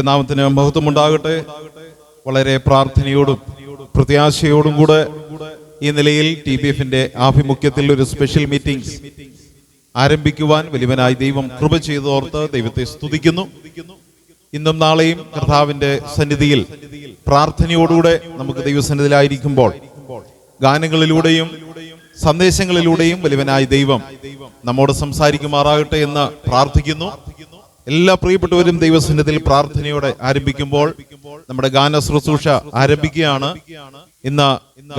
ദൈവനാമത്തിന് മഹത്വമുണ്ടാകട്ടെ. വളരെ പ്രാർത്ഥനയോടും പ്രത്യാശയോടും കൂടെ ഈ നിലയിൽ TBFന്റെ ആഭിമുഖ്യത്തിൽ ഒരു സ്പെഷ്യൽ മീറ്റിംഗ്സ് ആരംഭിക്കുവാൻ വലിയവനായി ദൈവം കൃപ ചെയ്തോർത്ത് ദൈവത്തെ സ്തുതിക്കുന്നു. ഇന്നും നാളെയും കർത്താവിന്റെ സന്നിധിയിൽ പ്രാർത്ഥനയോടുകൂടെ നമുക്ക് ദൈവസന്നിധിയിലായിരിക്കുമ്പോൾ ഗാനങ്ങളിലൂടെയും സന്ദേശങ്ങളിലൂടെയും വലിയവനായി ദൈവം നമ്മോട് സംസാരിക്കുമാറാകട്ടെ എന്ന് പ്രാർത്ഥിക്കുന്നു. എല്ലാ പ്രിയപ്പെട്ടവരും ദൈവസന്നിധിയിൽ പ്രാർത്ഥനയോടെ ആരംഭിക്കുമ്പോൾ നമ്മുടെ ഗാന ശുശ്രൂഷ ആരംഭിക്കുകയാണ്. ഇന്ന്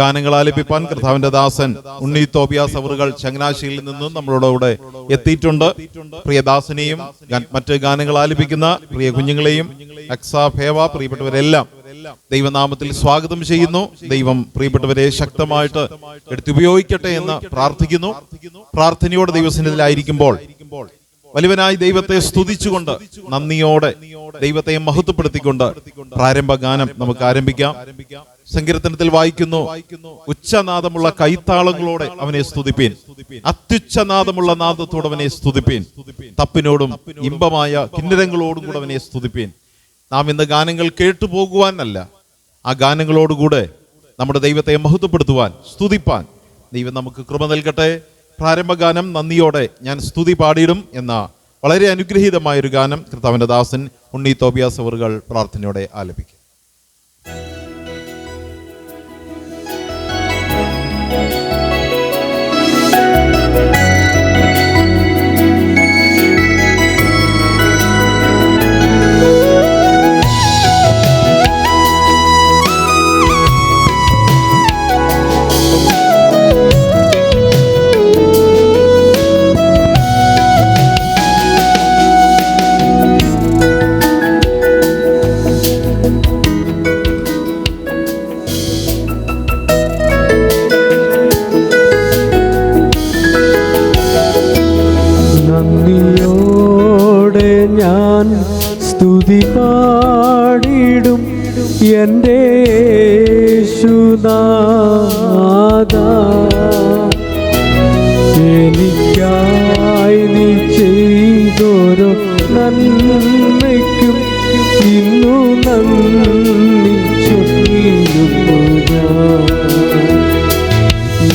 ഗാനങ്ങൾ ആലപിപ്പാൻ കർത്താവിന്റെ ദാസൻ ഉണ്ണി തോബിയാസ് അവറുകൾ ചങ്ങനാശ്ശേരിയിൽ നിന്നും നമ്മളോടുകൂടെ എത്തിയിട്ടുണ്ട്. പ്രിയദാസനെയും മറ്റ് ഗാനങ്ങൾ ആലപിക്കുന്ന പ്രിയ കുഞ്ഞുങ്ങളെയും അക്സാഫേവ പ്രിയപ്പെട്ടവരെല്ലാം ദൈവനാമത്തിൽ സ്വാഗതം ചെയ്യുന്നു. ദൈവം പ്രിയപ്പെട്ടവരെ ശക്തമായിട്ട് എടുത്തുപയോഗിക്കട്ടെ എന്ന് പ്രാർത്ഥിക്കുന്നു. പ്രാർത്ഥനയോടെ ദൈവസന്നിധിയിലായിരിക്കുമ്പോൾ വലിയവനായി ദൈവത്തെ സ്തുതിച്ചുകൊണ്ട് നന്ദിയോടെ ദൈവത്തെ മഹത്വപ്പെടുത്തിക്കൊണ്ട് പ്രാരംഭ ഗാനം നമുക്ക് ആരംഭിക്കാം. സങ്കീർത്തനത്തിൽ വായിക്കുന്നു, ഉച്ചനാദമുള്ള കൈത്താളങ്ങളോടെ അവനെ സ്തുതിപ്പീൻ, അത്യുച്ചനാദമുള്ള നാദത്തോടെ അവനെ സ്തുതിപ്പീൻ, തപ്പിനോടും ഇമ്പമായ കിന്നരങ്ങളോടും കൂടെ അവനെ സ്തുതിപ്പീൻ. നാം ഇന്ന് ഗാനങ്ങൾ കേട്ടുപോകുവാനല്ല, ആ ഗാനങ്ങളോടുകൂടെ നമ്മുടെ ദൈവത്തെ മഹത്വപ്പെടുത്തുവാൻ സ്തുതിപ്പാൻ ദൈവം നമുക്ക് കൃപ നൽകട്ടെ. പ്രാരംഭഗാനം നന്ദിയോടെ ഞാൻ സ്തുതി പാടിയിടും എന്ന വളരെ അനുഗ്രഹീതമായൊരു ഗാനം കർത്താവിന്റെ ദാസൻ ഉണ്ണി തോബിയാസ് അവറുകൾ പ്രാർത്ഥനയോടെ ആലപിക്കും. സ്തുതി പാടിടും എൻ്റെ യേശുനാഥാ, എനിക്കായി നീ ചെയ്തോരോ നന്മയ്ക്കും ഇന്നു നന്ദി ചൊല്ലുന്നു ഞാൻ.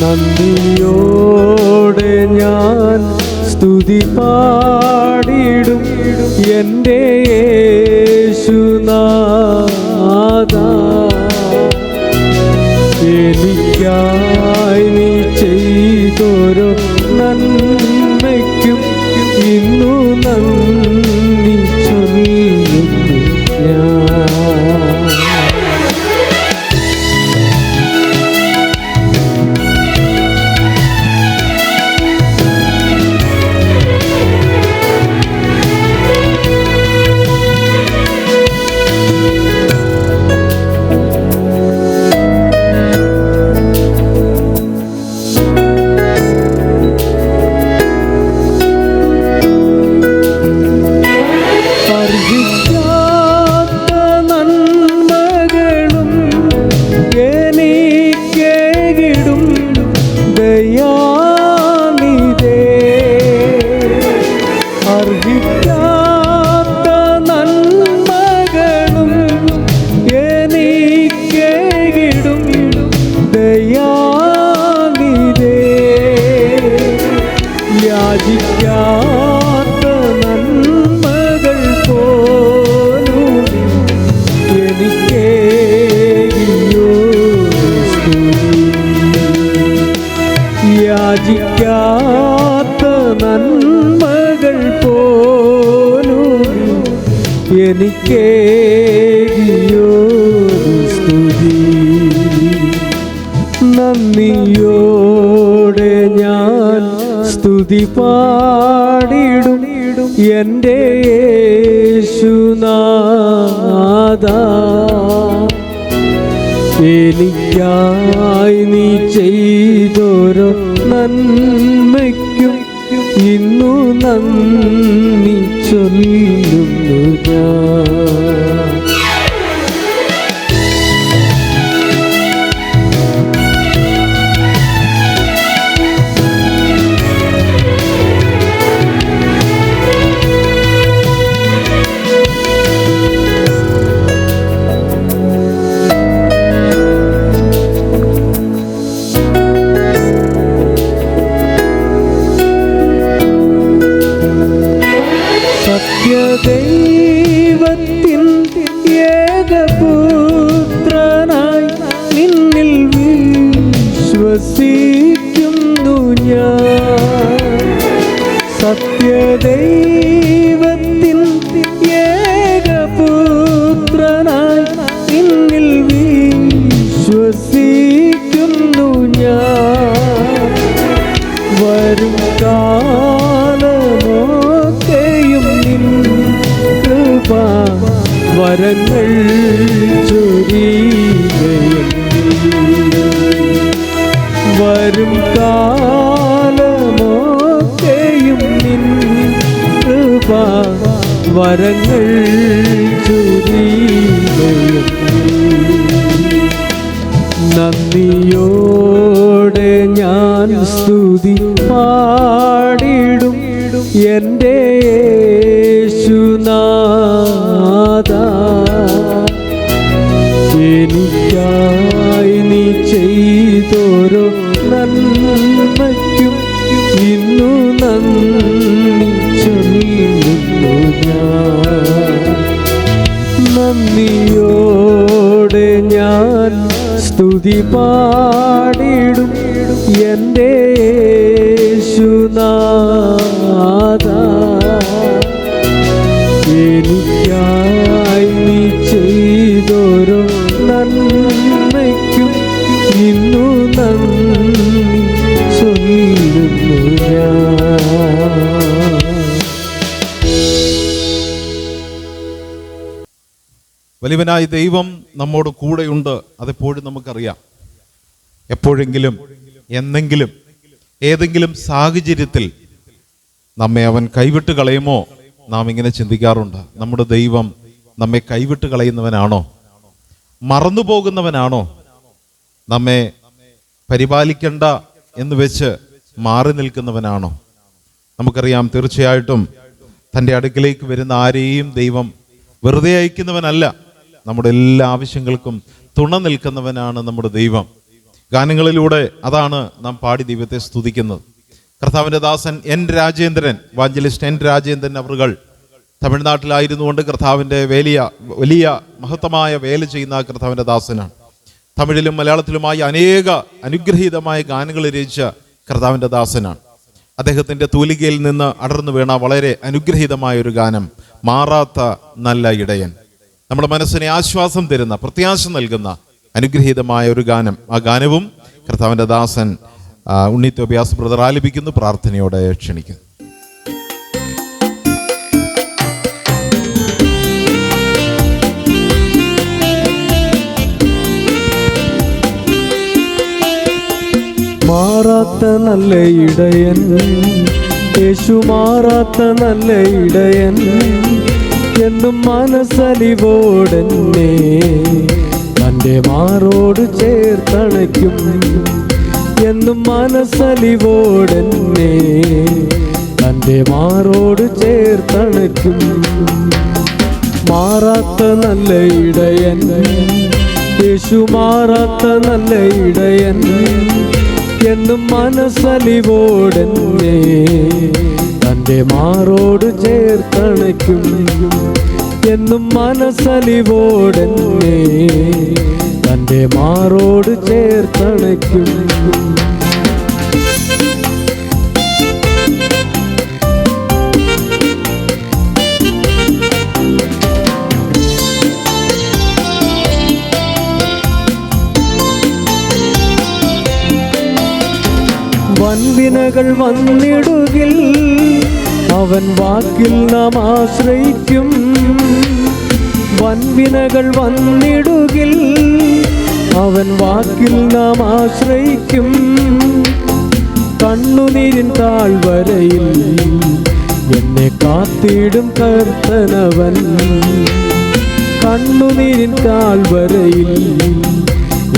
നന്ദിയോടെ ഞാൻ സ്തുതി പാടിടും എൻ്റെ യേശുനാഥാ, എനിക്കായി നീ ചെയ്തോരോ നന്മയ്ക്കും ഇന്നു നന്ദി ചൊല്ലുന്നു ഞാൻ. യാചിക്കാത്ത നന്മകൾ പോലും എനിക്കേകിയോ സ്തുതി, യാചിക്കാത്ത നന്മകൾ പോലും എനിക്കേകിയോ സ്തുതി. നന്ദിയോടെ ഞാൻ സ്തുതി പാടിടും എൻ്റെ യേശുനാഥാ, എനിക്കായി നീ ചെയ്തോരോ നന്മയ്ക്കും ഇന്നു നന്ദി ചൊല്ലുന്നു ഞാൻ. കാലമൊക്കെയും നിൻ കൃപ വരങ്ങൾ ചൊരിയുകയെന്നേ. വരും കാലമൊക്കെയും നിൻ കൃപ വരങ്ങൾ ചൊരിയുകയെന്നേ. നന്ദിയോടെ ഞാൻ സ്തുതി പാടിടും എൻ്റെ യേശുനാഥാ. എനിക്കായി നീ ചെയ്തോരോ നന്മയ്ക്കും ഇന്നു നന്ദി ചൊല്ലുന്നു ഞാൻ. നന്ദിയോടെ ഞാൻ സ്തുതി പാടിടും എൻ്റെ യേശുനാഥാ. എനിക്കായി നീ ചെയ്തോരോ നന്മയ്ക്കും ഇന്നു നന്ദി ചൊല്ലുന്നു ഞാൻ. വലിയവനായ ദൈവം നമ്മോട് കൂടെയുണ്ട്. അതെപ്പോഴും നമുക്കറിയാം. എപ്പോഴെങ്കിലും എന്നെങ്കിലും ഏതെങ്കിലും സാഹചര്യത്തിൽ നമ്മെ അവൻ കൈവിട്ട് കളയുമോ നാം ഇങ്ങനെ ചിന്തിക്കാറുണ്ട്. നമ്മുടെ ദൈവം നമ്മെ കൈവിട്ട് കളയുന്നവനാണോ? മറന്നു പോകുന്നവനാണോ? നമ്മെ പരിപാലിക്കണ്ട എന്ന് വെച്ച് മാറി നിൽക്കുന്നവനാണോ? നമുക്കറിയാം, തീർച്ചയായിട്ടും തൻ്റെ അടുക്കിലേക്ക് വരുന്ന ആരെയും ദൈവം വെറുതെ അയക്കുന്നവനല്ല. നമ്മുടെ എല്ലാ ആവശ്യങ്ങൾക്കും തുണ നിൽക്കുന്നവനാണ് നമ്മുടെ ദൈവം. ഗാനങ്ങളിലൂടെ അതാണ് നാം പാടി ദൈവത്തെ സ്തുതിക്കുന്നത്. കർത്താവിൻ്റെ ദാസൻ എൻ രാജേന്ദ്രൻ, വാഞ്ചലിസ്റ്റ് എൻ രാജേന്ദ്രൻ അവറുകൾ തമിഴ്നാട്ടിലായിരുന്നുകൊണ്ട് കർത്താവിൻ്റെ വലിയ മഹത്തമായ വേല ചെയ്യുന്ന കർത്താവിൻ്റെ ദാസനാണ്. തമിഴിലും മലയാളത്തിലുമായി അനേക അനുഗ്രഹീതമായ ഗാനങ്ങൾ രചിച്ച കർത്താവിൻ്റെ ദാസനാണ്. അദ്ദേഹത്തിൻ്റെ തൂലികയിൽ നിന്ന് അടർന്നു വീണ വളരെ അനുഗ്രഹീതമായ ഒരു ഗാനം, മാറാത്ത നല്ല ഇടയൻ. നമ്മുടെ മനസ്സിനെ ആശ്വാസം തരുന്ന, പ്രത്യാശ നൽകുന്ന അനുഗ്രഹീതമായ ഒരു ഗാനം. ആ ഗാനവും കർത്താവിൻ്റെ ദാസൻ ഉണ്ണി തോബിയാസ് ബ്രദർ ആലപിക്കുന്നു. പ്രാർത്ഥനയോടെ ക്ഷണിക്കുന്നു. മാറാത്ത നല്ല ഇടയൻ, യേശു മാറാത്ത നല്ല ഇടയൻ, എന്നും മനസ്സലിവോടെന്നെ തൻ്റെ മാറോട് ചേർത്തണയ്ക്കും. എന്നും മനസ്സലിവോടെന്നെ തൻ്റെ മാറോട് ചേർത്തണയ്ക്കും. മാറാത്ത നല്ല ഇടയൻ, യേശു മാറാത്ത നല്ല ഇടയൻ, എന്നും മനസ്സലിവോടെന്നെ തൻ്റെ മാറോട് ചേർത്തണയ്ക്കും. എന്നും മനസ്സലിവോടെന്നെ തൻ്റെ മാറോട് ചേർത്തണയ്ക്കും. വൻവിനകൾ വന്നിടുകിൽ അവൻ വാക്കിൽ നാം ആശ്രയിക്കും. വൻവിനകൾ വന്നിടുകിൽ അവൻ വാക്കിൽ നാം ആശ്രയിക്കും. കണ്ണുനീരിൻ താഴ്വരയിൽ എന്നെ കാത്തിടും കർത്തനവൻ. കണ്ണുനീരിൻ താഴ്വരയിൽ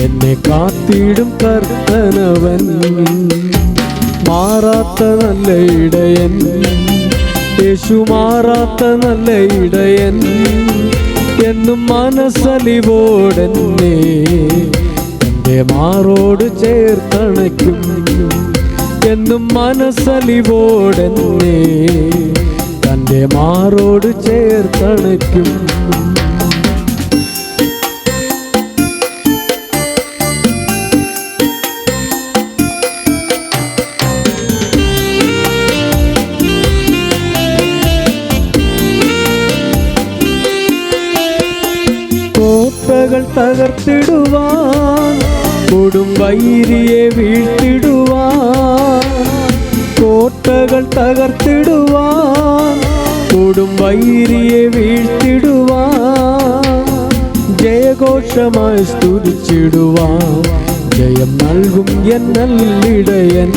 എന്നെ കാത്തിടും കർത്തനവൻ. മാറാത്ത നല്ല ഇടയൻ, യേശു മാറാത്ത നല്ല ഇടയൻ, എന്നും മനസ്സലിവോടെന്നെ എൻ്റെ മാറോട് ചേർത്തണയ്ക്കും. എന്നും മനസ്സലിവോടെന്നെ തൻ്റെ മാറോട് ചേർത്തണയ്ക്കും. കോട്ടകൾ തകർത്തിടുവാൻ, കൊടും വൈരിയെ വീഴ്ത്തിടുവാൻ, കോട്ട കോട്ടകൾ തകർത്തിടുവാൻ, കൊടും വൈരിയെ വീഴ്ത്തിടുവാൻ, ജയഘോഷമായി സ്തുതിച്ചിടുവാൻ ജയം നൽകും എൻ നല്ലിടയൻ.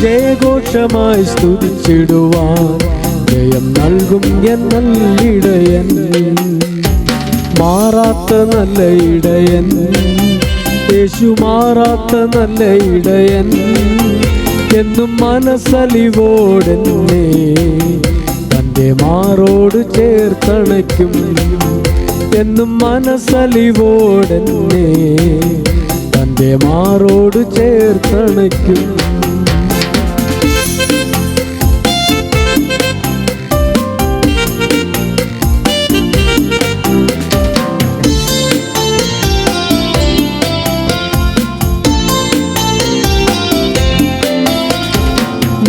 ജയഘോഷമായി സ്തുതിച്ചിടുവാൻ ജയം നൽകും എൻ നല്ലിടയൻ. മാറാത്ത നല്ല ഇടയൻ, യേശു മാറാത്ത നല്ല ഇടയൻ. എന്നും മനസ്സലിവോടെന്നെ തൻ്റെ മാറോട് ചേർത്തണയ്ക്കും. എന്നും മനസ്സലിവോടെന്നെ തൻ്റെ മാറോട് ചേർത്തണയ്ക്കും.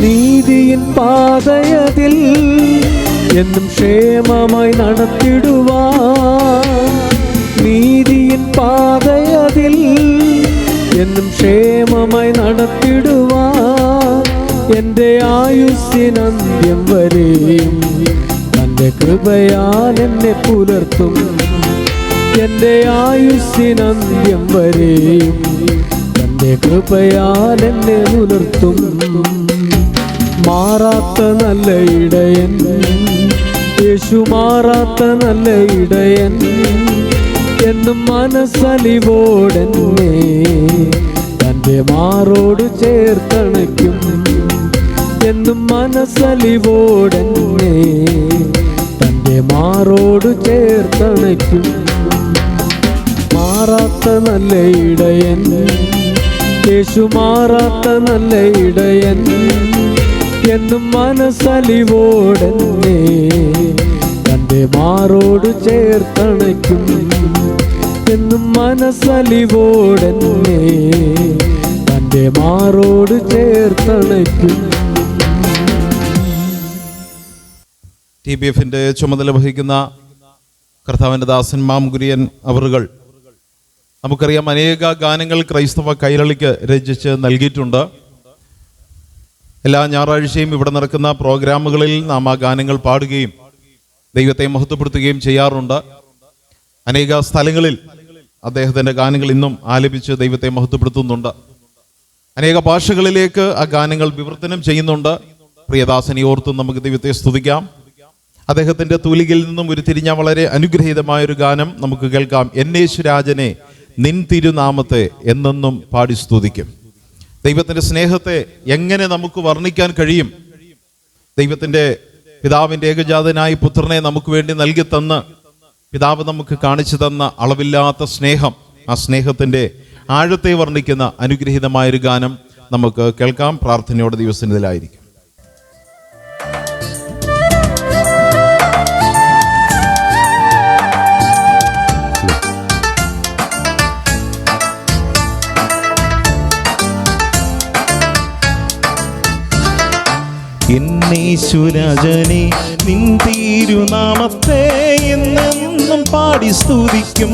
നീതിയിൻ പാതയതിൽ എന്നും ക്ഷേമമായി നടത്തിടുവാൻ, നീതിയിൻ പാതയതിൽ എന്നും ക്ഷേമമായി നടത്തിടുവാൻ, എൻ്റെ ആയുസ്സിനന്ത്യം വരെയും തൻ്റെ കൃപയാൽ എന്നെ പുലർത്തും. എൻ്റെ ആയുസ്സിനന്ത്യം വരെയും തൻ്റെ കൃപയാൽ എന്നെ പുലർത്തും. മാറാത്ത നല്ല ഇടയൻ, യേശു മാറാത്ത നല്ല ഇടയൻ. എന്നും മനസ്സലിവോടെന്നെ തൻ്റെ മാറോട് ചേർത്തണയ്ക്കും. എന്നും മനസ്സലിവോടെന്നെ തൻ്റെ മാറോട് ചേർത്തണയ്ക്കും. മാറാത്ത നല്ല ഇടയൻ, യേശു മാറാത്ത നല്ല ഇടയൻ. എന്നും മനസ്സലിവോടെന്നെ തൻ്റെ മാറോട് ചേർത്തണയ്ക്കും. എന്നും മനസ്സലിവോടെന്നെ തൻ്റെ മാറോട് ചേർത്തണയ്ക്കും. TBF ചുമതല വഹിക്കുന്ന കർത്താവിൻ്റെ ദാസൻ മാം കുര്യൻ അവറുകൾ, നമുക്കറിയാം, അനേക ഗാനങ്ങൾ ക്രൈസ്തവ കൈരളിക്ക് രചിച്ച് നൽകിയിട്ടുണ്ട്. എല്ലാ ഞായറാഴ്ചയും ഇവിടെ നടക്കുന്ന പ്രോഗ്രാമുകളിൽ നാം ആ ഗാനങ്ങൾ പാടുകയും ദൈവത്തെ മഹത്വപ്പെടുത്തുകയും ചെയ്യാറുണ്ട്. അനേക സ്ഥലങ്ങളിൽ അദ്ദേഹത്തിൻ്റെ ഗാനങ്ങൾ ഇന്നും ആലപിച്ച് ദൈവത്തെ മഹത്വപ്പെടുത്തുന്നുണ്ട്. അനേക ഭാഷകളിലേക്ക് ആ ഗാനങ്ങൾ വിവർത്തനം ചെയ്യുന്നുണ്ട്. പ്രിയദാസനെ ഓർത്തും നമുക്ക് ദൈവത്തെ സ്തുതിക്കാം. അദ്ദേഹത്തിൻ്റെ തൂലികയിൽ നിന്നും ഉരുത്തിരിഞ്ഞ വളരെ അനുഗ്രഹീതമായൊരു ഗാനം നമുക്ക് കേൾക്കാം. എന്നേശുരാജനെ നിൻ തിരുനാമത്തെ എന്നെന്നും പാടി സ്തുതിക്കും. ദൈവത്തിൻ്റെ സ്നേഹത്തെ എങ്ങനെ നമുക്ക് വർണ്ണിക്കാൻ കഴിയും? ദൈവത്തിൻ്റെ പിതാവിൻ്റെ ഏകജാതനായ പുത്രനെ നമുക്ക് വേണ്ടി നൽകി തന്ന് പിതാവ് നമുക്ക് കാണിച്ചു തന്ന അളവില്ലാത്ത സ്നേഹം, ആ സ്നേഹത്തിൻ്റെ ആഴത്തെ വർണ്ണിക്കുന്ന അനുഗ്രഹീതമായൊരു ഗാനം നമുക്ക് കേൾക്കാം. പ്രാർത്ഥനയോടെ ദിവസത്തിലായിരിക്കും. എന്നേശുരാജനെ നിൻ തിരുനാമത്തെ എന്നെന്നും പാടി സ്തുതിക്കും.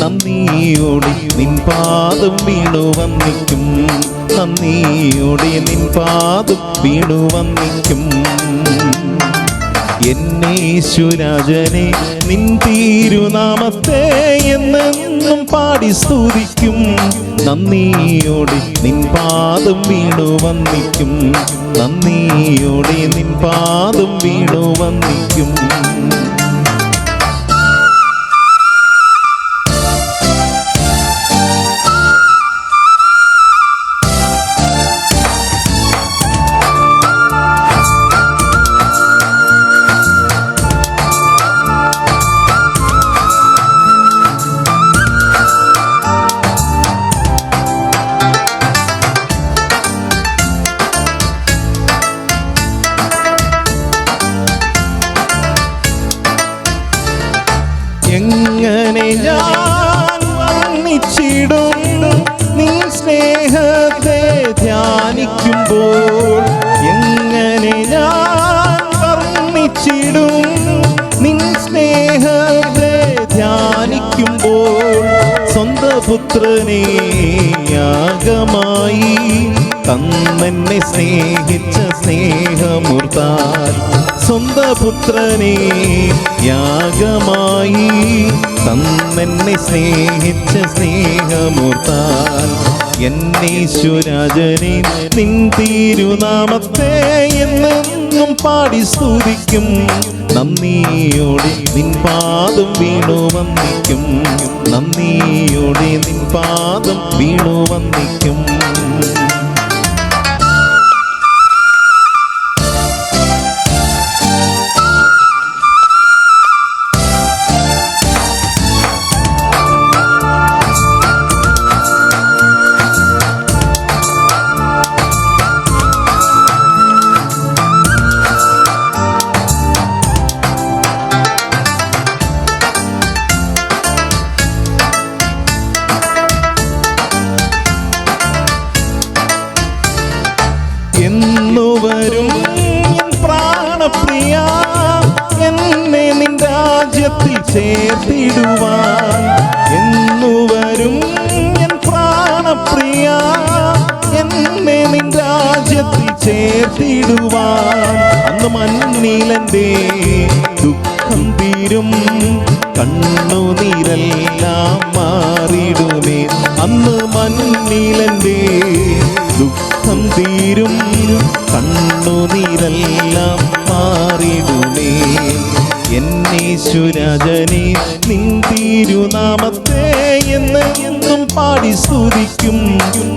നന്ദിയോടെ നിൻ പാദം വീണു വന്നിക്കും. നന്ദിയോടെ നിൻ പാദം വീണു വന്നിക്കും. എന്നേശുരാജനെ നിൻ തിരുനാമത്തെ എന്നെന്നും പാടി സ്തുതിക്കും. നന്ദിയോടെ നിൻ പാദം വീണു വന്നിക്കും. നന്ദിയോടെ നിൻ പാദം വീണു വന്നിക്കും. എങ്ങനെ ഞാൻ വർണ്ണിച്ചിടും നിൻ സ്നേഹത്തെ ധ്യാനിക്കുമ്പോൾ. എങ്ങനെ ഞാൻ വർണ്ണിച്ചിടും നിൻ സ്നേഹത്തെ ധ്യാനിക്കുമ്പോൾ. സ്വന്തപുത്രനെ യാഗമായി തന്നെന്നെ സ്നേഹിച്ച സ്നേഹമൂർത്താൽ സ്വന്തം പുത്രനെ യാഗമായി തന്നെന്നെ സ്നേഹിച്ച സ്നേഹമൂർത്താൽ എന്നീശ്വരാജനെ നിൻ തിരുനാമത്തെ എന്നെന്നും പാടി സ്തുതിക്കും നന്ദിയോടെ നിൻ പാദം വീണു വന്ദിക്കും നന്ദിയോടെ നിൻ പാദം വീണു വന്ദിക്കും എന്നുവരും എൻ പ്രാണപ്രിയ എന്നെ നിൻ രാജ്യത്തിൽ ചേർത്തിടുവാൻ എന്നുവരും എൻ പ്രാണപ്രിയ എന്നെ നിൻ രാജ്യത്തിൽ ചേർത്തിടുവാൻ അന്ന് മണ്ണിലെന്റെ ദുഃഖം തീരും കണ്ണുനീരെല്ലാം മാറിടുമേ അന്ന് മണ്ണിലെന്റെ ദുഃഖം തീരും കണ്ണുനീരെല്ലാം മാറിടുമേ എന്നീശ്വരാജനെ നിൻ തിരുനാമത്തെ എന്നും പാടി സ്തുതിക്കും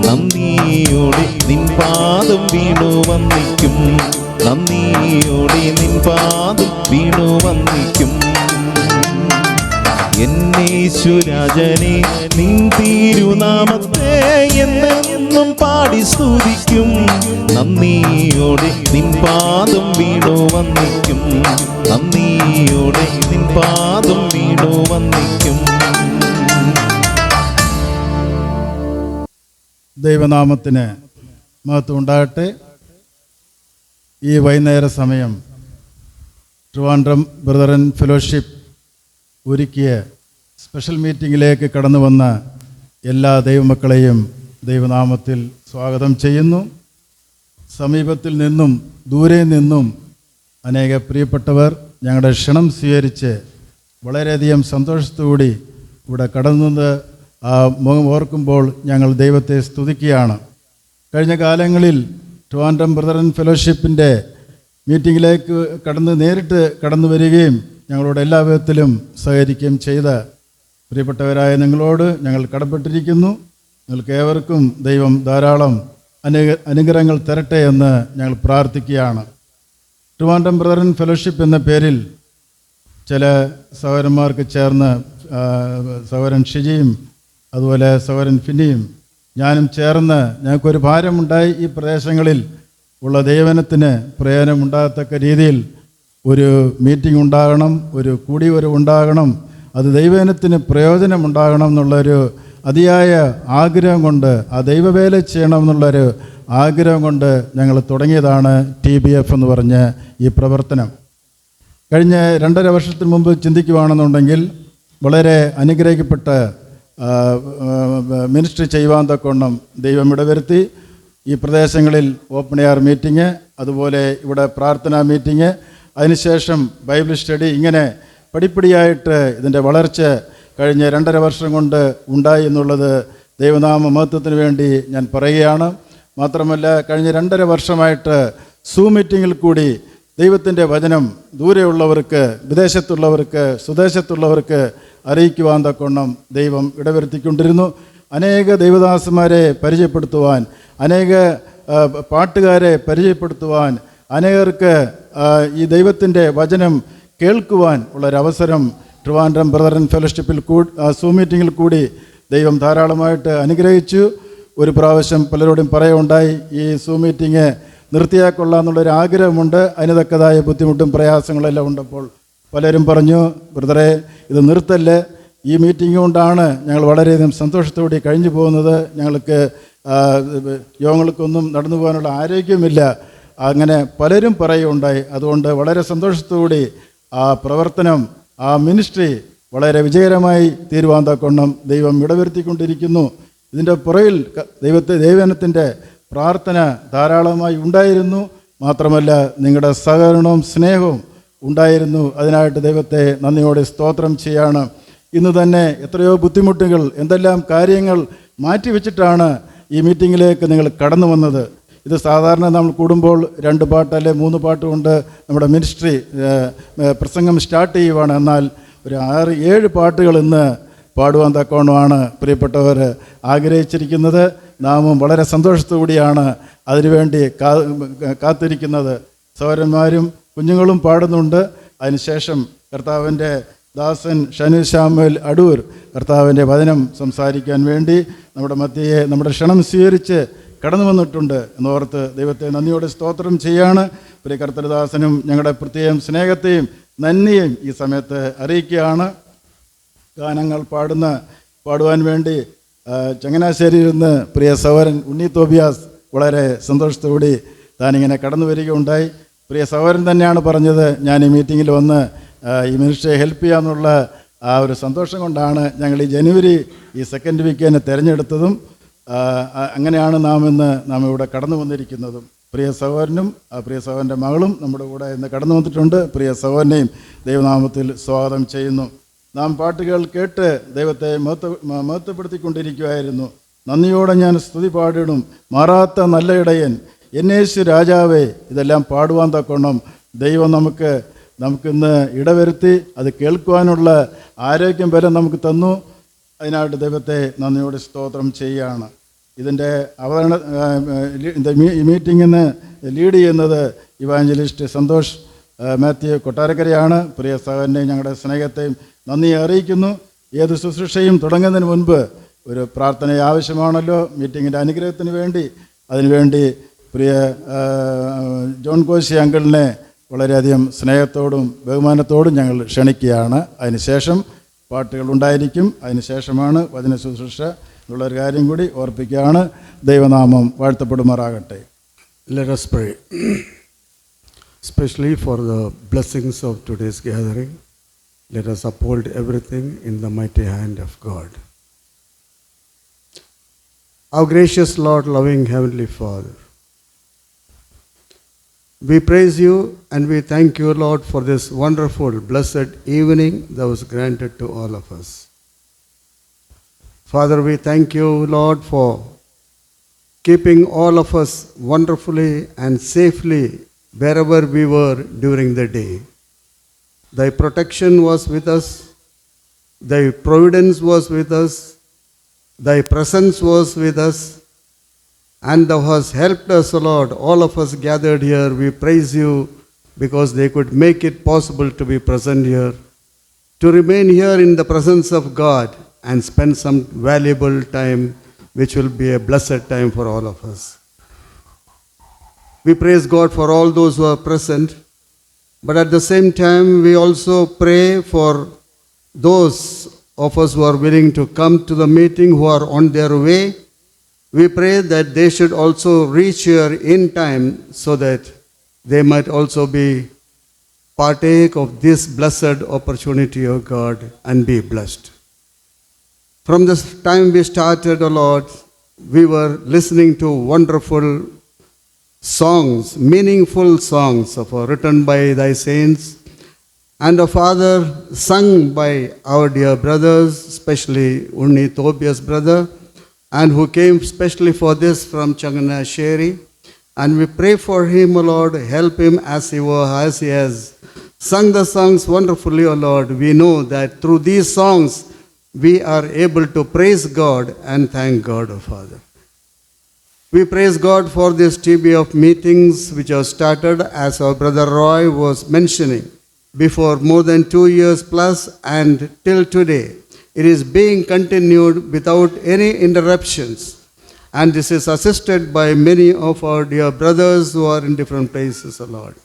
നന്ദിയോടെ നിൻ പാദം വീണു വന്ദിക്കും നന്ദിയോടെ നിൻ പാദം വീണു വന്ദിക്കും എന്നീശ്വരാജനെ നിൻ തിരുനാമത്തെ എന്നും പാടി സ്തുതിക്കും നന്ദിയോടെ നിൻ പാദം വീണു വന്ദിക്കും നന്ദിയോടെ നിൻ പാദം വീണു വന്ദിക്കും ദൈവനാമത്തിന് മഹത്വം ഉണ്ടാകട്ടെ. ഈ വൈകുന്നേര സമയം ട്രിവാൻഡ്രം ബ്രദറൻ ഫെലോഷിപ്പ് ഒരുക്കിയ സ്പെഷ്യൽ മീറ്റിങ്ങിലേക്ക് കടന്നു വന്ന എല്ലാ ദൈവമക്കളെയും ദൈവനാമത്തിൽ സ്വാഗതം ചെയ്യുന്നു. സമീപത്തിൽ നിന്നും ദൂരെ നിന്നും അനേക പ്രിയപ്പെട്ടവർ ഞങ്ങളുടെ ക്ഷണം സ്വീകരിച്ച് വളരെയധികം സന്തോഷത്തോടുകൂടി ഇവിടെ കടന്നത് മുഖം ഓർക്കുമ്പോൾ ഞങ്ങൾ ദൈവത്തെ സ്തുതിക്കുകയാണ്. കഴിഞ്ഞ കാലങ്ങളിൽ ട്രിവാൻഡ്രം ബ്രദറൻ ഫെലോഷിപ്പിൻ്റെ മീറ്റിങ്ങിലേക്ക് നേരിട്ട് കടന്നു വരികയും ഞങ്ങളോട് എല്ലാ വിധത്തിലും സഹകരിക്കുകയും ചെയ്ത പ്രിയപ്പെട്ടവരായ നിങ്ങളോട് ഞങ്ങൾ കടപ്പെട്ടിരിക്കുന്നു. നിങ്ങൾക്ക് ഏവർക്കും ദൈവം ധാരാളം അനുഗ്രഹങ്ങൾ തരട്ടെ എന്ന് ഞങ്ങൾ പ്രാർത്ഥിക്കുകയാണ്. ട്രിവാൻഡ്രം ബ്രദറൻ ഫെലോഷിപ്പ് എന്ന പേരിൽ ചില സഹോദരന്മാർക്ക് ചേർന്ന് സഹോദരൻ ഷിജിയും അതുപോലെ സഹോദരൻ ഫിനിയും ഞാനും ചേർന്ന് ഞങ്ങൾക്കൊരു ഭാരമുണ്ടായി. ഈ പ്രദേശങ്ങളിൽ ഉള്ള ദൈവനത്തിന് പ്രയോജനമുണ്ടാകത്തക്ക രീതിയിൽ ഒരു മീറ്റിംഗ് ഉണ്ടാകണം, ഒരു കൂടിവരവുണ്ടാകണം, അത് ദൈവജനത്തിന് പ്രയോജനമുണ്ടാകണം എന്നുള്ളൊരു അതിയായ ആഗ്രഹം കൊണ്ട് ആ ദൈവവേല ചെയ്യണം എന്നുള്ളൊരു ആഗ്രഹം കൊണ്ട് ഞങ്ങൾ തുടങ്ങിയതാണ് TBF എന്ന് പറഞ്ഞ ഈ പ്രവർത്തനം. കഴിഞ്ഞ 2.5 വർഷത്തിന് മുമ്പ് ചിന്തിക്കുകയാണെന്നുണ്ടെങ്കിൽ വളരെ അനുഗ്രഹിക്കപ്പെട്ട മിനിസ്ട്രി ചെയ്യുവാൻ തക്കവണ്ണം ദൈവം ഇടവരുത്തി. ഈ പ്രദേശങ്ങളിൽ ഓപ്പൺ എയർ മീറ്റിംഗ്, അതുപോലെ ഇവിടെ പ്രാർത്ഥനാ മീറ്റിംഗ്, അതിനുശേഷം ബൈബിൾ സ്റ്റഡി, ഇങ്ങനെ പടിപ്പടിയായിട്ട് ഇതിൻ്റെ വളർച്ച കഴിഞ്ഞ 2.5 വർഷം കൊണ്ട് ഉണ്ടായി എന്നുള്ളത് ദൈവനാമ മഹത്വത്തിന് വേണ്ടി ഞാൻ പറയുകയാണ്. മാത്രമല്ല കഴിഞ്ഞ 2.5 വർഷമായിട്ട് സൂം മീറ്റിങ്ങിൽ കൂടി ദൈവത്തിൻ്റെ വചനം ദൂരെയുള്ളവർക്ക്, വിദേശത്തുള്ളവർക്ക്, സ്വദേശത്തുള്ളവർക്ക് അറിയിക്കുവാൻ തക്കവണ്ണം ദൈവം ഇടവരുത്തിക്കൊണ്ടിരുന്നു. അനേക ദൈവദാസന്മാരെ പരിചയപ്പെടുത്തുവാൻ, അനേക പാട്ടുകാരെ പരിചയപ്പെടുത്തുവാൻ, അനേകർക്ക് ഈ ദൈവത്തിൻ്റെ വചനം കേൾക്കുവാൻ ഉള്ളൊരവസരം ട്രിവാൻഡ്രം ബ്രദറൻ ഫെലോഷിപ്പിൽ സൂം മീറ്റിങ്ങിൽ കൂടി ദൈവം ധാരാളമായിട്ട് അനുഗ്രഹിച്ചു. ഒരു പ്രാവശ്യം പലരോടും പറയുകയുണ്ടായി, ഈ സൂം മീറ്റിംഗ് നിർത്തിയാക്കൊള്ളാമെന്നുള്ളൊരു ആഗ്രഹമുണ്ട്, അതിന് തക്കതായ ബുദ്ധിമുട്ടും പ്രയാസങ്ങളെല്ലാം ഉണ്ടപ്പോൾ പലരും പറഞ്ഞു, ബ്രദറെ ഇത് നിർത്തല്ലേ, ഈ മീറ്റിംഗ് കൊണ്ടാണ് ഞങ്ങൾ വളരെയധികം സന്തോഷത്തോടെ കഴിഞ്ഞു പോകുന്നത്, ഞങ്ങൾക്ക് യോഗങ്ങൾക്കൊന്നും നടന്നു പോകാനുള്ള ആരോഗ്യമില്ല, അങ്ങനെ പലരും പറയുകയുണ്ടായി. അതുകൊണ്ട് വളരെ സന്തോഷത്തോടെ ആ പ്രവർത്തനം, ആ മിനിസ്ട്രി വളരെ വിജയകരമായി തീരുവാൻ തക്കവണ്ണം ദൈവം ഇടവരുത്തിക്കൊണ്ടിരിക്കുന്നു. ഇതിൻ്റെ പുറകിൽ ദൈവത്തിൻ്റെ പ്രാർത്ഥന ധാരാളമായി ഉണ്ടായിരുന്നു. മാത്രമല്ല നിങ്ങളുടെ സഹകരണവും സ്നേഹവും ഉണ്ടായിരുന്നു. അതിനായിട്ട് ദൈവത്തെ നന്ദിയോടെ സ്തോത്രം ചെയ്യാണ്. ഇന്ന് തന്നെ എത്രയോ ബുദ്ധിമുട്ടുകൾ, എന്തെല്ലാം കാര്യങ്ങൾ മാറ്റിവെച്ചിട്ടാണ് ഈ മീറ്റിങ്ങിലേക്ക് നിങ്ങൾ കടന്നു വന്നത്. ഇത് സാധാരണ നമ്മൾ കൂടുമ്പോൾ 2 പാട്ട് അല്ലെ 3 പാട്ട് കൊണ്ട് നമ്മുടെ മിനിസ്ട്രി പ്രസംഗം സ്റ്റാർട്ട് ചെയ്യുവാണ്. എന്നാൽ ഒരു 6-7 പാട്ടുകൾ ഇന്ന് പാടുവാൻ തക്കവണ്ണമാണ് പ്രിയപ്പെട്ടവർ ആഗ്രഹിച്ചിരിക്കുന്നത്. നാമും വളരെ സന്തോഷത്തോടെയാണ് അതിനുവേണ്ടി കാത്തിരിക്കുന്നത്. സഹോദരന്മാരും കുഞ്ഞുങ്ങളും പാടുന്നുണ്ട്. അതിനുശേഷം കർത്താവിൻ്റെ ദാസൻ ഷനു ശാമുവേൽ അടൂർ കർത്താവിൻ്റെ വചനം സംസാരിക്കാൻ വേണ്ടി നമ്മുടെ മധ്യയെ നമ്മുടെ ക്ഷണം സ്വീകരിച്ച് കടന്നു വന്നിട്ടുണ്ട് എന്നോർത്ത് ദൈവത്തെ നന്ദിയോടെ സ്തോത്രം ചെയ്യാണ്. പ്രിയ കർത്തൃദാസനും ഞങ്ങളുടെ പ്രത്യേകം സ്നേഹത്തെയും നന്ദിയും ഈ സമയത്ത് അറിയിക്കുകയാണ്. ഗാനങ്ങൾ പാടുവാൻ വേണ്ടി ചങ്ങനാശ്ശേരിയിൽ നിന്ന് പ്രിയ സഹോദരൻ ഉണ്ണി തോബിയാസ് വളരെ സന്തോഷത്തോടെ താനിങ്ങനെ കടന്നു വരികയുണ്ടായി. പ്രിയ സഹോദരൻ തന്നെയാണ് പറഞ്ഞത്, ഞാൻ ഈ മീറ്റിങ്ങിൽ വന്ന് ഈ മിനിസ്ട്രിയെ ഹെൽപ്പ് ചെയ്യാമെന്നുള്ള ആ ഒരു സന്തോഷം കൊണ്ടാണ് ഞങ്ങൾ ഈ ജനുവരി ഈ 2nd വീക്കിനെ തിരഞ്ഞെടുത്തതും. അങ്ങനെയാണ് നാം ഇവിടെ കടന്നു വന്നിരിക്കുന്നതും. പ്രിയ സഹോദരനും പ്രിയ സഹോദരൻ്റെ മകളും നമ്മുടെ കൂടെ ഇന്ന് കടന്നു വന്നിട്ടുണ്ട്. പ്രിയ സഹോദരനെയും ദൈവനാമത്തിൽ സ്വാഗതം ചെയ്യുന്നു. നാം പാട്ടുകൾ കേട്ട് ദൈവത്തെ മഹത്വപ്പെടുത്തിക്കൊണ്ടിരിക്കുകയായിരുന്നു. നന്ദിയോടെ ഞാൻ സ്തുതി പാടിടും മാറാത്ത നല്ല ഇടയൻ എന്നേശു രാജാവേ. ഇതെല്ലാം പാടുവാൻ തക്കോണം ദൈവം നമുക്കിന്ന് ഇടവരുത്തി അത് കേൾക്കുവാനുള്ള ആരോഗ്യം വരെ നമുക്ക് തന്നു. അതിനായിട്ട് ദൈവത്തെ നന്ദിയോടെ സ്തോത്രം ചെയ്യുകയാണ്. ഇതിൻ്റെ ഈ മീറ്റിങ്ങിന് ലീഡ് ചെയ്യുന്നത് ഇവാഞ്ചലിസ്റ്റ് സന്തോഷ് മാത്യു കൊട്ടാരക്കരയാണ്. പ്രിയ സഹോദരനെയും ഞങ്ങളുടെ സ്നേഹത്തെയും നന്ദി അറിയിക്കുന്നു. ഏത് ശുശ്രൂഷയും തുടങ്ങുന്നതിന് മുൻപ് ഒരു പ്രാർത്ഥന ആവശ്യമാണല്ലോ മീറ്റിങ്ങിൻ്റെ അനുഗ്രഹത്തിന് വേണ്ടി. അതിനുവേണ്ടി പ്രിയ ജോൺ കോശി അങ്കിളിനെ വളരെയധികം സ്നേഹത്തോടും ബഹുമാനത്തോടും ഞങ്ങൾ ക്ഷണിക്കുകയാണ്. അതിനുശേഷം പാട്ടുകൾ ഉണ്ടായിരിക്കും. അതിനുശേഷമാണ് വചന ശുശ്രൂഷ എന്നുള്ളൊരു കാര്യം കൂടി ഓർപ്പിക്കുകയാണ്. ദൈവനാമം വാഴ്ത്തപ്പെടുമാറാകട്ടെ. Let us pray. Especially for the blessings of today's gathering, let us uphold everything in the mighty hand of God. Our gracious Lord, loving Heavenly Father, we praise you and we thank you, Lord, for this wonderful, blessed evening that was granted to all of us. Father, we thank you, Lord, for keeping all of us wonderfully and safely wherever we were during the day. Thy protection was with us, thy providence was with us, thy presence was with us, and thou hast helped us, O Lord. All of us gathered here, we praise you because they could make it possible to be present here, to remain here in the presence of God and spend some valuable time, which will be a blessed time for all of us. We praise God for all those who are present, but at the same time, we also pray for those of us who are willing to come to the meeting, who are on their way. We pray that they should also reach here in time so that they might also be partake of this blessed opportunity of God and be blessed. From the time we started, O Lord, we were listening to wonderful songs, meaningful songs written by thy saints, and Father, sung by our dear brothers, especially Unni Tobias' brother, and who came specially for this from Changanasheri. And we pray for him, O Lord, help him as he has sung the songs wonderfully, O Lord. We know that through these songs, we are able to praise God and thank God, O Father. We praise God for this TBF meetings which have started, as our brother Roy was mentioning, before more than 2 years plus, and till today. It is being continued without any interruptions. And this is assisted by many of our dear brothers who are in different places, O Lord.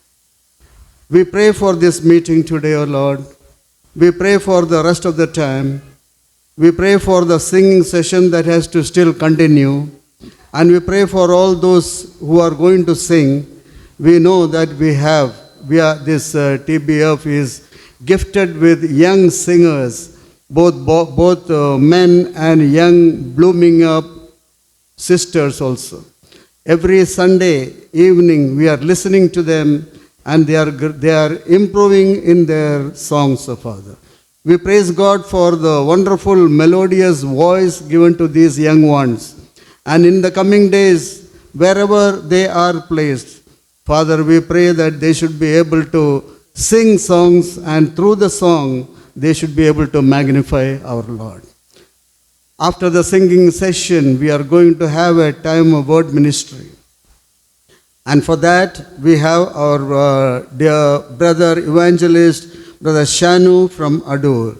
We pray for this meeting today, O Lord. We pray for the rest of the time. We pray for the singing session that has to still continue. And we pray for all those who are going to sing. We know that this TBF is gifted with young singers, both men and young blooming up sisters also. Every Sunday evening we are listening to them, and they are improving in their songs, Father. We praise God for the wonderful melodious voice given to these young ones. And in the coming days, wherever they are placed, Father, we pray that they should be able to sing songs, and through the song, they should be able to magnify our Lord. After the singing session, we are going to have a time of word ministry. And for that, we have our dear brother evangelist, Brother Shanu from Adur.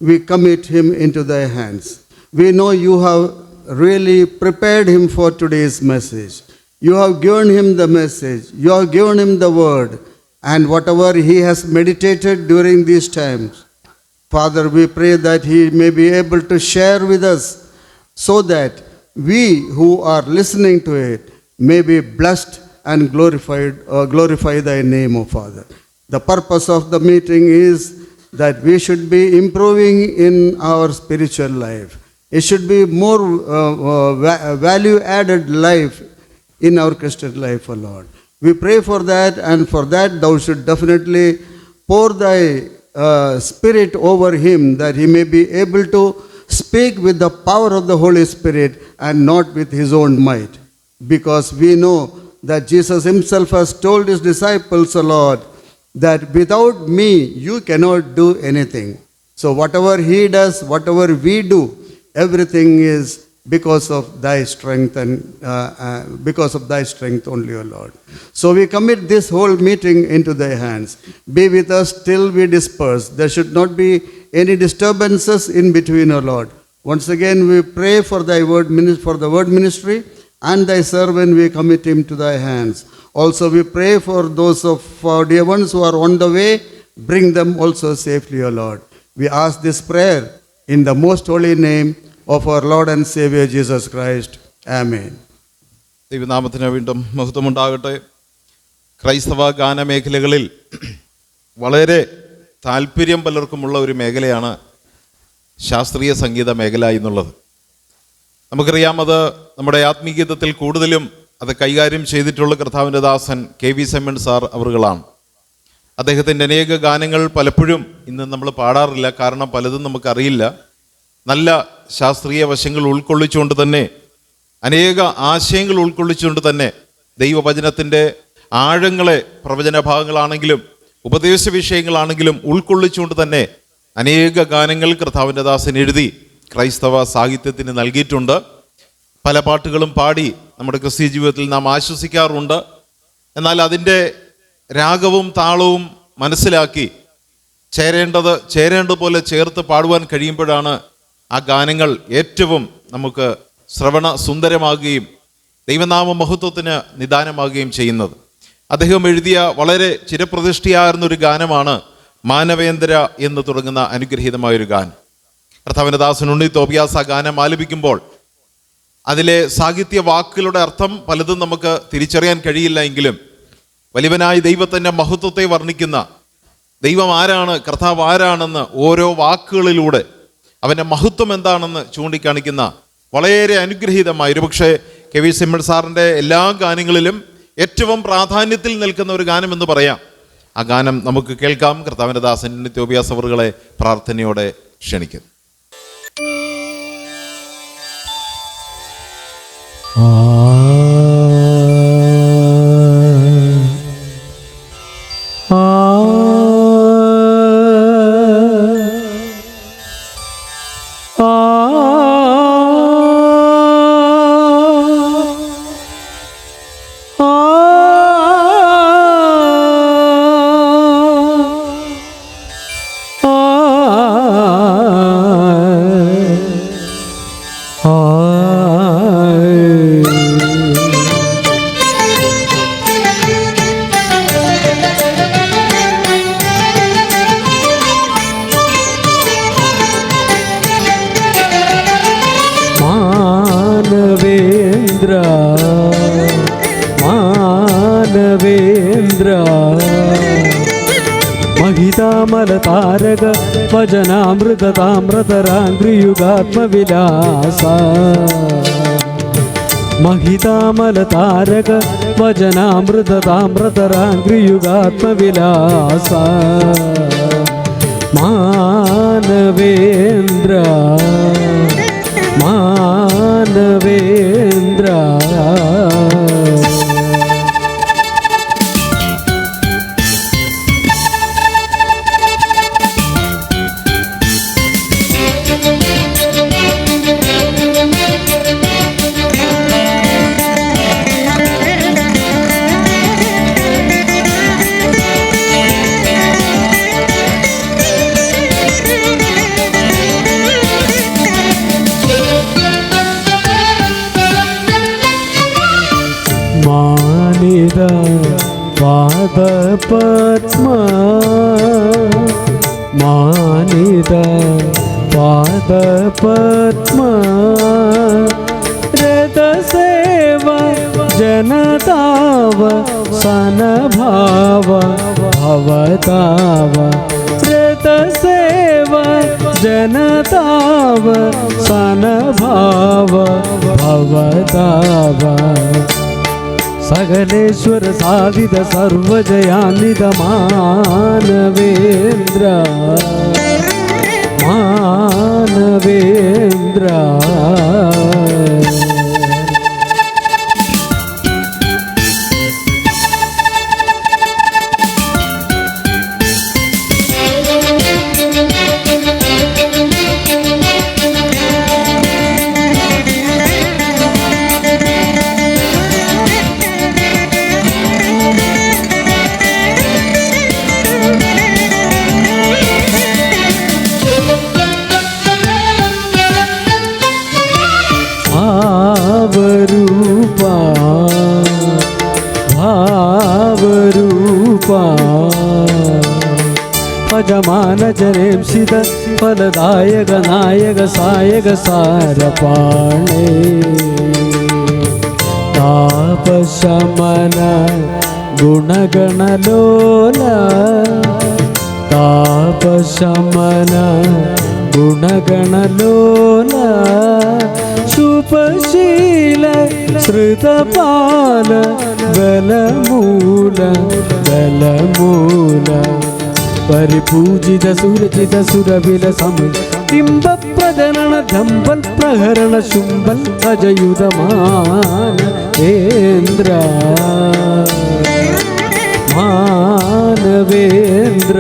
We commit him into thy hands. We know you have really prepared him for today's message. You have given him the message. You have given him the word. And whatever he has meditated during these times, Father, we pray that he may be able to share with us, so that we who are listening to it may be blessed and glorify thy name, O Father. The purpose of the meeting is that we should be improving in our spiritual life. It should be more value-added life in our Christian life, O Lord. We pray for that, and for that thou should definitely pour thy Spirit over him, that he may be able to speak with the power of the Holy Spirit and not with his own might. Because we know that Jesus himself has told his disciples, O Lord, that without me you cannot do anything. So whatever he does, whatever we do, everything is because of thy strength, and because of thy strength only, O Lord. So we commit this whole meeting into thy hands. Be with us till we disperse. There should not be any disturbances in between, O Lord. Once again, we pray for thy word, for the word ministry, and thy servant we commit him to thy hands. Also we pray for those of our dear ones who are on the way. Bring them also safely, O Lord. We ask this prayer in the most holy name of our Lord and Savior Jesus Christ. Amen. ദൈവനാമത്തിന് വീണ്ടും മഹത്വമുണ്ടാകട്ടെ. ക്രൈസ്തവ ഗാനമേഖലകളിൽ വളരെ താല്പര്യം പലർക്കുമുള്ള ഒരു മേഖലയാണ് ശാസ്ത്രീയ സംഗീത മേഖല എന്നുള്ളത്. നമുക്കറിയാം, അത് നമ്മുടെ ആത്മീയതത്തിൽ കൂടുതലും അത് കൈകാര്യം ചെയ്തിട്ടുള്ള കർത്താവിൻ്റെ ദാസൻ കെ വി സെമ്മൻ സാർ അവറുകളാണ്. അദ്ദേഹത്തിൻ്റെ അനേക ഗാനങ്ങൾ പലപ്പോഴും ഇന്ന് നമ്മൾ പാടാറില്ല, കാരണം പലതും നമുക്കറിയില്ല. നല്ല ശാസ്ത്രീയ വശങ്ങൾ ഉൾക്കൊള്ളിച്ചുകൊണ്ട് തന്നെ, അനേക ആശയങ്ങൾ ഉൾക്കൊള്ളിച്ചുകൊണ്ട് തന്നെ, ദൈവവചനത്തിൻ്റെ ആഴങ്ങളെ പ്രവചന ഭാഗങ്ങളാണെങ്കിലും ഉപദേശ വിഷയങ്ങളാണെങ്കിലും ഉൾക്കൊള്ളിച്ചുകൊണ്ട് തന്നെ അനേക ഗാനങ്ങൾ കർത്താവിൻ്റെ ദാസൻ എഴുതി ക്രൈസ്തവ സാഹിത്യത്തിന് നൽകിയിട്ടുണ്ട്. പല പാട്ടുകളും പാടി നമ്മുടെ ക്രിസ്തീയ ജീവിതത്തിൽ നാം ആശ്വസിക്കാറുണ്ട്. എന്നാൽ അതിൻ്റെ രാഗവും താളവും മനസ്സിലാക്കി ചേരേണ്ടതുപോലെ ചേർത്ത് പാടുവാൻ കഴിയുമ്പോഴാണ് ആ ഗാനങ്ങൾ ഏറ്റവും നമുക്ക് ശ്രവണ സുന്ദരമാകുകയും ദൈവനാമ മഹത്വത്തിന് നിദാനമാകുകയും ചെയ്യുന്നത്. അദ്ദേഹം എഴുതിയ വളരെ ചിരപ്രതിഷ്ഠയായിരുന്നൊരു ഗാനമാണ് മാനവേന്ദ്ര എന്ന് തുടങ്ങുന്ന അനുഗ്രഹീതമായൊരു ഗാനം. കർത്താവിൻ്റെ ദാസൻ ഉണ്ണി തോബിയാസ് ആ ഗാനം ആലപിക്കുമ്പോൾ അതിലെ സാഹിത്യ വാക്കുകളുടെ അർത്ഥം പലതും നമുക്ക് തിരിച്ചറിയാൻ കഴിയില്ല എങ്കിലും വലിയവനായ ദൈവത്തിൻ്റെ മഹത്വത്തെ വർണ്ണിക്കുന്ന, ദൈവം ആരാണ്, കർത്താവ് ആരാണെന്ന് ഓരോ വാക്കുകളിലൂടെ അവൻ്റെ മഹത്വം എന്താണെന്ന് ചൂണ്ടിക്കാണിക്കുന്ന വളരെ അനുഗ്രഹീതമായ, ഒരുപക്ഷെ കെ വി സെമ്മൻ സാറിൻ്റെ എല്ലാ ഗാനങ്ങളിലും ഏറ്റവും പ്രാധാന്യത്തിൽ നിൽക്കുന്ന ഒരു ഗാനം എന്ന് പറയാം. ആ ഗാനം നമുക്ക് കേൾക്കാം. കർത്താവിൻ്റെ ദാസൻ ഉണ്ണി തോബിയാസ് അവറുകളെ പ്രാർത്ഥനയോടെ ക്ഷണിക്കുന്നു. മഹിതാമല താരക വചനാമൃത താമ്രതരാംഗ്രിയുഗാത്മവിലാസ महितामल तारक वचनामृत ताम्रतरांग्रियुगात्मविलास मानवेंद्र मानवेंद्र मानिद पादपद्मा मानिद पादपद्मा रतसेवा जनताव सनभाव भवताव रतसेवा जनताव सनभाव भवताव सकलेश्वर साधित सर्वजयान्वित मानवेंद्र मानवेंद्र भावरूपा भावरूपा अजमान जनेंसित फलदायक नायक सायक सारपाणे तापशमन गुणगणलोला तापशमन गुणगणलोला सुपशील श्रुतपाल बलमूल बलमूल परिपूजित सुरचित सुरविल समिल बिंब प्रजनन धंबल प्रहरण शुंबल अजयुधमान इंद्र मानवेंद्र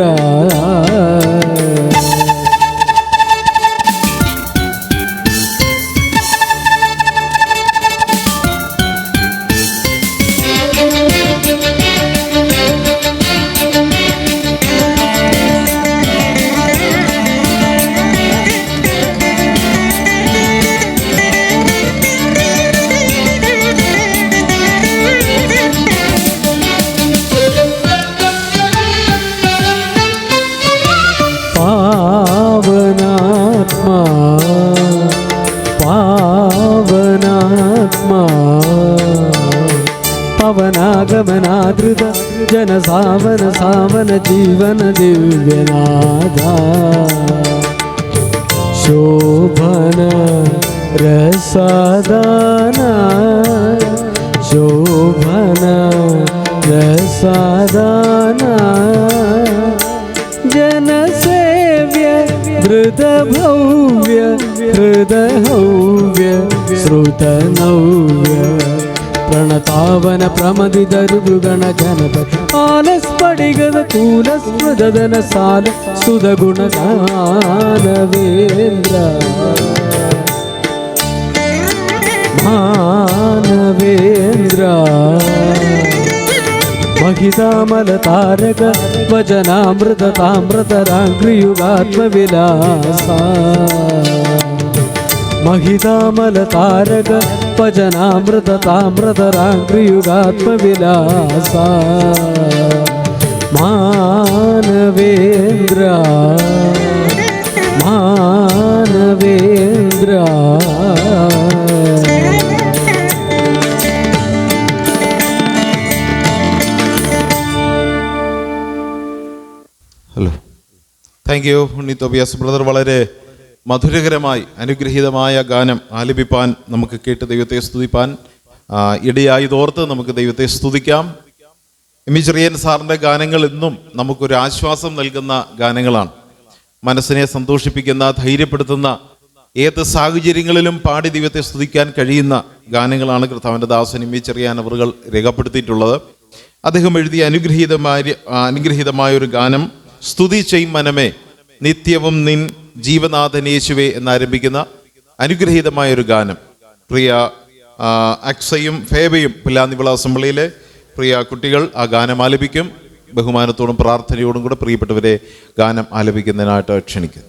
पावनात्मा पावनात्मा पवनागमनादृत जन सावन सावन जीवन दिव्यनादा शोभन रसादाना शोभन रसादाना जनसेव्य हृदभव्य हृदहव्य श्रुतनव्य प्रणतावन प्रमदित ऋगण गणपति आलस्फटिगद तूलस्मृदन साल सुदगुण मानवेंद्र मानवेंद्र महितामल तारक वचनामृत ताम्रतरांग्रियुगात्मविलास महितामल तारक वचनामृत ताम्रतरांग्रियुगात्मविलास मानवेंद्र मानवेंद्र hello, thank you Unni Tobias brother. വളരെ മധുരകരമായി അനുഗ്രഹീതമായ ഗാനം ആലപിപ്പാൻ നമുക്ക് കേട്ട് ദൈവത്തെ സ്തുതിപ്പാൻ ഇടയായതോർത്ത് നമുക്ക് ദൈവത്തെ സ്തുതിക്കാം. ചെറിയൻ സാറിൻ്റെ ഗാനങ്ങൾ ഇന്നും നമുക്കൊരു ആശ്വാസം നൽകുന്ന ഗാനങ്ങളാണ്. മനസ്സിനെ സന്തോഷിപ്പിക്കുന്ന, ധൈര്യപ്പെടുത്തുന്ന, ഏത് സാഹചര്യങ്ങളിലും പാടി ദൈവത്തെ സ്തുതിക്കാൻ കഴിയുന്ന ഗാനങ്ങളാണ് കർത്താവിൻ്റെ ദാസൻ ചെറിയാൻ അവറുകൾ രേഖപ്പെടുത്തിയിട്ടുള്ളത്. അദ്ദേഹം എഴുതിയ അനുഗ്രഹീതമായ ഒരു ഗാനം, സ്തുതി ചെയ്യും മനമേ നിത്യവും നിൻ ജീവനാഥനേശുവേ എന്നാരംഭിക്കുന്ന അനുഗ്രഹീതമായൊരു ഗാനം പ്രിയ അക്സയും ഫേബയും പുല്ലാനിവിള അസംബ്ലിയിലെ പ്രിയ കുട്ടികൾ ആ ഗാനം ആലപിക്കും. ബഹുമാനത്തോടും പ്രാർത്ഥനയോടും കൂടെ പ്രിയപ്പെട്ടവരെ ഗാനം ആലപിക്കുന്നതിനായിട്ട് ക്ഷണിക്കുന്നു.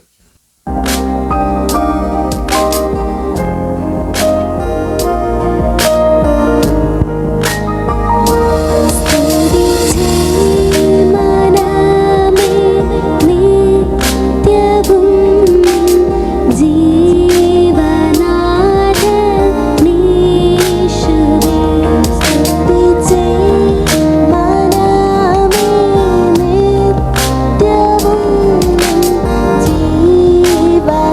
Bye.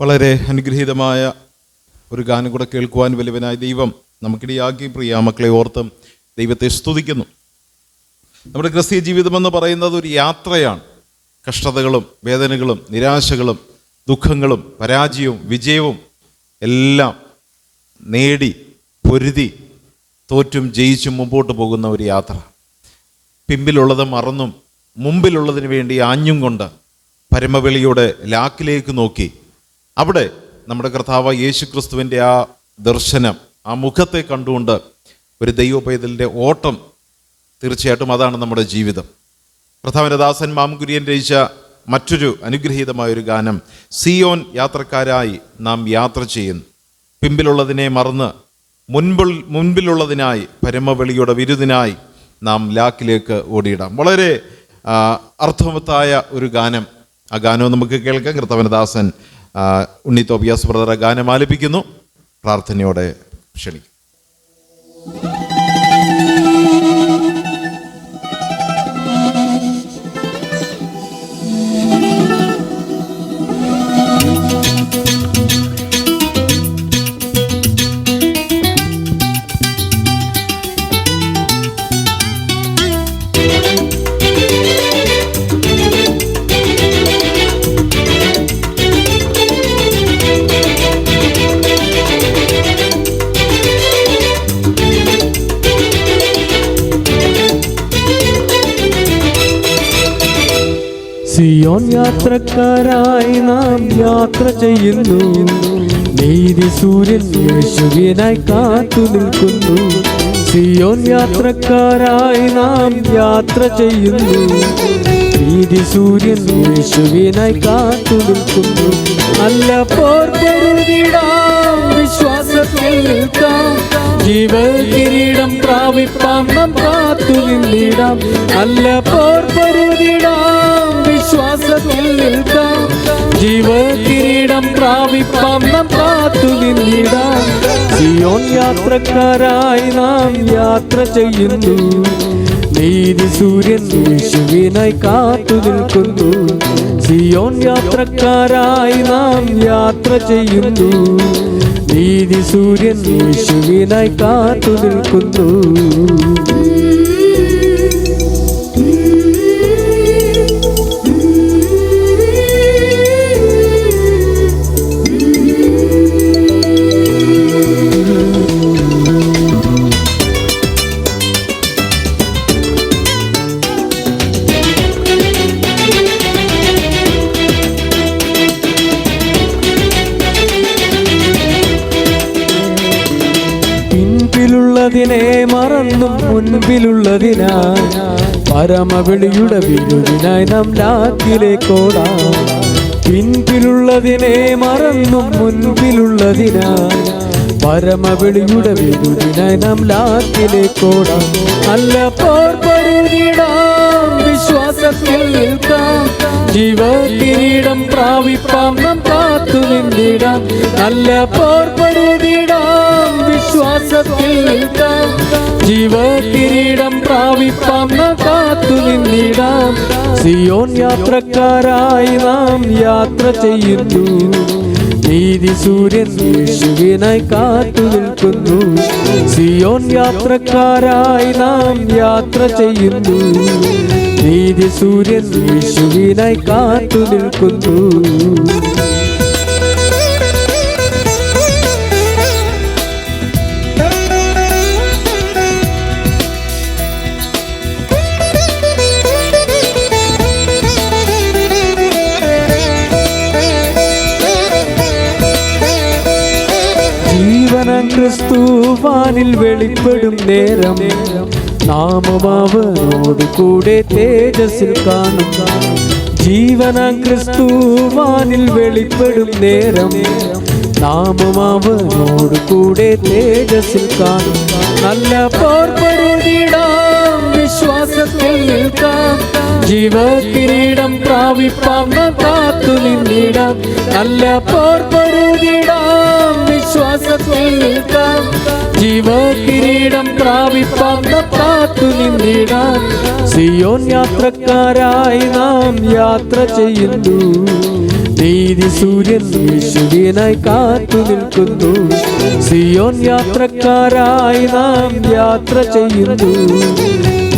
വളരെ അനുഗ്രഹീതമായ ഒരു ഗാനം കൂടെ കേൾക്കുവാൻ വലിയവനായ ദൈവം നമുക്കിടയാക്കി പ്രിയ മക്കളെ ഓർത്തും ദൈവത്തെ സ്തുതിക്കുന്നു. നമ്മുടെ ക്രിസ്തീയ ജീവിതമെന്ന് പറയുന്നത് ഒരു യാത്രയാണ്. കഷ്ടതകളും വേദനകളും നിരാശകളും ദുഃഖങ്ങളും പരാജയവും വിജയവും എല്ലാം നേടി പൊരുതി തോറ്റും ജയിച്ചും മുമ്പോട്ട് പോകുന്ന ഒരു യാത്ര. പിമ്പിലുള്ളത് മറന്നും മുമ്പിലുള്ളതിന് വേണ്ടി ആഞ്ഞും കൊണ്ട് പരമവെളിയുടെ ലാക്കിലേക്ക് നോക്കി അവിടെ നമ്മുടെ കർത്താവ് യേശു ക്രിസ്തുവിൻ്റെ ആ ദർശനം, ആ മുഖത്തെ കണ്ടുകൊണ്ട് ഒരു ദൈവപൈതലിൻ്റെ ഓട്ടം, തീർച്ചയായിട്ടും അതാണ് നമ്മുടെ ജീവിതം. കർത്താവിൻ്റെ ദാസൻ മാംകുര്യൻ രചിച്ച മറ്റൊരു അനുഗ്രഹീതമായൊരു ഗാനം, സിയോൻ യാത്രക്കാരായി നാം യാത്ര ചെയ്യുന്നു, പിമ്പിലുള്ളതിനെ മറന്ന് മുൻപിലുള്ളതിനായി പരമവെളിയുടെ വിരുദിനായി നാം ലാക്കിലേക്ക് ഓടിയിടാം. വളരെ അർത്ഥവത്തായ ഒരു ഗാനം. ആ ഗാനവും നമുക്ക് കേൾക്കാം. കർത്താവിൻ്റെ ദാസൻ ഉണ്ണി തോബിയാസ് ബ്രദർ ഗാനം ആലപിക്കുന്നു. പ്രാർത്ഥനയോടെ ക്ഷണിക്കും. സിയോൻ യാത്രക്കാരായി നാം യാത്ര ചെയ്യുന്നു, നീതി സൂര്യൻ യേശുവിനായി കാത്തു നിൽക്കുന്നു. സിയോൻ യാത്രക്കാരായി നാം യാത്ര ചെയ്യുന്നു, നീതി സൂര്യൻ യേശുവിനായി കാത്തു നിൽക്കുന്നു. നല്ല പോർ പൊരുതിടാം, വിശ്വാസത്തിൽ നിൽക്കാം, ജീവകിരീടം പ്രാപിപ്പാം നാം കാത്തു നിന്നിടാം. നല്ല പോർ പൊരുതിടാം, വിശ്വാസത്തിൽ നിൽക്കാം, ജീവകിരീടം പ്രാപിപ്പാം നാം കാത്തു നിന്നിടാം. സിയോൻ യാത്രക്കാരായി നാം യാത്ര ചെയ്യുന്നു, നീതി സൂര്യൻ യേശുവിനായി കാത്തു നിൽക്കുന്നു. സിയോൻ യാത്രക്കാരായി നാം യാത്ര ചെയ്യുന്നു, നീതി സൂര്യൻ യേശുവിനായി കാത്തു നിൽക്കുന്നു. പിൻപിലുള്ളതിനെ മറന്നും മുൻപിലുള്ളതിനായി പരമവിളിയുടെ വിരുദിനായി നാം ലാക്കിലേക്കോടാം. പിൻപിലുള്ളതിനെ മറന്നും മുൻപിലുള്ളതിനായി പരമവിളിയുടെ വിരുദിനായി നാം ലാക്കിലേക്കോടാം. നല്ല പോർ പൊരുതിടാം, വിശ്വാസത്തിൽ നിൽക്കാം, ജീവകിരീടം പ്രാപിപ്പാം നാം കാത്തു നിന്നിടാം. നല്ല പോർ പൊരുതിടാം, വിശ്വാസത്തിൽ നിൽക്കാം, ജീവകിരീടം പ്രാപിപ്പാം നാം കാത്തു നിന്നിടാം. സിയോൻ യാത്രക്കാരായി നാം യാത്ര ചെയ്യുന്നു, നീതി സൂര്യൻ യേശുവിനായി കാത്തു നിൽക്കുന്നു. സിയോൻ യാത്രക്കാരായി നാം യാത്ര ചെയ്യുന്നു, നീതി സൂര്യൻ യേശുവിനായി കാത്തു നിൽക്കുന്നു. ജീവനം ക്രിസ്തുവാനിൽ വെളിപ്പെടും നേരം, നാമം അവനോട് കൂടെ തേജസ്സിൽ കാണും. ജീവനം ക്രിസ്തുവാനിൽ വെളിപ്പെടും നേരം, നാമം അവനോട് കൂടെ തേജസ്സിൽ കാണും. നല്ല പോർ പൊരുതിടാം, വിശ്വാസത്തിൽ നിൽക്കാം, ജീവകിരീടം പ്രാപിപ്പാം നാം കാത്തു നിന്നിടാം. നല്ല പോർ പൊരുതിടാം, വിശ്വാസത്തിൽ നിൽക്കാം, ജീവകിരീടം പ്രാപിപ്പാം നാം കാത്തു നിന്നിടാം. സിയോൻ യാത്രക്കാരായി നാം യാത്ര ചെയ്യുന്നു, നീതി സൂര്യൻ യേശുവിനായി കാത്തു നിൽക്കുന്നു. സിയോൻ യാത്രക്കാരായി നാം യാത്ര ചെയ്യുന്നു.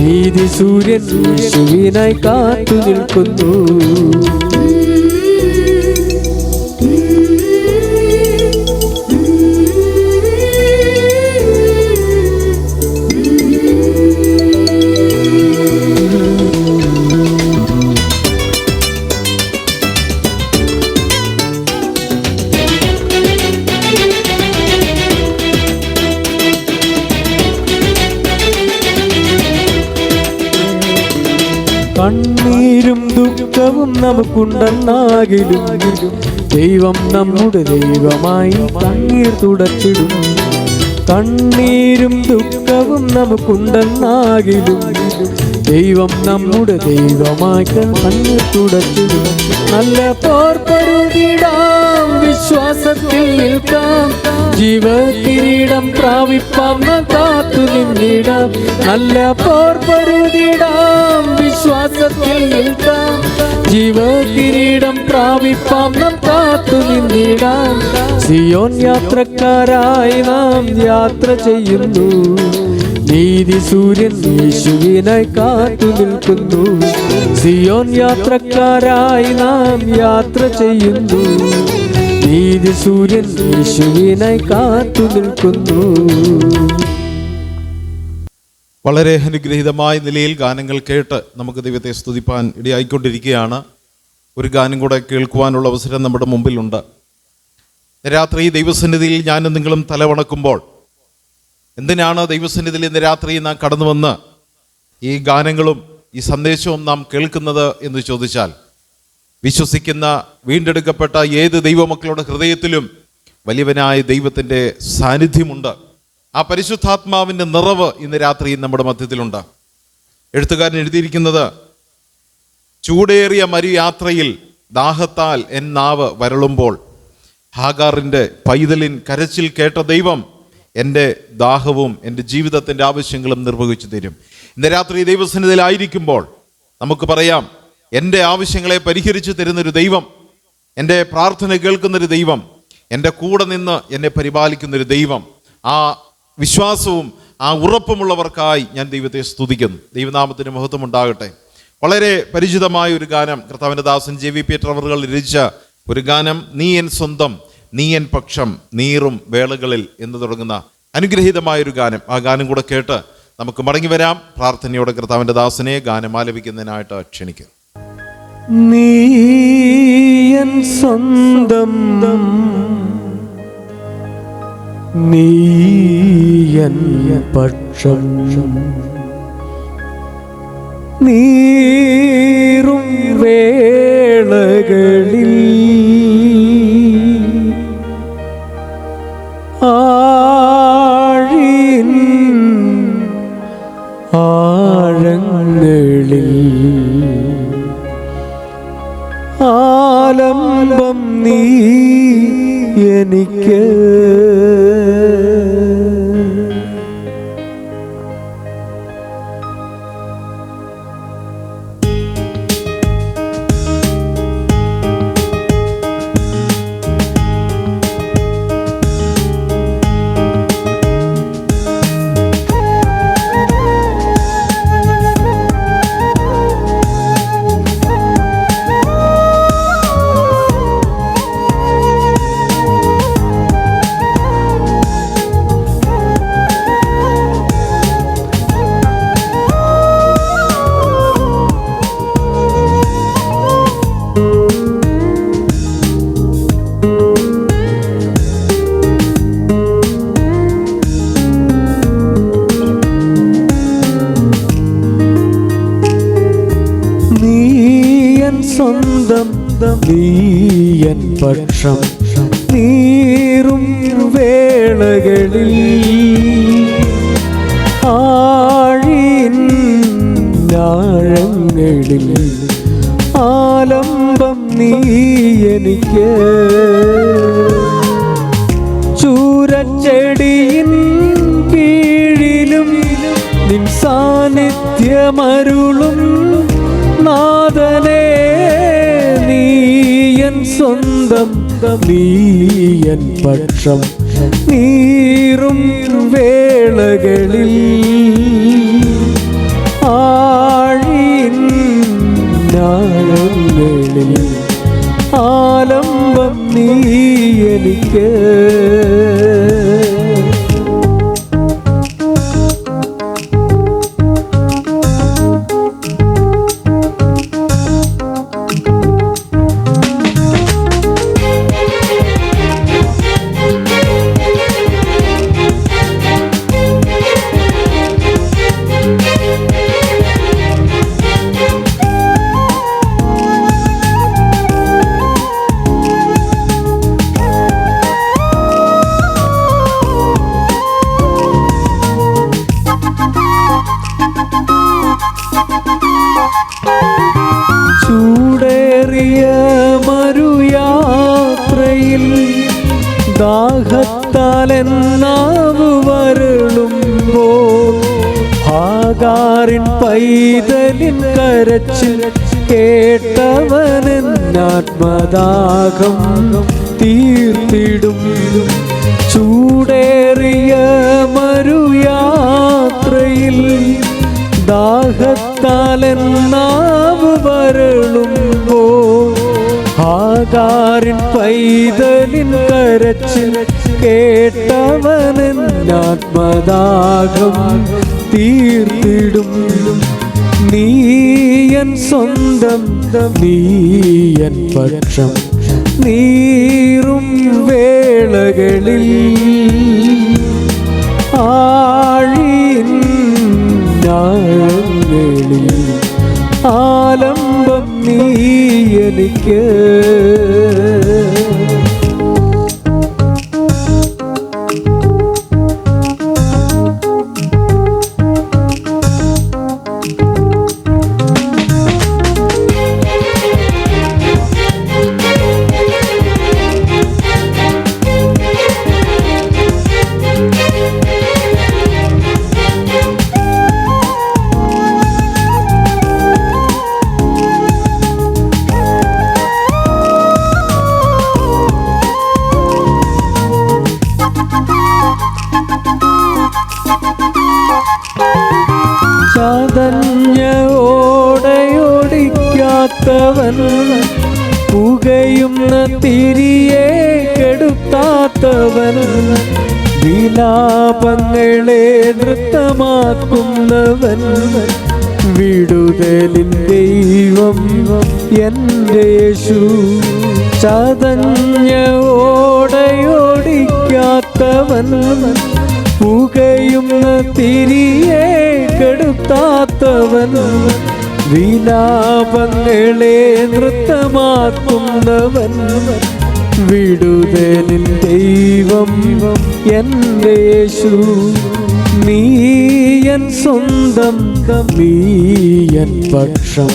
നീതി സൂര്യൻ യേശുവിനായി കാത്തു നിൽക്കുന്നു. കണ്ണീരും ദുഃഖവും നമുക്കുണ്ടെന്നാകിലും ദൈവം നമ്മുടെ ദൈവമായി കണ്ണീർ തുടച്ചിടും. കണ്ണീരും ദുഃഖവും നമുക്കുണ്ടെന്നാകിലും ദൈവം നമ്മുടെ ദൈവമായി കണ്ണീർ തുടച്ചിടും. നല്ല പോർപ്പരുതിടാം, വിശ്വാസത്തിൽ നിൽക്കാം, ജീവകിരീടം പ്രാപിപ്പാം, കാത്തു നിന്നിടാം. നല്ല പോർപ്പരുതിടാം, വിശ്വാസത്തിൽ നിൽക്കാം, ജീവകിരീടം പ്രാപിപ്പാം, നാം കാത്തു നിന്നിടാം. സിയോൻ യാത്രക്കാരായി നാം യാത്ര ചെയ്യുന്നു. നീതി സൂര്യൻ യേശുവിനായി കാത്തു നിൽക്കുന്നു. സിയോൻ യാത്രക്കാരായി നാം യാത്ര ചെയ്യുന്നു. നീതി സൂര്യൻ യേശുവിനായി കാത്തു നിൽക്കുന്നു. വളരെ അനുഗ്രഹീതമായ നിലയിൽ ഗാനങ്ങൾ കേട്ട് നമുക്ക് ദൈവത്തെ സ്തുതിപ്പാൻ ഇടയായിക്കൊണ്ടിരിക്കുകയാണ്. ഒരു ഗാനം കൂടെ കേൾക്കുവാനുള്ള അവസരം നമ്മുടെ മുമ്പിലുണ്ട്. രാത്രി ദൈവസന്നിധിയിൽ ഞാനും നിങ്ങളും തലവണക്കുമ്പോൾ എന്തിനാണ് ദൈവസന്നിധിയിൽ ഇന്ന് രാത്രി നാം കടന്നു വന്ന് ഈ ഗാനങ്ങളും ഈ സന്ദേശവും നാം കേൾക്കുന്നത് എന്ന് ചോദിച്ചാൽ, വിശ്വസിക്കുന്ന വീണ്ടെടുക്കപ്പെട്ട ഏത് ദൈവമക്കളുടെ ഹൃദയത്തിലും വലിയവനായ ദൈവത്തിൻ്റെ സാന്നിധ്യമുണ്ട്. ആ പരിശുദ്ധാത്മാവിൻ്റെ നിറവ് ഇന്ന് രാത്രി നമ്മുടെ മധ്യത്തിലുണ്ട്. എഴുത്തുകാരൻ എഴുതിയിരിക്കുന്നത്, ചൂടേറിയ മരുയാത്രയിൽ ദാഹത്താൽ എൻ നാവ് വരളുമ്പോൾ ഹാഗാറിൻ്റെ പൈതലിൻ കരച്ചിൽ കേട്ട ദൈവം എൻ്റെ ദാഹവും എൻ്റെ ജീവിതത്തിൻ്റെ ആവശ്യങ്ങളും നിർവഹിച്ചു തരും. ഇന്ന് രാത്രി ദൈവസന്നിധിയിലായിരിക്കുമ്പോൾ നമുക്ക് പറയാം, എൻ്റെ ആവശ്യങ്ങളെ പരിഹരിച്ചു തരുന്നൊരു ദൈവം, എൻ്റെ പ്രാർത്ഥന കേൾക്കുന്നൊരു ദൈവം, എൻ്റെ കൂടെ നിന്ന് എന്നെ പരിപാലിക്കുന്നൊരു ദൈവം. ആ വിശ്വാസവും ആ ഉറപ്പുമുള്ളവർക്കായി ഞാൻ ദൈവത്തെ സ്തുതിക്കുന്നു. ദൈവനാമത്തിന് മഹത്വം ഉണ്ടാകട്ടെ. വളരെ പരിചിതമായ ഒരു ഗാനം, കർത്താവിൻ്റെ ദാസൻ JV പീറ്റർ അവറുകൾ രചിച്ച ഒരു ഗാനം, നീ എൻ സ്വന്തം, നീ എൻ പക്ഷം, നീറും വേളകളിൽ എന്ന് തുടങ്ങുന്ന അനുഗ്രഹീതമായൊരു ഗാനം. ആ ഗാനം കൂടെ കേട്ട് നമുക്ക് മടങ്ങി വരാം. പ്രാർത്ഥനയോടെ കർത്താവിൻ്റെ ദാസനെ ഗാനം ആലപിക്കുന്നതിനായിട്ട് ക്ഷണിക്കുന്നു. നീ എൻ സ്വന്തം, നീ എൻ പക്ഷം, നീറും വേളകളിൽ ആഴിൻ ആഴങ്ങളിൽ ആലംബം നീ എനിക്ക്. സ്വന്തം, നീ എൻ പക്ഷം, നീറും വേളകളിൽ ആഴിൻ ആഴങ്ങളിൽ ആലംബം നീ എനിക്ക്. ചൂരച്ചെടിയിൻ കീഴിലും നിൻ സാന്നിധ്യമരുളും നാഥനേ, നീ എൻ സ്വന്തം, നീ എൻ പക്ഷം നീറും വേളകളിൽ ആഴിൻ ആഴങ്ങളിൽ ആലംബം നീ എനിക്ക്. ചൂടേറിയ മരുയാത്രയിൽ ദാഹത്താൽ എന്നാവ് വരളുമ്പോൾ ഹാഗാറിൻ പൈതലിൻ കരച്ചിൽ കേട്ടവനെന്നാത്മദാഹം തീർത്തിടും. ചൂടേറിയ മരുയാത്രയിൽ ദാഹത്താൽ എന്നാവ് വരളുമ്പോൾ ഹാഗാറിൻ പൈതലിൻ കരച്ചിൽ കേട്ടവനെന്നാത്മദാഹം തീർത്തിടും. നീ എൻ സ്വന്തം, നീ എൻ പക്ഷം നീറും വേളകളിൽ ആഴിൻ ആഴങ്ങളിൽ ആലംബം നീ എനിക്ക്. ചതഞ്ഞോടയോടിക്കാത്തവൻ പുകയുന്ന തിരിയെ കെടുത്താത്തവൻ വിലാപങ്ങളെ നൃത്തമാക്കുന്നവൻ വിടുതലിൻ ദൈവം എൻ്റെ യേശു. ചതഞ്ഞോടയോടിക്കാത്തവൻ പുകയുന്ന തിരിയെ കെടുത്താത്തവൻ വിലാപങ്ങളെ നൃത്തമാക്കുന്നവൻ വിടുതലിൻ ദൈവം എൻ്റെ യേശു. നീ എൻ സ്വന്തം, നീ എൻ പക്ഷം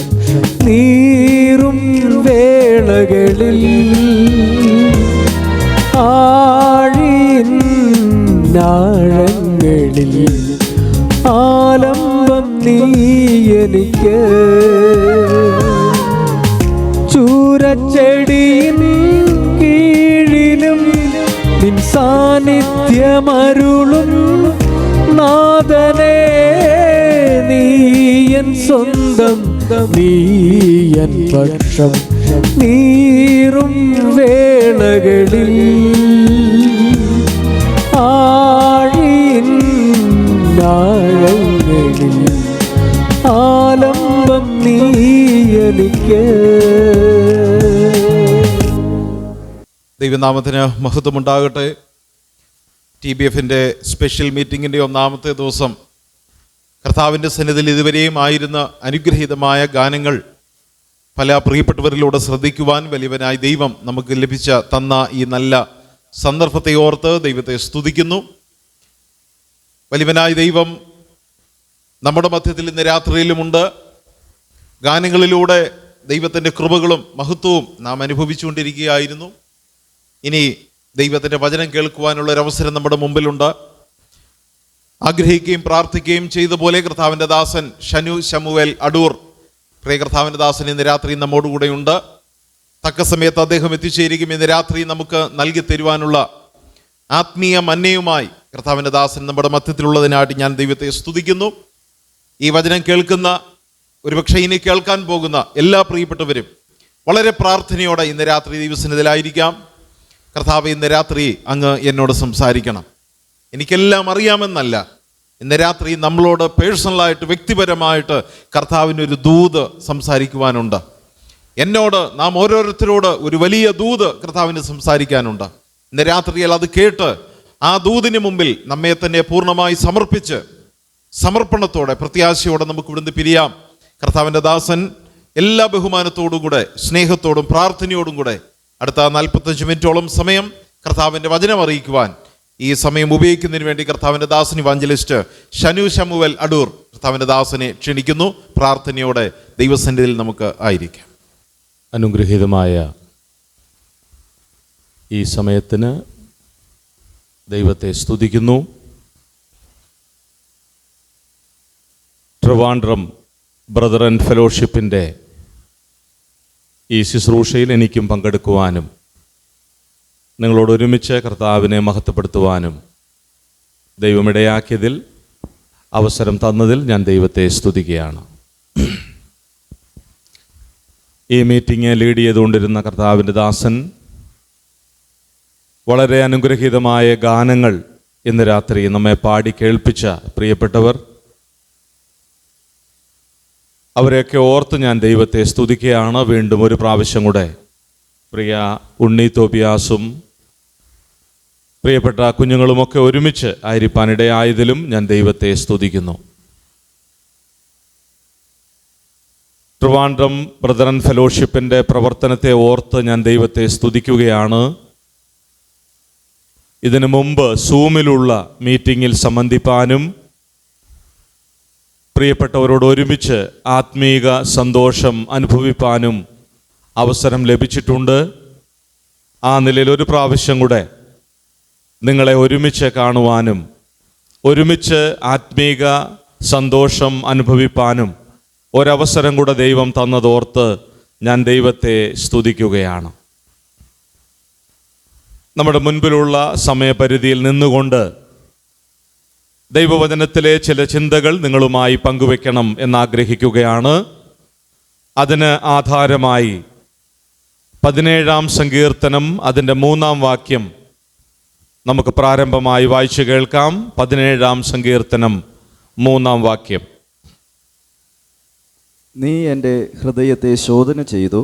നീറും വേളകളിൽ ആഴിൻ ആഴങ്ങളിൽ ആലംബം നീ എനിക്ക്. ചൂരച്ചെടിയിൻ കീഴിലും നിൻ സാന്നിധ്യമരുളും നാഥനേ, നീ എൻ സ്വന്തം, നീ എൻ പക്ഷം നീറും വേളകളിൽ ആഴിൻ ആഴങ്ങളിൽ ആലംബം നീ എനിക്ക്. ദൈവനാമത്തിന് മഹത്വമുണ്ടാകട്ടെ. TBF സ്പെഷ്യൽ മീറ്റിങ്ങിൻ്റെ ഒന്നാമത്തെ ദിവസം കർത്താവിൻ്റെ സന്നിധിയിൽ ഇതുവരെയും ആയിരുന്ന അനുഗ്രഹീതമായ ഗാനങ്ങൾ പല പ്രിയപ്പെട്ടവരിലൂടെ ശ്രദ്ധിക്കുവാൻ വലിയവനായ ദൈവം നമുക്ക് തന്ന ഈ നല്ല സന്ദർഭത്തെ ഓർത്ത് ദൈവത്തെ സ്തുതിക്കുന്നു. വലിയവനായ ദൈവം നമ്മുടെ മധ്യത്തിൽ ഇന്ന് രാത്രിയിലുമുണ്ട്. ഗാനങ്ങളിലൂടെ ദൈവത്തിൻ്റെ കൃപകളും മഹത്വവും നാം അനുഭവിച്ചുകൊണ്ടിരിക്കുകയായിരുന്നു. ഇനി ദൈവത്തിൻ്റെ വചനം കേൾക്കുവാനുള്ളൊരവസരം നമ്മുടെ മുമ്പിലുണ്ട്. ആഗ്രഹിക്കുകയും പ്രാർത്ഥിക്കുകയും ചെയ്ത പോലെ കർത്താവിൻ്റെ ദാസൻ ഷനു ശമുവേൽ അടൂർ, പ്രിയ കർത്താവിൻ്റെ ദാസൻ ഇന്ന് രാത്രി നമ്മോടുകൂടെയുണ്ട്. തക്ക സമയത്ത് അദ്ദേഹം എത്തിച്ചേരുകയും ഇന്ന് രാത്രി നമുക്ക് നൽകി തരുവാനുള്ള ആത്മീയ മന്നയുമായി കർത്താവിൻ്റെ ദാസൻ നമ്മുടെ മധ്യത്തിലുള്ളതിനായിട്ട് ഞാൻ ദൈവത്തെ സ്തുതിക്കുന്നു. ഈ വചനം കേൾക്കുന്ന, ഒരുപക്ഷെ ഇനി കേൾക്കാൻ പോകുന്ന എല്ലാ പ്രിയപ്പെട്ടവരും വളരെ പ്രാർത്ഥനയോടെ ഇന്ന് രാത്രി ദൈവസന്നിധിയിലായിരിക്കാം. കർത്താവ്, ഇന്ന് രാത്രി അങ്ങ് എന്നോട് സംസാരിക്കണം. എനിക്കെല്ലാം അറിയാമെന്നല്ല, ഇന്ന് രാത്രി നമ്മളോട് പേഴ്സണലായിട്ട്, വ്യക്തിപരമായിട്ട് കർത്താവിനൊരു ദൂത് സംസാരിക്കുവാനുണ്ട്. എന്നോട്, നാം ഓരോരുത്തരോട് ഒരു വലിയ ദൂത് കർത്താവിന് സംസാരിക്കാനുണ്ട്. ഇന്ന് രാത്രിയിൽ അത് കേട്ട് ആ ദൂതിന് മുമ്പിൽ നമ്മെ തന്നെ പൂർണ്ണമായി സമർപ്പിച്ച് സമർപ്പണത്തോടെ, പ്രത്യാശയോടെ നമുക്ക് ഇവിടുന്ന് പിരിയാം. കർത്താവിൻ്റെ ദാസൻ എല്ലാ ബഹുമാനത്തോടും കൂടെ, സ്നേഹത്തോടും പ്രാർത്ഥനയോടും കൂടെ അടുത്ത 45 മിനിറ്റോളം സമയം കർത്താവിൻ്റെ വചനം അറിയിക്കുവാൻ ഈ സമയം ഉപയോഗിക്കുന്നതിന് വേണ്ടി കർത്താവിൻ്റെ ദാസൻ ഇവാഞ്ചലിസ്റ്റ് ഷനു ശമുവൽ അടൂർ കർത്താവിൻ്റെ ദാസനെ ക്ഷണിക്കുന്നു. പ്രാർത്ഥനയോടെ ദൈവസന്നിധിയിൽ നമുക്ക് ആയിരിക്കാം. അനുഗ്രഹീതമായ ഈ സമയത്തിന് ദൈവത്തെ സ്തുതിക്കുന്നു. ട്രിവാൻഡ്രം ബ്രദർ ആൻഡ് ഫെലോഷിപ്പിൻ്റെ ഈ ശുശ്രൂഷയിൽ എനിക്കും പങ്കെടുക്കുവാനും നിങ്ങളോട് ഒരുമിച്ച് കർത്താവിനെ മഹത്വപ്പെടുത്തുവാനും ദൈവമിടയാക്കിയതിൽ, അവസരം തന്നതിൽ ഞാൻ ദൈവത്തെ സ്തുതിക്കുകയാണ്. ഈ മീറ്റിംഗ് ലീഡ് ചെയ്തുകൊണ്ടിരുന്ന കർത്താവിൻ്റെ ദാസൻ വളരെ അനുഗ്രഹീതമായ ഗാനങ്ങൾ ഇന്ന് രാത്രി നമ്മെ പാടി കേൾപ്പിച്ച പ്രിയപ്പെട്ടവർ, അവരെയൊക്കെ ഓർത്ത് ഞാൻ ദൈവത്തെ സ്തുതിക്കുകയാണ്. വീണ്ടും ഒരു പ്രാവശ്യം കൂടെ പ്രിയ ഉണ്ണി തോബിയാസും പ്രിയപ്പെട്ട കുഞ്ഞുങ്ങളുമൊക്കെ ഒരുമിച്ച് ആയിരിക്കാനിടയായതിലും ഞാൻ ദൈവത്തെ സ്തുതിക്കുന്നു. ട്രിവാൻഡ്രം ബ്രദർ ആൻഡ് ഫെലോഷിപ്പിൻ്റെ പ്രവർത്തനത്തെ ഓർത്ത് ഞാൻ ദൈവത്തെ സ്തുതിക്കുകയാണ്. ഇതിനു മുമ്പ് സൂമിലുള്ള മീറ്റിങ്ങിൽ സംബന്ധിപ്പാനും പ്രിയപ്പെട്ടവരോട് ഒരുമിച്ച് ആത്മീക സന്തോഷം അനുഭവിപ്പാനും അവസരം ലഭിച്ചിട്ടുണ്ട്. ആ നിലയിൽ ഒരു പ്രാവശ്യം കൂടെ നിങ്ങളെ ഒരുമിച്ച് കാണുവാനും ഒരുമിച്ച് ആത്മീക സന്തോഷം അനുഭവിപ്പാനും ഒരവസരം കൂടെ ദൈവം തന്നതോർത്ത് ഞാൻ ദൈവത്തെ സ്തുതിക്കുകയാണ്. നമ്മുടെ മുൻപിലുള്ള സമയപരിധിയിൽ നിന്നുകൊണ്ട് ദൈവവചനത്തിലെ ചില ചിന്തകൾ നിങ്ങളുമായി പങ്കുവെക്കണം എന്നാഗ്രഹിക്കുകയാണ്. അതിന് ആധാരമായി 17-ാം സങ്കീർത്തനം അതിൻ്റെ 3-ാം വാക്യം നമുക്ക് പ്രാരംഭമായി വായിച്ചു കേൾക്കാം. 17-ാം സങ്കീർത്തനം 3-ാം വാക്യം. നീ എൻ്റെ ഹൃദയത്തെ ശോധന ചെയ്തു,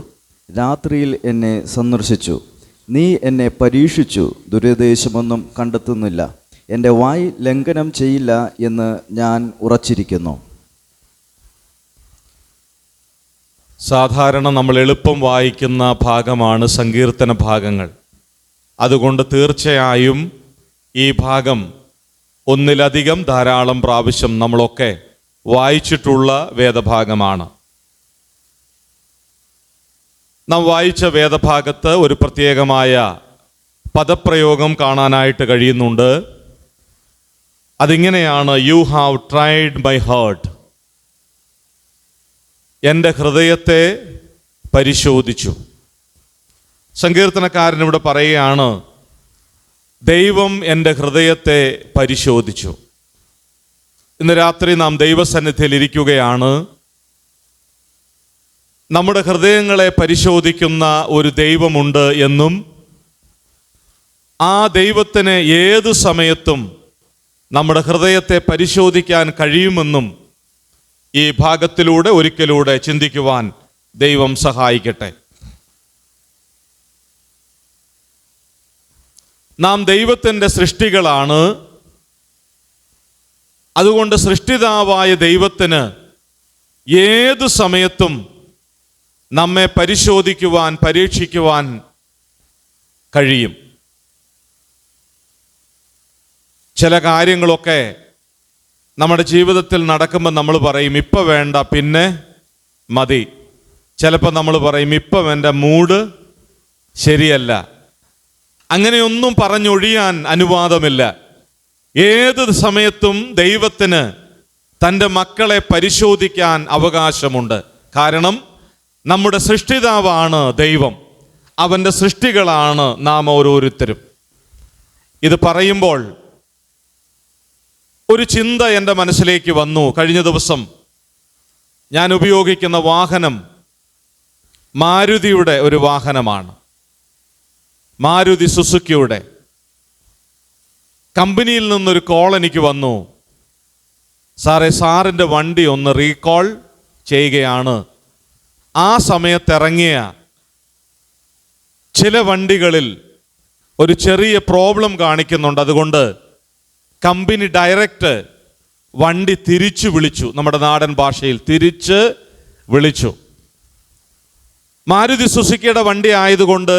രാത്രിയിൽ എന്നെ സന്ദർശിച്ചു. നീ എന്നെ പരീക്ഷിച്ചു, ദുരുദ്ദേശമൊന്നും കണ്ടെത്തുന്നില്ല. എൻ്റെ വായ് ലംഘനം ചെയ്യില്ല എന്ന് ഞാൻ ഉറച്ചിരിക്കുന്നു. സാധാരണ നമ്മൾ എളുപ്പം വായിക്കുന്ന ഭാഗമാണ് സങ്കീർത്തന ഭാഗങ്ങൾ. അതുകൊണ്ട് തീർച്ചയായും ഈ ഭാഗം ഒന്നിലധികം ധാരാളം പ്രാവശ്യം നമ്മളൊക്കെ വായിച്ചിട്ടുള്ള വേദഭാഗമാണ്. നാം വായിച്ച വേദഭാഗത്ത് ഒരു പ്രത്യേകമായ പദപ്രയോഗം കാണാനായിട്ട് കഴിയുന്നുണ്ട്. അതിങ്ങനെയാണ്: you have tried my heart. എൻ്റെ ഹൃദയത്തെ പരിശോധിച്ചു. സങ്കീർത്തനക്കാരൻ ഇവിടെ പറയുകയാണ്, ദൈവം എൻ്റെ ഹൃദയത്തെ പരിശോധിച്ചു. ഇന്ന് രാത്രി നാം ദൈവസന്നിധിയിൽ ഇരിക്കുകയാണ്. നമ്മുടെ ഹൃദയങ്ങളെ പരിശോധിക്കുന്ന ഒരു ദൈവമുണ്ട് എന്നും ആ ദൈവത്തിന് ഏത് സമയത്തും നമ്മുടെ ഹൃദയത്തെ പരിശോധിക്കാൻ കഴിയുമെന്നും ഈ ഭാഗത്തിലൂടെ ഒരിക്കലൂടെ ചിന്തിക്കുവാൻ ദൈവം സഹായിക്കട്ടെ. നാം ദൈവത്തിൻ്റെ സൃഷ്ടികളാണ്. അതുകൊണ്ട് സൃഷ്ടിതാവായ ദൈവത്തിന് ഏത് സമയത്തും നമ്മെ പരിശോധിക്കുവാൻ, പരീക്ഷിക്കുവാൻ കഴിയും. ചില കാര്യങ്ങളൊക്കെ നമ്മുടെ ജീവിതത്തിൽ നടക്കുമ്പോൾ നമ്മൾ പറയും ഇപ്പം വേണ്ട, പിന്നെ മതി. ചിലപ്പോൾ നമ്മൾ പറയും ഇപ്പം എൻ്റെ മൂഡ് ശരിയല്ല. അങ്ങനെയൊന്നും പറഞ്ഞൊഴിയാൻ അനുവാദമില്ല. ഏത് സമയത്തും ദൈവത്തിന് തൻ്റെ മക്കളെ പരിശോധിക്കാൻ അവകാശമുണ്ട്. കാരണം നമ്മുടെ സൃഷ്ടിതാവാണ് ദൈവം. അവൻ്റെ സൃഷ്ടികളാണ് നാം ഓരോരുത്തരും. ഇത് പറയുമ്പോൾ ഒരു ചിന്ത എൻ്റെ മനസ്സിലേക്ക് വന്നു. കഴിഞ്ഞ ദിവസം ഞാൻ ഉപയോഗിക്കുന്ന വാഹനം മാരുതിയുടെ ഒരു വാഹനമാണ്, മാരുതി സുസുക്കിയുടെ. കമ്പനിയിൽ നിന്നൊരു കോൾ എനിക്ക് വന്നു, സാറേ സാറിൻ്റെ വണ്ടി ഒന്ന് റീകോൾ ചെയ്യുകയാണ്. ആ സമയത്തിറങ്ങിയ ചില വണ്ടികളിൽ ഒരു ചെറിയ പ്രോബ്ലം കാണിക്കുന്നുണ്ട്, അതുകൊണ്ട് കമ്പനി ഡയറക്റ്റ് വണ്ടി തിരിച്ചു വിളിച്ചു. നമ്മുടെ നാടൻ ഭാഷയിൽ തിരിച്ച് വിളിച്ചു. മാരുതി സുസുക്കിയുടെ വണ്ടി ആയതുകൊണ്ട്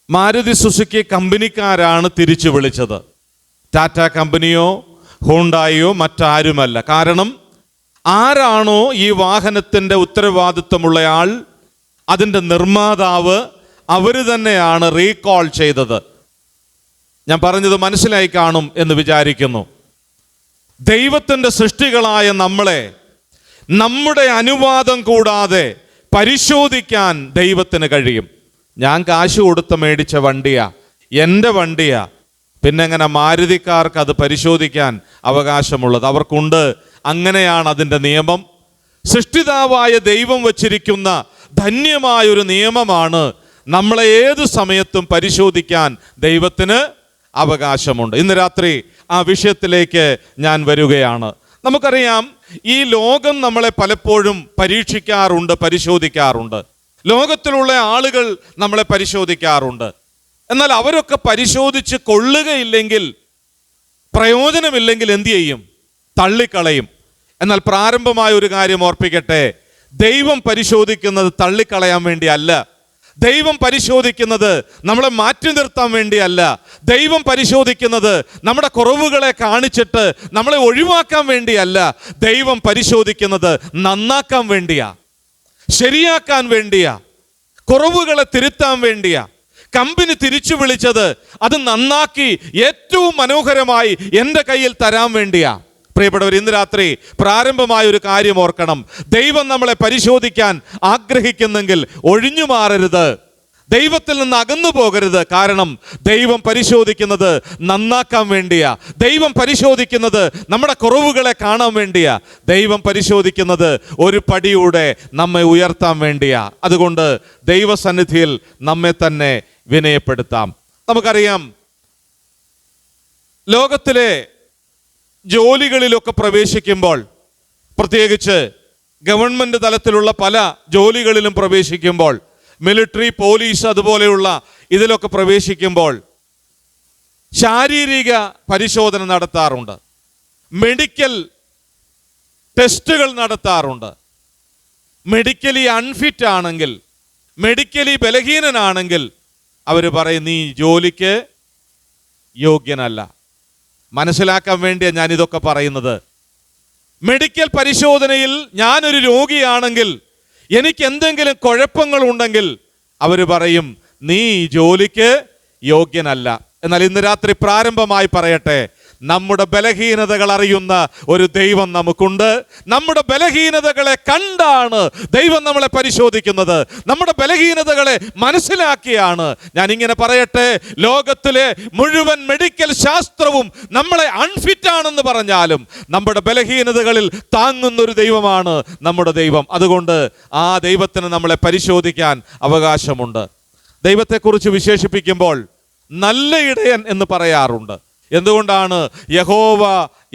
മാരുതി സുസുക്കി കമ്പനിക്കാരാണ് തിരിച്ചു വിളിച്ചത്. ടാറ്റ കമ്പനിയോ ഹോണ്ടായോ മറ്റാരുമല്ല. കാരണം ആരാണോ ഈ വാഹനത്തിൻ്റെ ഉത്തരവാദിത്വമുള്ളയാൾ, അതിൻ്റെ നിർമ്മാതാവ്, അവർ തന്നെയാണ് റീകോൾ ചെയ്തത്. ഞാൻ പറഞ്ഞത് മനസ്സിലായി കാണും എന്ന് വിചാരിക്കുന്നു. ദൈവത്തിൻ്റെ സൃഷ്ടികളായ നമ്മളെ നമ്മുടെ അനുവാദം കൂടാതെ പരിശോധിക്കാൻ ദൈവത്തിന് കഴിയും. ഞാൻ കാശ് കൊടുത്ത് മേടിച്ച വണ്ടിയാ, എൻ്റെ വണ്ടിയാ, പിന്നെ എങ്ങനെ മാരുതിക്കാർക്ക് അത് പരിശോധിക്കാൻ അവകാശമുള്ളത്? അവർക്കുണ്ട്. അങ്ങനെയാണ് അതിൻ്റെ നിയമം. സൃഷ്ടിതാവായ ദൈവം വച്ചിരിക്കുന്ന ധന്യമായൊരു നിയമമാണ്. നമ്മളെ ഏതു സമയത്തും പരിശോധിക്കാൻ ദൈവത്തിന് അവകാശമുണ്ട്. ഇന്ന് രാത്രി ആ വിഷയത്തിലേക്ക് ഞാൻ വരികയാണ്. നമുക്കറിയാം, ഈ ലോകം നമ്മളെ പലപ്പോഴും പരീക്ഷിക്കാറുണ്ട്, പരിശോധിക്കാറുണ്ട്. ലോകത്തിലുള്ള ആളുകൾ നമ്മളെ പരിശോധിക്കാറുണ്ട്. എന്നാൽ അവരൊക്കെ പരിശോധിച്ച് കൊള്ളുകയില്ലെങ്കിൽ, പ്രയോജനമില്ലെങ്കിൽ എന്തു ചെയ്യും? തള്ളിക്കളയും. എന്നാൽ പ്രാരംഭമായ ഒരു കാര്യം ഓർപ്പിക്കട്ടെ, ദൈവം പരിശോധിക്കുന്നത് തള്ളിക്കളയാൻ വേണ്ടിയല്ല. ദൈവം പരിശോധിക്കുന്നത് നമ്മളെ മാറ്റി നിർത്താൻ വേണ്ടിയല്ല. ദൈവം പരിശോധിക്കുന്നത് നമ്മുടെ കുറവുകളെ കാണിച്ചിട്ട് നമ്മളെ ഒഴിവാക്കാൻ വേണ്ടിയല്ല. ദൈവം പരിശോധിക്കുന്നത് നന്നാക്കാൻ വേണ്ടിയാ, ശരിയാക്കാൻ വേണ്ടിയാ, കുറവുകളെ തിരുത്താൻ വേണ്ടിയാ. കമ്പനി തിരിച്ചു വിളിച്ചത് അത് നന്നാക്കി ഏറ്റവും മനോഹരമായി എൻ്റെ കയ്യിൽ തരാൻ വേണ്ടിയാ. പ്രിയപ്പെട്ടവർ, ഇന്ന് രാത്രി പ്രാരംഭമായ ഒരു കാര്യം ഓർക്കണം. ദൈവം നമ്മളെ പരിശോധിക്കാൻ ആഗ്രഹിക്കുന്നെങ്കിൽ ഒഴിഞ്ഞു മാറരുത്, ദൈവത്തിൽ നിന്ന് അകന്നു പോകരുത്. കാരണം ദൈവം പരിശോധിക്കുന്നത് നന്നാക്കാൻ വേണ്ടിയാ. ദൈവം പരിശോധിക്കുന്നത് നമ്മുടെ കുറവുകളെ കാണാൻ വേണ്ടിയാ. ദൈവം പരിശോധിക്കുന്നത് ഒരു പടിയൂടെ നമ്മെ ഉയർത്താൻ വേണ്ടിയാ. അതുകൊണ്ട് ദൈവസന്നിധിയിൽ നമ്മെ തന്നെ വിനയപ്പെടുത്താം. നമുക്കറിയാം, ലോകത്തിലെ ജോലികളിലൊക്കെ പ്രവേശിക്കുമ്പോൾ, പ്രത്യേകിച്ച് ഗവൺമെൻറ് തലത്തിലുള്ള പല ജോലികളിലും പ്രവേശിക്കുമ്പോൾ, മിലിറ്ററി, പോലീസ്, അതുപോലെയുള്ള ഇതിലൊക്കെ പ്രവേശിക്കുമ്പോൾ ശാരീരിക പരിശോധന നടത്താറുണ്ട്, മെഡിക്കൽ ടെസ്റ്റുകൾ നടത്താറുണ്ട്. മെഡിക്കലി അൺഫിറ്റ് ആണെങ്കിൽ, മെഡിക്കലി ബലഹീനനാണെങ്കിൽ അവർ പറയും നീ ജോലിക്ക് യോഗ്യനല്ല. മനസ്സിലാക്കാൻ വേണ്ടിയാണ് ഞാനിതൊക്കെ പറയുന്നത്. മെഡിക്കൽ പരിശോധനയിൽ ഞാനൊരു രോഗിയാണെങ്കിൽ, എനിക്ക് എന്തെങ്കിലും കുഴപ്പങ്ങളുണ്ടെങ്കിൽ അവർ പറയും നീ ജോലിക്ക് യോഗ്യനല്ല. എന്നാൽ ഇന്ന് രാത്രി പ്രാരംഭമായി പറയട്ടെ, നമ്മുടെ ബലഹീനതകൾ അറിയുന്ന ഒരു ദൈവം നമുക്കുണ്ട്. നമ്മുടെ ബലഹീനതകളെ കണ്ടാണ് ദൈവം നമ്മളെ പരിശോധിക്കുന്നത്. നമ്മുടെ ബലഹീനതകളെ മനസ്സിലാക്കിയാണ്. ഞാൻ ഇങ്ങനെ പറയട്ടെ, ലോകത്തിലെ മുഴുവൻ മെഡിക്കൽ ശാസ്ത്രവും നമ്മളെ അൺഫിറ്റ് ആണെന്ന് പറഞ്ഞാലും നമ്മുടെ ബലഹീനതകളിൽ താങ്ങുന്നൊരു ദൈവമാണ് നമ്മുടെ ദൈവം. അതുകൊണ്ട് ആ ദൈവത്തിന് നമ്മളെ പരിശോധിക്കാൻ അവകാശമുണ്ട്. ദൈവത്തെക്കുറിച്ച് വിശേഷിപ്പിക്കുമ്പോൾ നല്ല ഇടയൻ എന്ന് പറയാറുണ്ട്. എന്തുകൊണ്ടാണ് യഹോവ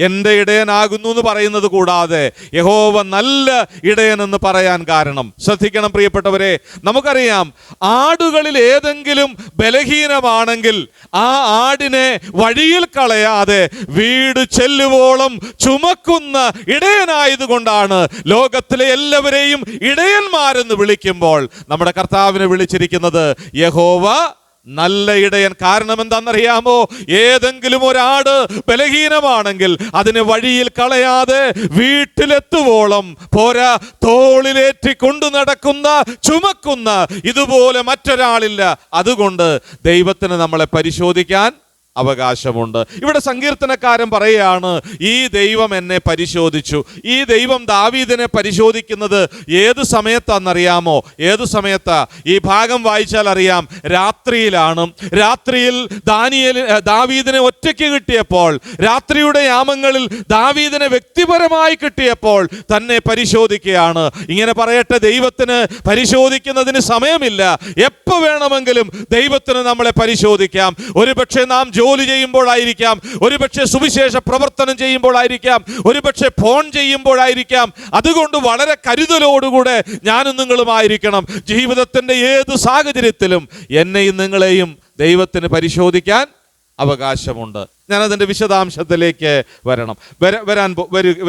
എൻ്റെ ഇടയനാകുന്നു എന്ന് പറയുന്നത് കൂടാതെ യഹോവ നല്ല ഇടയൻ എന്ന് പറയാൻ കാരണം? ശ്രദ്ധിക്കണം പ്രിയപ്പെട്ടവരെ, നമുക്കറിയാം, ആടുകളിൽ ഏതെങ്കിലും ബലഹീനമാണെങ്കിൽ ആ ആടിനെ വഴിയിൽ കളയാതെ വീട് ചെല്ലുവോളം ചുമക്കുന്ന ഇടയനായതുകൊണ്ടാണ് ലോകത്തിലെ എല്ലാവരെയും ഇടയന്മാരെന്ന് വിളിക്കുമ്പോൾ നമ്മുടെ കർത്താവിനെ വിളിച്ചിരിക്കുന്നത് യഹോവ നല്ല ഇടയൻ. കാരണം എന്താണെന്നറിയാമോ? ഏതെങ്കിലും ഒരാട് ബലഹീനമാണെങ്കിൽ അതിനെ വഴിയിൽ കളയാതെ വീട്ടിലെത്തുവോളം പോരാ, തോളിലേറ്റി കൊണ്ടു നടക്കുന്ന, ചുമക്കുന്ന ഇതുപോലെ മറ്റൊരാളില്ല. അതുകൊണ്ട് ദൈവത്തിന് നമ്മളെ പരിശോധിക്കാൻ അവകാശമുണ്ട്. ഇവിടെ സങ്കീർത്തനക്കാരൻ പറയുകയാണ്, ഈ ദൈവം എന്നെ പരിശോധിച്ചു. ഈ ദൈവം ദാവീദിനെ പരിശോധിക്കുന്നത് ഏത് സമയത്താണെന്നറിയാമോ? ഏത് സമയത്താ? ഈ ഭാഗം വായിച്ചാൽ അറിയാം, രാത്രിയിലാണ്. രാത്രിയിൽ ദാവീദിനെ ഒറ്റയ്ക്ക് കിട്ടിയപ്പോൾ, രാത്രിയുടെ യാമങ്ങളിൽ ദാവീദിനെ വ്യക്തിപരമായി കിട്ടിയപ്പോൾ തന്നെ പരിശോധിക്കുകയാണ്. ഇങ്ങനെ പറയട്ടെ, ദൈവത്തിന് പരിശോധിക്കുന്നതിന് സമയമില്ല. എപ്പോൾ വേണമെങ്കിലും ദൈവത്തിന് നമ്മളെ പരിശോധിക്കാം. ഒരുപക്ഷെ നാം ജോലി ചെയ്യുമ്പോഴായിരിക്കാം, ഒരുപക്ഷെ സുവിശേഷ പ്രവർത്തനം ചെയ്യുമ്പോഴായിരിക്കാം, ഒരുപക്ഷെ ഫോൺ ചെയ്യുമ്പോഴായിരിക്കാം. അതുകൊണ്ട് വളരെ കരുതലോടുകൂടെ ഞാനും നിങ്ങളുമായിരിക്കണം. ജീവിതത്തിൻ്റെ ഏത് സാഹചര്യത്തിലും എന്നെയും നിങ്ങളെയും ദൈവത്തിന് പരിശോധിക്കാൻ അവകാശമുണ്ട്. ഞാനതിൻ്റെ വിശദാംശത്തിലേക്ക്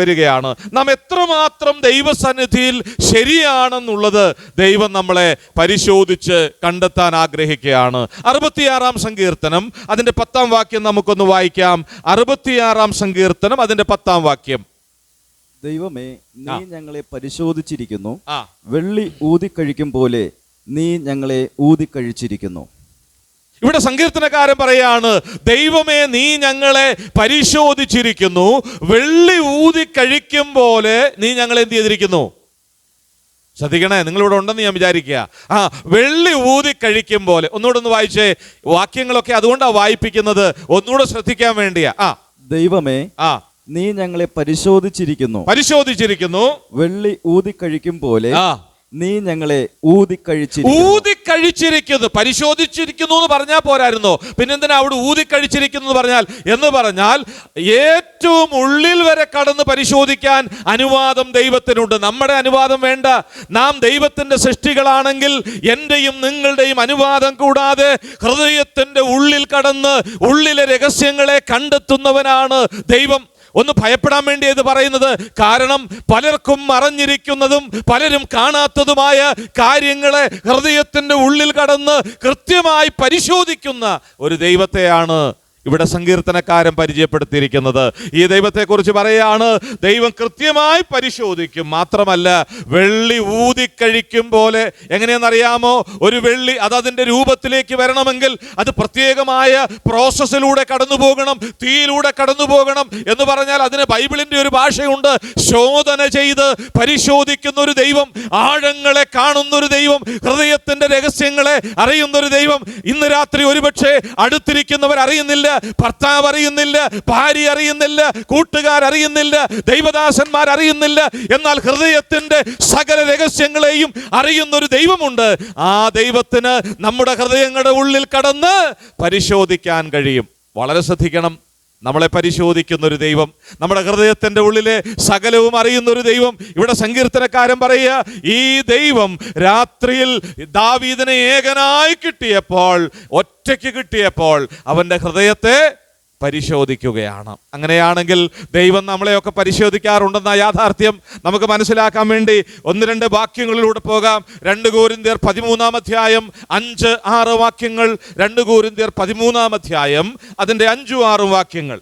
വരികയാണ്. നാം എത്രമാത്രം ദൈവസന്നിധിയിൽ ശരിയാണെന്നുള്ളത് ദൈവം നമ്മളെ പരിശോധിച്ച് കണ്ടെത്താൻ ആഗ്രഹിക്കുകയാണ്. 66-ാം സങ്കീർത്തനം അതിൻ്റെ 10-ാം വാക്യം നമുക്കൊന്ന് വായിക്കാം. 66-ാം സങ്കീർത്തനം അതിൻ്റെ 10-ാം വാക്യം. ദൈവമേ, നീ ഞങ്ങളെ പരിശോധിച്ചിരിക്കുന്നു, വെള്ളി ഊതിക്കഴിക്കും പോലെ നീ ഞങ്ങളെ ഊതിക്കഴിച്ചിരിക്കുന്നു. ഇവിടെ സങ്കീർത്തനക്കാരൻ പറയാണ്, ദൈവമേ, നീ ഞങ്ങളെ പരിശോധിച്ചിരിക്കുന്നു, വെള്ളി ഊതി കഴിക്കും പോലെ നീ ഞങ്ങളെ എന്ത് ചെയ്തിരിക്കുന്നു? ശ്രദ്ധിക്കണേ, നിങ്ങളിവിടെ ഉണ്ടെന്ന് ഞാൻ വിചാരിക്കുക. വെള്ളി ഊതി കഴിക്കും പോലെ. ഒന്നുകൂടെ ഒന്ന് വായിച്ചേ. വാക്യങ്ങളൊക്കെ അതുകൊണ്ടാണ് വായിപ്പിക്കുന്നത്, ഒന്നുകൂടെ ശ്രദ്ധിക്കാൻ വേണ്ടിയാ. ദൈവമേ, നീ ഞങ്ങളെ പരിശോധിച്ചിരിക്കുന്നു, വെള്ളി ഊതിക്കഴിക്കും പോലെ നീ ഞങ്ങളെ ഊതിക്കഴിച്ചിരിക്കുന്നു. പരിശോധിച്ചിരിക്കുന്നു എന്ന് പറഞ്ഞാൽ പോരായിരുന്നോ? പിന്നെന്തിനാ അവിടെ ഊതിക്കഴിച്ചിരിക്കുന്നു എന്ന് പറഞ്ഞാൽ ഏറ്റവും ഉള്ളിൽ വരെ കടന്ന് പരിശോധിക്കാൻ അനുവാദം ദൈവത്തിനുണ്ട്. നമ്മുടെ അനുവാദം വേണ്ട. നാം ദൈവത്തിന്റെ സൃഷ്ടികളാണെങ്കിൽ എന്റെയും നിങ്ങളുടെയും അനുവാദം കൂടാതെ ഹൃദയത്തിന്റെ ഉള്ളിൽ കടന്ന് ഉള്ളിലെ രഹസ്യങ്ങളെ കണ്ടെത്തുന്നവനാണ് ദൈവം. ഒന്ന് ഭയപ്പെടാൻ വേണ്ടി ഇത് പറയുന്നത്, കാരണം പലർക്കും മറഞ്ഞിരിക്കുന്നതും പലരും കാണാത്തതുമായ കാര്യങ്ങളെ ഹൃദയത്തിന്റെ ഉള്ളിൽ കടന്ന് കൃത്യമായി പരിശോധിക്കുന്ന ഒരു ദൈവത്തെയാണ് ഇവിടെ സങ്കീർത്തനക്കാരൻ പരിചയപ്പെടുത്തിയിരിക്കുന്നത്. ഈ ദൈവത്തെക്കുറിച്ച് പറയുകയാണ്, ദൈവം കൃത്യമായി പരിശോധിക്കും. മാത്രമല്ല, വെള്ളി ഊതിക്കഴിക്കും പോലെ. എങ്ങനെയെന്നറിയാമോ? ഒരു വെള്ളി അതിൻ്റെ രൂപത്തിലേക്ക് വരണമെങ്കിൽ അത് പ്രത്യേകമായ പ്രോസസ്സിലൂടെ കടന്നു പോകണം, തീയിലൂടെ കടന്നു പോകണം. എന്ന് പറഞ്ഞാൽ അതിന് ബൈബിളിൻ്റെ ഒരു ഭാഷയുണ്ട്. ശോധന ചെയ്ത് പരിശോധിക്കുന്ന ഒരു ദൈവം, ആഴങ്ങളെ കാണുന്നൊരു ദൈവം, ഹൃദയത്തിൻ്റെ രഹസ്യങ്ങളെ അറിയുന്നൊരു ദൈവം. ഇന്ന് രാത്രി ഒരുപക്ഷെ അടുത്തിരിക്കുന്നവർ അറിയുന്നില്ല, ഭർത്താവ് അറിയുന്നില്ല, ഭാര്യ അറിയുന്നില്ല, കൂട്ടുകാരറിയുന്നില്ല, ദൈവദാസന്മാർ അറിയുന്നില്ല. എന്നാൽ ഹൃദയത്തിന്റെ സകല രഹസ്യങ്ങളെയും അറിയുന്ന ഒരു ദൈവമുണ്ട്. ആ ദൈവത്തിന് നമ്മുടെ ഹൃദയങ്ങളുടെ ഉള്ളിൽ കടന്ന് പരിശോധിക്കാൻ കഴിയും. വളരെ ശ്രദ്ധിക്കണം. നമ്മളെ പരിശോധിക്കുന്ന ഒരു ദൈവം, നമ്മുടെ ഹൃദയത്തിന്റെ ഉള്ളിലെ സകലവും അറിയുന്ന ഒരു ദൈവം. ഇവിടെ സങ്കീർത്തനക്കാരൻ പറയുക, ഈ ദൈവം രാത്രിയിൽ ദാവീദിനെ ഏകനായി കിട്ടിയപ്പോൾ, ഒറ്റയ്ക്ക് കിട്ടിയപ്പോൾ അവന്റെ ഹൃദയത്തെ പരിശോധിക്കുകയാണ്. അങ്ങനെയാണെങ്കിൽ ദൈവം നമ്മളെയൊക്കെ പരിശോധിക്കാറുണ്ടെന്ന യാഥാർത്ഥ്യം നമുക്ക് മനസ്സിലാക്കാൻ വേണ്ടി 1-2 വാക്യങ്ങളിലൂടെ പോകാം. 2 കൊരിന്ത്യർ 13-ാം അധ്യായം 5-6 വാക്യങ്ങൾ. 2 കൊരിന്ത്യർ 13-ാം അധ്യായം അതിന്റെ 5-6 വാക്യങ്ങൾ.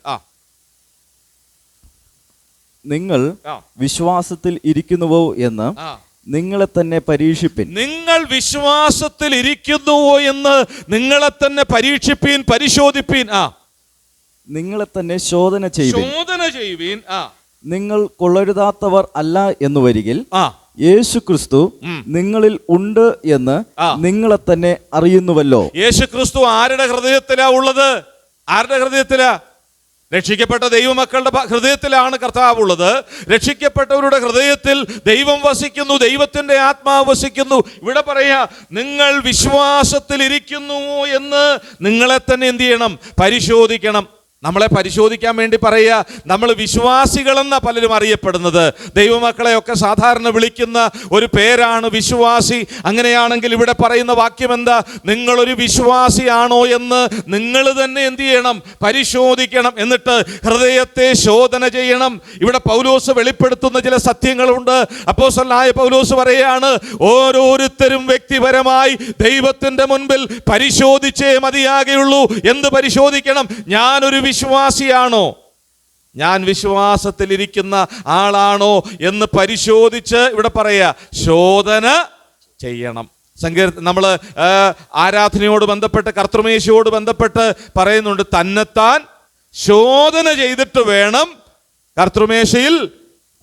നിങ്ങൾ വിശ്വാസത്തിൽ ഇരിക്കുന്നുവോ എന്ന് നിങ്ങളെ തന്നെ പരീക്ഷിപ്പിൻ. നിങ്ങൾ വിശ്വാസത്തിൽ ഇരിക്കുന്നുവോ എന്ന് നിങ്ങളെ തന്നെ പരീക്ഷിപ്പീൻ, പരിശോധിപ്പീൻ. നിങ്ങളെ തന്നെ ശോധന ചെയ്യുവീൻ. നിങ്ങൾ കൊള്ളരുതാത്തവർ അല്ല എന്ന് വരികിൽ യേശു ക്രിസ്തു നിങ്ങളിൽ ഉണ്ട് എന്ന് നിങ്ങളെ തന്നെ അറിയുന്നുവല്ലോ. യേശു ക്രിസ്തു ആരുടെ ഹൃദയത്തിലാ ഉള്ളത്? ആരുടെ ഹൃദയത്തിലാ? രക്ഷിക്കപ്പെട്ട ദൈവമക്കളുടെ ഹൃദയത്തിലാണ് കർത്താവ് ഉള്ളത്. രക്ഷിക്കപ്പെട്ടവരുടെ ഹൃദയത്തിൽ ദൈവം വസിക്കുന്നു, ദൈവത്തിന്റെ ആത്മാവ് വസിക്കുന്നു. ഇവിടെ പറയാ, നിങ്ങൾ വിശ്വാസത്തിൽ ഇരിക്കുന്നുവോ എന്ന് നിങ്ങളെ തന്നെ എന്ത് ചെയ്യണം? പരിശോധിക്കണം. നമ്മളെ പരിശോധിക്കാൻ വേണ്ടി പറയുക. നമ്മൾ വിശ്വാസികളെന്ന പലരും അറിയപ്പെടുന്നത്. ദൈവമക്കളെയൊക്കെ സാധാരണ വിളിക്കുന്ന ഒരു പേരാണ് വിശ്വാസി. അങ്ങനെയാണെങ്കിൽ ഇവിടെ പറയുന്ന വാക്യം എന്താ? നിങ്ങളൊരു വിശ്വാസിയാണോ എന്ന് നിങ്ങൾ തന്നെ എന്ത് ചെയ്യണം? പരിശോധിക്കണം. എന്നിട്ട് ഹൃദയത്തെ ശോധന ചെയ്യണം. ഇവിടെ പൗലോസ് വെളിപ്പെടുത്തുന്ന ചില സത്യങ്ങളുണ്ട്. അപ്പോസ്തലനായ പൗലോസ് പറയുകയാണ്, ഓരോരുത്തരും വ്യക്തിപരമായി ദൈവത്തിന്റെ മുൻപിൽ പരിശോധിച്ചേ മതിയാകുള്ളൂ. എന്ത് പരിശോധിക്കണം? ഞാനൊരു വിശ്വാസിയാണോ, ഞാൻ വിശ്വാസത്തിലിരിക്കുന്ന ആളാണോ എന്ന് പരിശോധിച്ച് ഇവിടെ പറയാ ശോധന ചെയ്യണം. നമ്മൾ ആരാധനയോട് ബന്ധപ്പെട്ട് കർത്തൃമേശയോട് ബന്ധപ്പെട്ട് പറയുന്നുണ്ട്, തന്നെത്താൻ ശോധന ചെയ്തിട്ട് വേണം കർത്തൃമേശയിൽ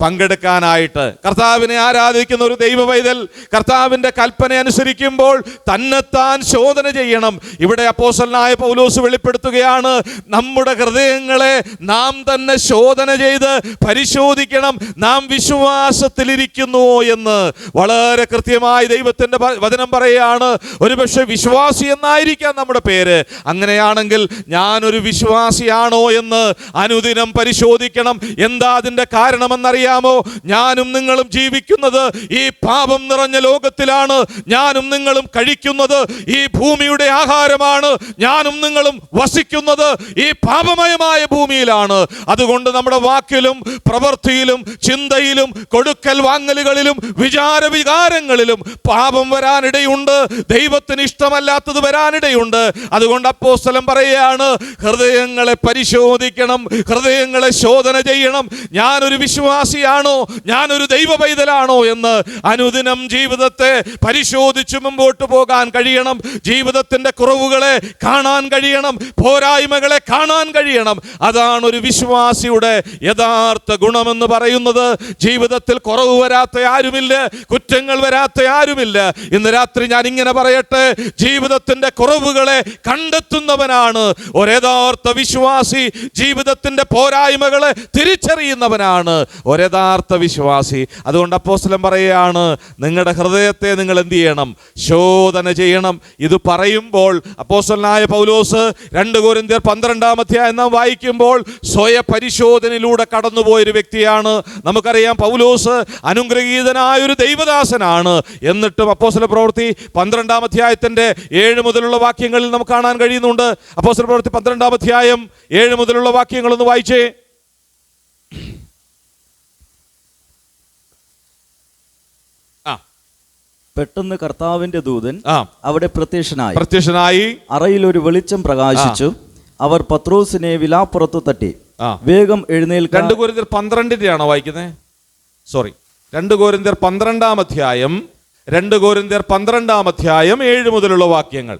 പങ്കെടുക്കാനായിട്ട്. കർത്താവിനെ ആരാധിക്കുന്ന ഒരു ദൈവ പൈതൽ കർത്താവിൻ്റെ കൽപ്പന അനുസരിക്കുമ്പോൾ തന്നെത്താൻ ശോധന ചെയ്യണം. ഇവിടെ അപ്പോസ്തലനായ പൗലോസ് വെളിപ്പെടുത്തുകയാണ്, നമ്മുടെ ഹൃദയങ്ങളെ നാം തന്നെ ശോധന ചെയ്ത് പരിശോധിക്കണം, നാം വിശ്വാസത്തിലിരിക്കുന്നുവോ എന്ന്. വളരെ കൃത്യമായി ദൈവത്തിൻ്റെ വചനം പറയുകയാണ്. ഒരുപക്ഷെ വിശ്വാസി എന്നായിരിക്കാം നമ്മുടെ പേര്. അങ്ങനെയാണെങ്കിൽ ഞാനൊരു വിശ്വാസിയാണോ എന്ന് അനുദിനം പരിശോധിക്കണം. എന്താ അതിൻ്റെ കാരണമെന്നറിയാം? ഞാനും നിങ്ങളും ജീവിക്കുന്നത് ഈ പാപം നിറഞ്ഞ ലോകത്തിലാണ്. ഞാനും നിങ്ങളും കഴിക്കുന്നത് ഈ ഭൂമിയുടെ ആഹാരമാണ്. ഞാനും നിങ്ങളും വസിക്കുന്നത് ഈ പാപമയമായ ഭൂമിയിലാണ്. അതുകൊണ്ട് നമ്മുടെ വാക്കിലും പ്രവൃത്തിയിലും ചിന്തയിലും കൊടുക്കൽ വാങ്ങലുകളിലും വികാരങ്ങളിലും പാപം വരാനിടയുണ്ട്. ദൈവത്തിന് ഇഷ്ടമല്ലാത്തത് വരാനിടയുണ്ട്. അതുകൊണ്ട് അപ്പോസ്തലൻ പറയുകയാണ്, ഹൃദയങ്ങളെ പരിശോധിക്കണം, ഹൃദയങ്ങളെ ശോധന ചെയ്യണം. ഞാനൊരു വിശ്വാസിയാണോ, ഞാനൊരു ദൈവ പൈതലാണോ എന്ന് അനുദിനം ജീവിതത്തെ പരിശോധിച്ച് മുമ്പോട്ട് പോകാൻ കഴിയണം. ജീവിതത്തിന്റെ കുറവുകളെ കാണാൻ കഴിയണം, പോരായ്മകളെ കാണാൻ കഴിയണം. അതാണ് ഒരു വിശ്വാസിയുടെ യഥാർത്ഥ ഗുണമെന്ന് പറയുന്നത്. ജീവിതത്തിൽ കുറവ് വരാത്ത ആരുമില്ല, കുറ്റങ്ങൾ വരാത്ത ആരുമില്ല. ഇന്ന് രാത്രി ഞാൻ ഇങ്ങനെ പറയട്ടെ, ജീവിതത്തിന്റെ കുറവുകളെ കണ്ടെത്തുന്നവനാണ് ഒരു യഥാർത്ഥ വിശ്വാസി. ജീവിതത്തിന്റെ പോരായ്മകളെ തിരിച്ചറിയുന്നവനാണ് ഒരു യഥാർത്ഥ വിശ്വാസി. അതുകൊണ്ട് അപ്പോസ്തലൻ പറയുകയാണ്, നിങ്ങളുടെ ഹൃദയത്തെ നിങ്ങൾ എന്ത് ചെയ്യണം? ശോധന ചെയ്യണം. ഇത് പറയുമ്പോൾ അപ്പോസ്തലനായ പൗലോസ് 2 കൊരിന്ത്യർ 12-ാം അധ്യായം നാം വായിക്കുമ്പോൾ സ്വയ പരിശോധനയിലൂടെ കടന്നുപോയൊരു വ്യക്തിയാണ്. നമുക്കറിയാം, പൗലോസ് അനുഗ്രഹീതനായ ഒരു ദൈവദാസനാണ്. എന്നിട്ടും അപ്പോസ്തല പ്രവൃത്തി 12-ാം അധ്യായത്തിന്റെ 7 മുതലുള്ള വാക്യങ്ങളിൽ നമുക്ക് കാണാൻ കഴിയുന്നുണ്ട്. അപ്പോസ്തല പ്രവൃത്തി 12-ാം അധ്യായം 7 മുതലുള്ള വാക്യങ്ങളൊന്ന് വായിച്ചേ. പെട്ടെന്ന് കർത്താവിന്റെ ദൂതൻ അവിടെ പ്രത്യക്ഷനായി അറയിൽ ഒരു വെളിച്ചം പ്രകാശിച്ചു. അവർ പത്രോസിനെ വിലാപ്പുറത്ത് തട്ടി, വേഗം എഴുന്നേൽക്ക. 2 കൊരിന്ത്യർ 12-ാണോ വായിക്കുന്നത്? സോറി, 2 കൊരിന്ത്യർ 12-ാം അധ്യായം 2 കൊരിന്ത്യർ 12-ാം അധ്യായം 7 മുതലുള്ള വാക്യങ്ങൾ.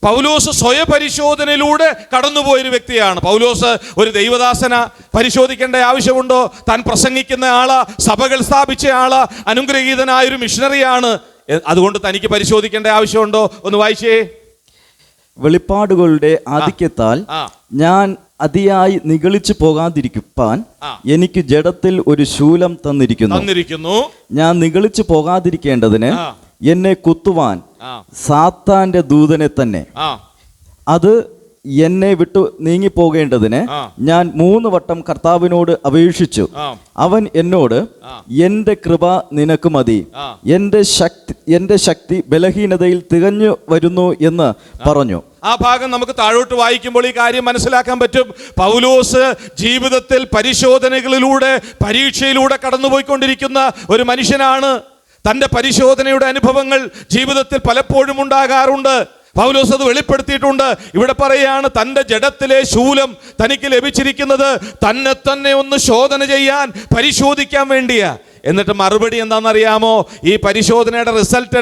പൗലോസ് സ്വയപരിശോധനയിലൂടെ കടന്നുപോയൊരു വ്യക്തിയാണ്. പൗലോസ് ഒരു ദൈവദാസന പരിശോധിക്കേണ്ട ആവശ്യമുണ്ടോ? താൻ പ്രസംഗിക്കുന്ന ആള്, സഭകൾ സ്ഥാപിച്ച ആള്, അനുഗ്രഹീതനായൊരു മിഷണറിയാണ്. അതുകൊണ്ട് തനിക്ക് പരിശോധിക്കേണ്ട ആവശ്യമുണ്ടോ? ഒന്ന് വായിച്ചേ. വെളിപ്പാടുകളുടെ ആധിക്യത്താൽ ഞാൻ അതിയായി നിഗളിച്ചു പോകാതിരിക്കാൻ എനിക്ക് ജഡത്തിൽ ഒരു ശൂലം തന്നിരിക്കുന്നു. ഞാൻ നിഗളിച്ചു പോകാതിരിക്കേണ്ടതിന് എന്നെ കുത്തുവാൻ സാത്താന്റെ ദൂതനെ തന്നെ. അത് എന്നെ വിട്ടു നീങ്ങിപ്പോകേണ്ടതിന് ഞാൻ 3 വട്ടം കർത്താവിനോട് അപേക്ഷിച്ചു. അവൻ എന്നോട്, എന്റെ കൃപ നിനക്ക് മതി, എന്റെ ശക്തി ബലഹീനതയിൽ തികഞ്ഞു വരുന്നു എന്ന് പറഞ്ഞു. ആ ഭാഗം നമുക്ക് താഴോട്ട് വായിക്കുമ്പോൾ ഈ കാര്യം മനസ്സിലാക്കാൻ പറ്റും. പൗലോസ് ജീവിതത്തിൽ പരിശോധനകളിലൂടെ, പരീക്ഷയിലൂടെ കടന്നുപോയിക്കൊണ്ടിരിക്കുന്ന ഒരു മനുഷ്യനാണ്. തൻ്റെ പരിശോധനയുടെ അനുഭവങ്ങൾ ജീവിതത്തിൽ പലപ്പോഴും ഉണ്ടാകാറുണ്ട്. പൗലോസ് അത് വെളിപ്പെടുത്തിയിട്ടുണ്ട്. ഇവിടെ പറയുകയാണ്, തൻ്റെ ജഡത്തിലെ ശൂലം തനിക്ക് ലഭിച്ചിരിക്കുന്നത് തന്നെ ഒന്ന് ശോധന ചെയ്യാൻ, പരിശോധിക്കാൻ വേണ്ടിയാ. എന്നിട്ട് മറുപടി എന്താണെന്നറിയാമോ? ഈ പരിശോധനയുടെ റിസൾട്ട്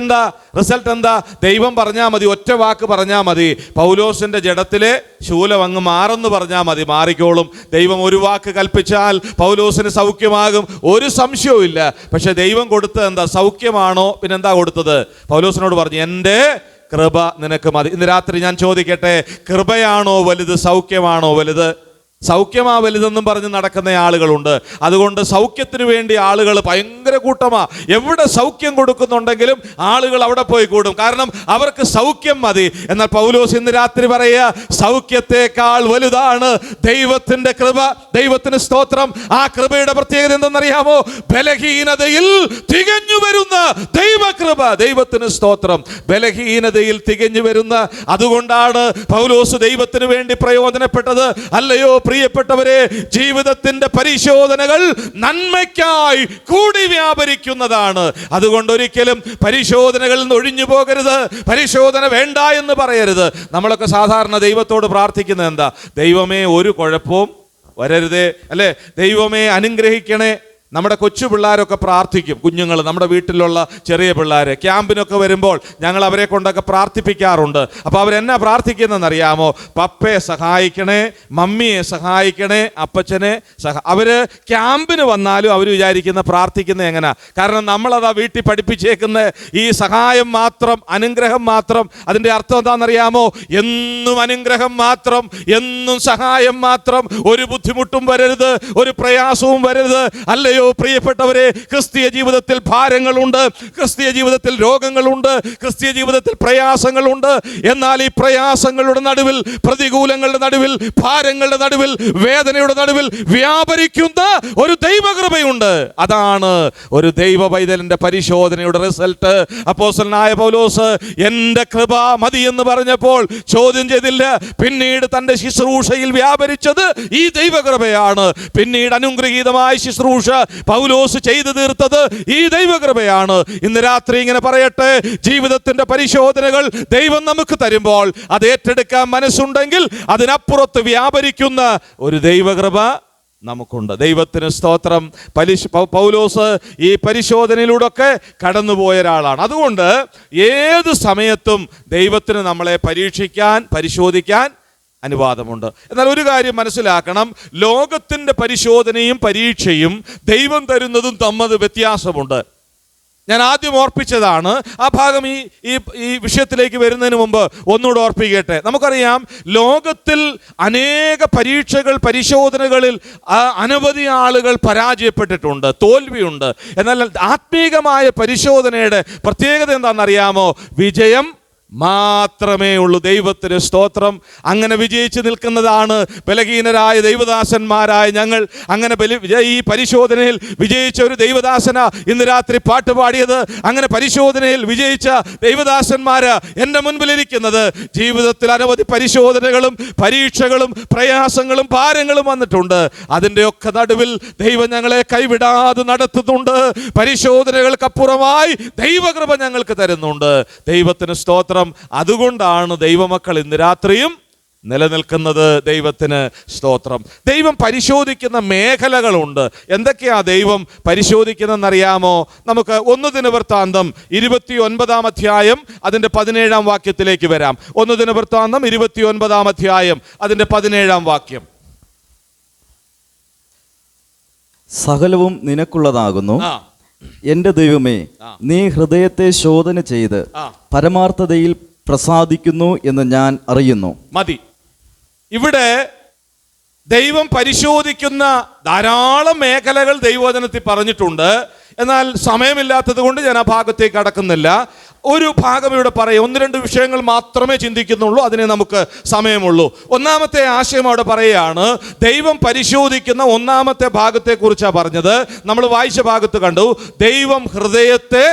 എന്താ? ദൈവം പറഞ്ഞാൽ മതി, ഒറ്റ വാക്ക് പറഞ്ഞാൽ മതി, പൗലോസിന്റെ ജഡത്തിലെ ശൂലം അങ്ങ് മാറെന്ന് പറഞ്ഞാൽ മതി, മാറിക്കോളും. ദൈവം ഒരു വാക്ക് കൽപ്പിച്ചാൽ പൗലോസിന് സൗഖ്യമാകും, ഒരു സംശയവും ഇല്ല. പക്ഷെ ദൈവം കൊടുത്തത് എന്താ? സൗഖ്യമാണോ? പിന്നെന്താ കൊടുത്തത്? പൗലോസിനോട് പറഞ്ഞു, എൻ്റെ കൃപ നിനക്ക് മതി. ഇന്ന് രാത്രി ഞാൻ ചോദിക്കട്ടെ, കൃപയാണോ വലുത്, സൗഖ്യമാണോ വലുത്? സൗഖ്യമാ വലുതെന്നും പറഞ്ഞ് നടക്കുന്ന ആളുകളുണ്ട്. അതുകൊണ്ട് സൗഖ്യത്തിന് വേണ്ടി ആളുകൾ ഭയങ്കര കൂട്ടമാ. എവിടെ സൗഖ്യം കൊടുക്കുന്നുണ്ടെങ്കിലും ആളുകൾ അവിടെ പോയി കൂടും, കാരണം അവർക്ക് സൗഖ്യം മതി. എന്നാൽ പൗലോസ് ഇന്ന് രാത്രി പറയുക, സൗഖ്യത്തെക്കാൾ വലുതാണ് ദൈവത്തിന്റെ കൃപ. ദൈവത്തിന് സ്തോത്രം. ആ കൃപയുടെ പ്രത്യേകത എന്തെന്നറിയാമോ? ബലഹീനതയിൽ തികഞ്ഞു വരുന്ന ദൈവകൃപ. ദൈവത്തിന് സ്തോത്രം. ബലഹീനതയിൽ തികഞ്ഞു വരുന്ന, അതുകൊണ്ടാണ് പൗലോസ് ദൈവത്തിന് വേണ്ടി പ്രയോജനപ്പെട്ടത്. അല്ലയോ പ്രിയപ്പെട്ടവരെ, ജീവിതത്തിന്റെ പരിശോധനകൾ നന്മയ്ക്കായി കൂടി വ്യാപരിക്കുന്നതാണ്. അതുകൊണ്ട് ഒരിക്കലും പരിശോധനകളിൽ നിന്ന് ഒഴിഞ്ഞു പോകരുത്, പരിശോധന വേണ്ട എന്ന് പറയരുത്. നമ്മളൊക്കെ സാധാരണ ദൈവത്തോട് പ്രാർത്ഥിക്കുന്നത് എന്താ? ദൈവമേ ഒരു കുഴപ്പവും വരരുതേ, അല്ലേ? ദൈവമേ അനുഗ്രഹിക്കണേ, നമ്മുടെ കൊച്ചു പിള്ളേരൊക്കെ പ്രാർത്ഥിക്കും. കുഞ്ഞുങ്ങൾ, നമ്മുടെ വീട്ടിലുള്ള ചെറിയ പിള്ളേർ ക്യാമ്പിനൊക്കെ വരുമ്പോൾ ഞങ്ങൾ അവരെ കൊണ്ടൊക്കെ പ്രാർത്ഥിപ്പിക്കാറുണ്ട്. അപ്പോൾ അവരെന്നാ പ്രാർത്ഥിക്കുന്നതെന്നറിയാമോ? പപ്പയെ സഹായിക്കണേ, മമ്മിയെ സഹായിക്കണേ, അപ്പച്ചനെ അവര് ക്യാമ്പിന് വന്നാലും അവർ വിചാരിക്കുന്ന പ്രാർത്ഥിക്കുന്നത് എങ്ങനെയാ? കാരണം നമ്മളതാ വീട്ടിൽ പഠിപ്പിച്ചേക്കുന്ന ഈ സഹായം മാത്രം, അനുഗ്രഹം മാത്രം. അതിൻ്റെ അർത്ഥം എന്താണെന്നറിയാമോ? എന്നും അനുഗ്രഹം മാത്രം, എന്നും സഹായം മാത്രം, ഒരു ബുദ്ധിമുട്ടും വരരുത്, ഒരു പ്രയാസവും വരരുത്. അല്ലയോ പ്രിയപ്പെട്ടവരെ, ക്രിസ്തീയ ജീവിതത്തിൽ ഭാരങ്ങളുണ്ട്, ക്രിസ്തീയ ജീവിതത്തിൽ രോഗങ്ങളുണ്ട്, ക്രിസ്തീയ ജീവിതത്തിൽ പ്രയാസങ്ങളുണ്ട്. എന്നാൽ ഈ പ്രയാസങ്ങളുടെ നടുവിൽ, പ്രതികൂലങ്ങളുടെ നടുവിൽ, ഭാരങ്ങളുടെ നടുവിൽ, വേദനയുടെ നടുവിൽ വ്യാപരിക്കുന്ന ഒരു ദൈവകൃപയുണ്ട്. അതാണ് ഒരു ദൈവ പൈതലിന്റെ പരിശോധനയുടെ റിസൾട്ട്. അപ്പോസ്തലനായ പൗലോസ് എൻ്റെ കൃപ മതി എന്ന് പറഞ്ഞപ്പോൾ ചോദ്യം ചെയ്തില്ല. പിന്നീട് തൻ്റെ ശുശ്രൂഷയിൽ വ്യാപരിച്ചത് ഈ ദൈവകൃപയാണ്. പിന്നീട് അനുഗ്രഹീതമായ ശുശ്രൂഷ പൗലോസ് ചെയ്തു തീർത്തത് ഈ ദൈവകൃപയാണ്. ഇന്ന് രാത്രി ഇങ്ങനെ പറയട്ടെ, ജീവിതത്തിന്റെ പരിശോധനകൾ ദൈവം നമുക്ക് തരുമ്പോൾ അത് ഏറ്റെടുക്കാൻ മനസ്സുണ്ടെങ്കിൽ അതിനപ്പുറത്ത് വ്യാപരിക്കുന്ന ഒരു ദൈവകൃപ നമുക്കുണ്ട്. ദൈവത്തിന് സ്തോത്രം. പൗലോസ് ഈ പരിശോധനയിലൂടെയൊക്കെ കടന്നുപോയ ഒരാളാണ്. അതുകൊണ്ട് ഏത് സമയത്തും ദൈവത്തിന് നമ്മളെ പരീക്ഷിക്കാൻ, പരിശോധിക്കാൻ അനുവാദമുണ്ട്. എന്നാൽ ഒരു കാര്യം മനസ്സിലാക്കണം, ലോകത്തിൻ്റെ പരിശോധനയും പരീക്ഷയും ദൈവം തരുന്നതും തമ്മിൽ വ്യത്യാസമുണ്ട്. ഞാൻ ആദ്യം ഓർപ്പിച്ചതാണ്. ആ ഭാഗം ഈ വിഷയത്തിലേക്ക് വരുന്നതിന് മുമ്പ് ഒന്നുകൂടെ ഓർപ്പിക്കട്ടെ. നമുക്കറിയാം, ലോകത്തിൽ അനേക പരീക്ഷകൾ, പരിശോധനകളിൽ അനവധി ആളുകൾ പരാജയപ്പെട്ടിട്ടുണ്ട്, തോൽവിയുണ്ട്. എന്നാൽ ആത്മീകമായ പരിശോധനയുടെ പ്രത്യേകത എന്താണെന്നറിയാമോ? വിജയം മാത്രമേ ഉള്ളൂ. ദൈവത്തിന് സ്തോത്രം. അങ്ങനെ വിജയിച്ച് നിൽക്കുന്നതാണ് ബലഹീനരായ ദൈവദാസന്മാരായ ഞങ്ങൾ. അങ്ങനെ ഈ പരിശോധനയിൽ വിജയിച്ച ഒരു ദൈവദാസന ഇന്ന് രാത്രി പാട്ട് പാടിയത്. അങ്ങനെ പരിശോധനയിൽ വിജയിച്ച ദൈവദാസന്മാര് എൻ്റെ മുൻപിലിരിക്കുന്നത്. ജീവിതത്തിൽ അനവധി പരിശോധനകളും പരീക്ഷകളും പ്രയാസങ്ങളും ഭാരങ്ങളും വന്നിട്ടുണ്ട്. അതിൻ്റെയൊക്കെ നടുവിൽ ദൈവം ഞങ്ങളെ കൈവിടാതെ നടത്തുന്നുണ്ട്. പരിശോധനകൾക്കപ്പുറമായി ദൈവകൃപ ഞങ്ങൾക്ക് തരുന്നുണ്ട്. ദൈവത്തിന് സ്തോത്രം. അതുകൊണ്ടാണ് ദൈവമക്കൾ ഇന്ന് രാത്രിയും നിലനിൽക്കുന്നത്. ദൈവത്തിന് സ്തോത്രം. ദൈവം പരിശോധിക്കുന്ന മേഖലകളുണ്ട്. എന്തൊക്കെയാ ദൈവം പരിശോധിക്കുന്നതെന്നറിയാമോ? നമുക്ക് 1 ദിനവൃത്താന്തം 29 അധ്യായം അതിൻ്റെ 17 വാക്യത്തിലേക്ക് വരാം. 1 ദിനവൃത്താന്തം 29 അധ്യായം അതിൻ്റെ 17 വാക്യം. സകലവും നിനക്കുള്ളതാകുന്നു. എന്റെ ദൈവമേ, നീ ഹൃദയത്തെ ശോധന ചെയ്ത് പരമാർത്ഥതയിൽ പ്രസാദിക്കുന്നു എന്ന് ഞാൻ അറിയുന്നു. മതി. ഇവിടെ ദൈവം പരിശോധിക്കുന്ന ധാരാളം മേഖലകൾ ദൈവവചനത്തിൽ പറഞ്ഞിട്ടുണ്ട്. എന്നാൽ സമയമില്ലാത്തത് കൊണ്ട് ഞാൻ ആ ഭാഗത്തേക്ക് കടക്കുന്നില്ല. ഒരു ഭാഗം ഇവിടെ പറയും. 1-2 വിഷയങ്ങൾ മാത്രമേ ചിന്തിക്കുന്നുള്ളൂ, അതിനെ നമുക്ക് സമയമുള്ളൂ. ഒന്നാമത്തെ ആശയം അവിടെ പറയുകയാണ്, ദൈവം പരിശോധിക്കുന്ന ഒന്നാമത്തെ ഭാഗത്തെക്കുറിച്ചാണ് പറഞ്ഞത്. നമ്മൾ വായിച്ച ഭാഗത്ത് കണ്ടു, ദൈവം ഹൃദയത്തെ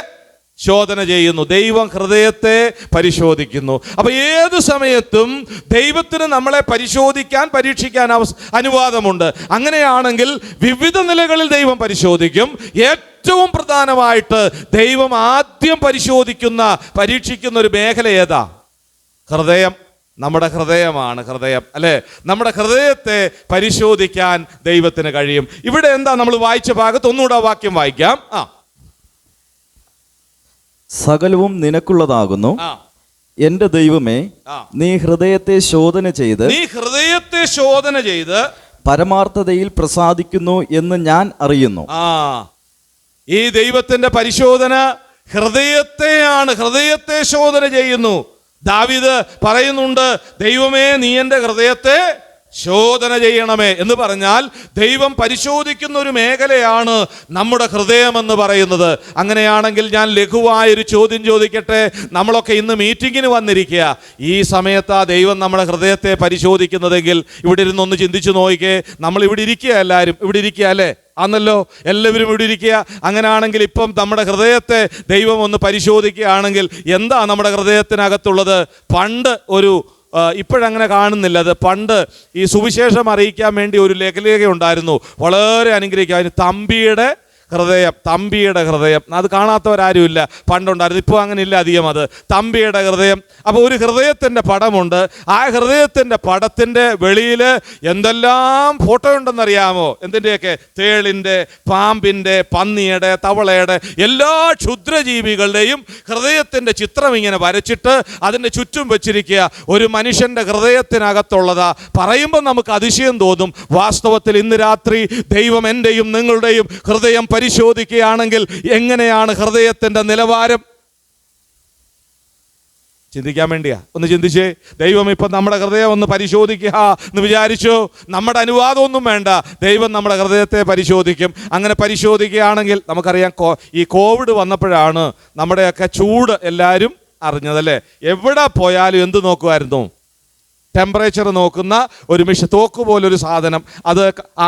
ശോധന ചെയ്യുന്നു, ദൈവം ഹൃദയത്തെ പരിശോധിക്കുന്നു. അപ്പൊ ഏത് സമയത്തും ദൈവത്തിന് നമ്മളെ പരിശോധിക്കാൻ, പരീക്ഷിക്കാൻ അനുവാദമുണ്ട്. അങ്ങനെയാണെങ്കിൽ വിവിധ നിലകളിൽ ദൈവം പരിശോധിക്കും. ഏറ്റവും പ്രധാനമായിട്ട് ദൈവം ആദ്യം പരീക്ഷിക്കുന്ന ഒരു മേഖല ഏതാ? ഹൃദയം. നമ്മുടെ ഹൃദയമാണ്. ഹൃദയം അല്ലേ? നമ്മുടെ ഹൃദയത്തെ പരിശോധിക്കാൻ ദൈവത്തിന് കഴിയും. ഇവിടെ എന്താ നമ്മൾ വായിച്ച ഭാഗത്ത് ഒന്നുകൂടെ വാക്യം വായിക്കാം. സകലവും നിനക്കുള്ളതാകുന്നു. എന്റെ ദൈവമേ, നീ ഹൃദയത്തെ ശോധന ചെയ്ത് പരമാർത്ഥതയിൽ പ്രസാദിക്കുന്നു എന്ന് ഞാൻ അറിയുന്നു. ഈ ദൈവത്തിന്റെ പരിശോധന ഹൃദയത്തെയാണ്. ഹൃദയത്തെ ശോധന ചെയ്യുന്നു. ദാവീദ് പറയുന്നുണ്ട്, ദൈവമേ, നീ എൻ്റെ ഹൃദയത്തെ ശോധന ചെയ്യണമേ എന്ന് പറഞ്ഞാൽ ദൈവം പരിശോധിക്കുന്ന ഒരു മേഖലയാണ് നമ്മുടെ ഹൃദയമെന്ന് പറയുന്നത്. അങ്ങനെയാണെങ്കിൽ ഞാൻ ലഘുവായൊരു ചോദ്യം ചോദിക്കട്ടെ. നമ്മളൊക്കെ ഇന്ന് മീറ്റിങ്ങിന് വന്നിരിക്കുക. ഈ സമയത്ത് ആ ദൈവം നമ്മുടെ ഹൃദയത്തെ പരിശോധിക്കുന്നതെങ്കിൽ ഇവിടെ ഇരുന്നൊന്ന് ചിന്തിച്ചു നോക്കിക്കേ. നമ്മൾ ഇവിടെ ഇരിക്കുക, എല്ലാവരും ഇവിടെ ഇരിക്കുക അല്ലേ? ആന്നല്ലോ, എല്ലാവരും ഇവിടെ ഇരിക്കുക. അങ്ങനെയാണെങ്കിൽ ഇപ്പം നമ്മുടെ ഹൃദയത്തെ ദൈവം ഒന്ന് പരിശോധിക്കുകയാണെങ്കിൽ എന്താ നമ്മുടെ ഹൃദയത്തിനകത്തുള്ളത്? പണ്ട് ഇപ്പോഴങ്ങനെ കാണുന്നില്ല. അത് പണ്ട് ഈ സുവിശേഷം അറിയിക്കാൻ വേണ്ടി ഒരു ലഘുലേഖ ഉണ്ടായിരുന്നു, വളരെ അനുഗ്രഹിക്കുക. അതിന് തമ്പിയുടെ ഹൃദയം, തമ്പിയുടെ ഹൃദയം. അത് കാണാത്തവരാരുമില്ല, പണ്ടുണ്ടായിരുന്നു, ഇപ്പോൾ അങ്ങനെ ഇല്ല അധികം. അത് തമ്പിയുടെ ഹൃദയം. അപ്പോൾ ഒരു ഹൃദയത്തിൻ്റെ പടമുണ്ട്. ആ ഹൃദയത്തിൻ്റെ പടത്തിൻ്റെ വെളിയിൽ എന്തെല്ലാം ഫോട്ടോ ഉണ്ടെന്നറിയാമോ? എന്തിൻ്റെയൊക്കെ? തേളിൻ്റെ, പാമ്പിൻ്റെ, പന്നിയുടെ, തവളയുടെ, എല്ലാ ക്ഷുദ്രജീവികളുടെയും ഹൃദയത്തിൻ്റെ ചിത്രം ഇങ്ങനെ വരച്ചിട്ട് അതിൻ്റെ ചുറ്റും വെച്ചിരിക്കുക. ഒരു മനുഷ്യൻ്റെ ഹൃദയത്തിനകത്തുള്ളതാ. പറയുമ്പോൾ നമുക്ക് അതിശയം തോന്നും. വാസ്തവത്തിൽ ഇന്ന് രാത്രി ദൈവം എൻ്റെയും നിങ്ങളുടെയും ഹൃദയം പരിശോധിക്കുകയാണെങ്കിൽ എങ്ങനെയാണ് ഹൃദയത്തിൻ്റെ നിലവാരം? ചിന്തിക്കാൻ വേണ്ടിയാ. ഒന്ന് ചിന്തിച്ചേ. ദൈവം ഇപ്പം നമ്മുടെ ഹൃദയം ഒന്ന് പരിശോധിക്കുക എന്ന് വിചാരിച്ചു. നമ്മുടെ അനുവാദമൊന്നും വേണ്ട, ദൈവം നമ്മുടെ ഹൃദയത്തെ പരിശോധിക്കും. അങ്ങനെ പരിശോധിക്കുകയാണെങ്കിൽ നമുക്കറിയാം, ഈ കോവിഡ് വന്നപ്പോഴാണ് നമ്മുടെയൊക്കെ ചൂട് എല്ലാവരും അറിഞ്ഞതല്ലേ. എവിടെ പോയാലും എന്ത് നോക്കുമായിരുന്നു? ടെമ്പറേച്ചർ നോക്കുന്ന ഒരു തോക്ക് പോലൊരു സാധനം. അത്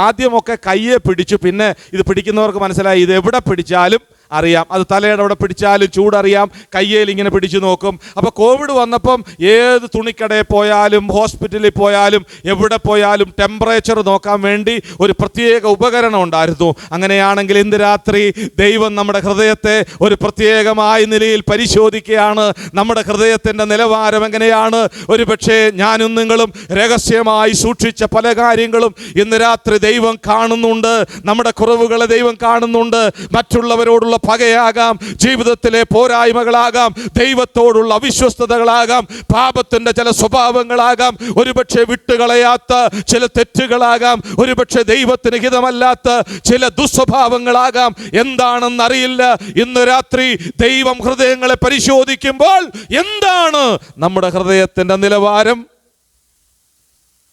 ആദ്യമൊക്കെ കയ്യെ പിടിച്ചു, പിന്നെ ഇത് പിടിക്കുന്നവർക്ക് മനസ്സിലായി ഇത് എവിടെ പിടിച്ചാലും അറിയാം. അത് തലയുടെ അവിടെ പിടിച്ചാലും ചൂടറിയാം, കയ്യിൽ ഇങ്ങനെ പിടിച്ചു നോക്കും. അപ്പോൾ കോവിഡ് വന്നപ്പം ഏത് തുണിക്കടയിൽ പോയാലും ഹോസ്പിറ്റലിൽ പോയാലും എവിടെ പോയാലും ടെമ്പറേച്ചർ നോക്കാൻ വേണ്ടി ഒരു പ്രത്യേക ഉപകരണം ഉണ്ടായിരുന്നു. അങ്ങനെയാണെങ്കിൽ ഇന്ന് രാത്രി ദൈവം നമ്മുടെ ഹൃദയത്തെ ഒരു പ്രത്യേകമായ നിലയിൽ പരിശോധിക്കുകയാണ്. നമ്മുടെ ഹൃദയത്തിൻ്റെ നിലവാരം എങ്ങനെയാണ്? ഒരു പക്ഷേ ഞാനും നിങ്ങളും രഹസ്യമായി സൂക്ഷിച്ച പല കാര്യങ്ങളും ഇന്ന് രാത്രി ദൈവം കാണുന്നുണ്ട്. നമ്മുടെ കുറവുകളെ ദൈവം കാണുന്നുണ്ട്. മറ്റുള്ളവരോടുള്ള പകയാകാം, ജീവിതത്തിലെ പോരായ്മകളാകാം, ദൈവത്തോടുള്ള അവിശ്വസ്തതകളാകാം, പാപത്തിൻ്റെ ചില സ്വഭാവങ്ങളാകാം, ഒരുപക്ഷെ വിട്ടുകളയാത്ത ചില തെറ്റുകളാകാം, ഒരുപക്ഷെ ദൈവത്തിന് ഹിതമല്ലാത്ത ചില ദുസ്വഭാവങ്ങളാകാം. എന്താണെന്നറിയില്ല. ഇന്ന് രാത്രി ദൈവം ഹൃദയങ്ങളെ പരിശോധിക്കുമ്പോൾ എന്താണ് നമ്മുടെ ഹൃദയത്തിൻ്റെ നിലവാരം?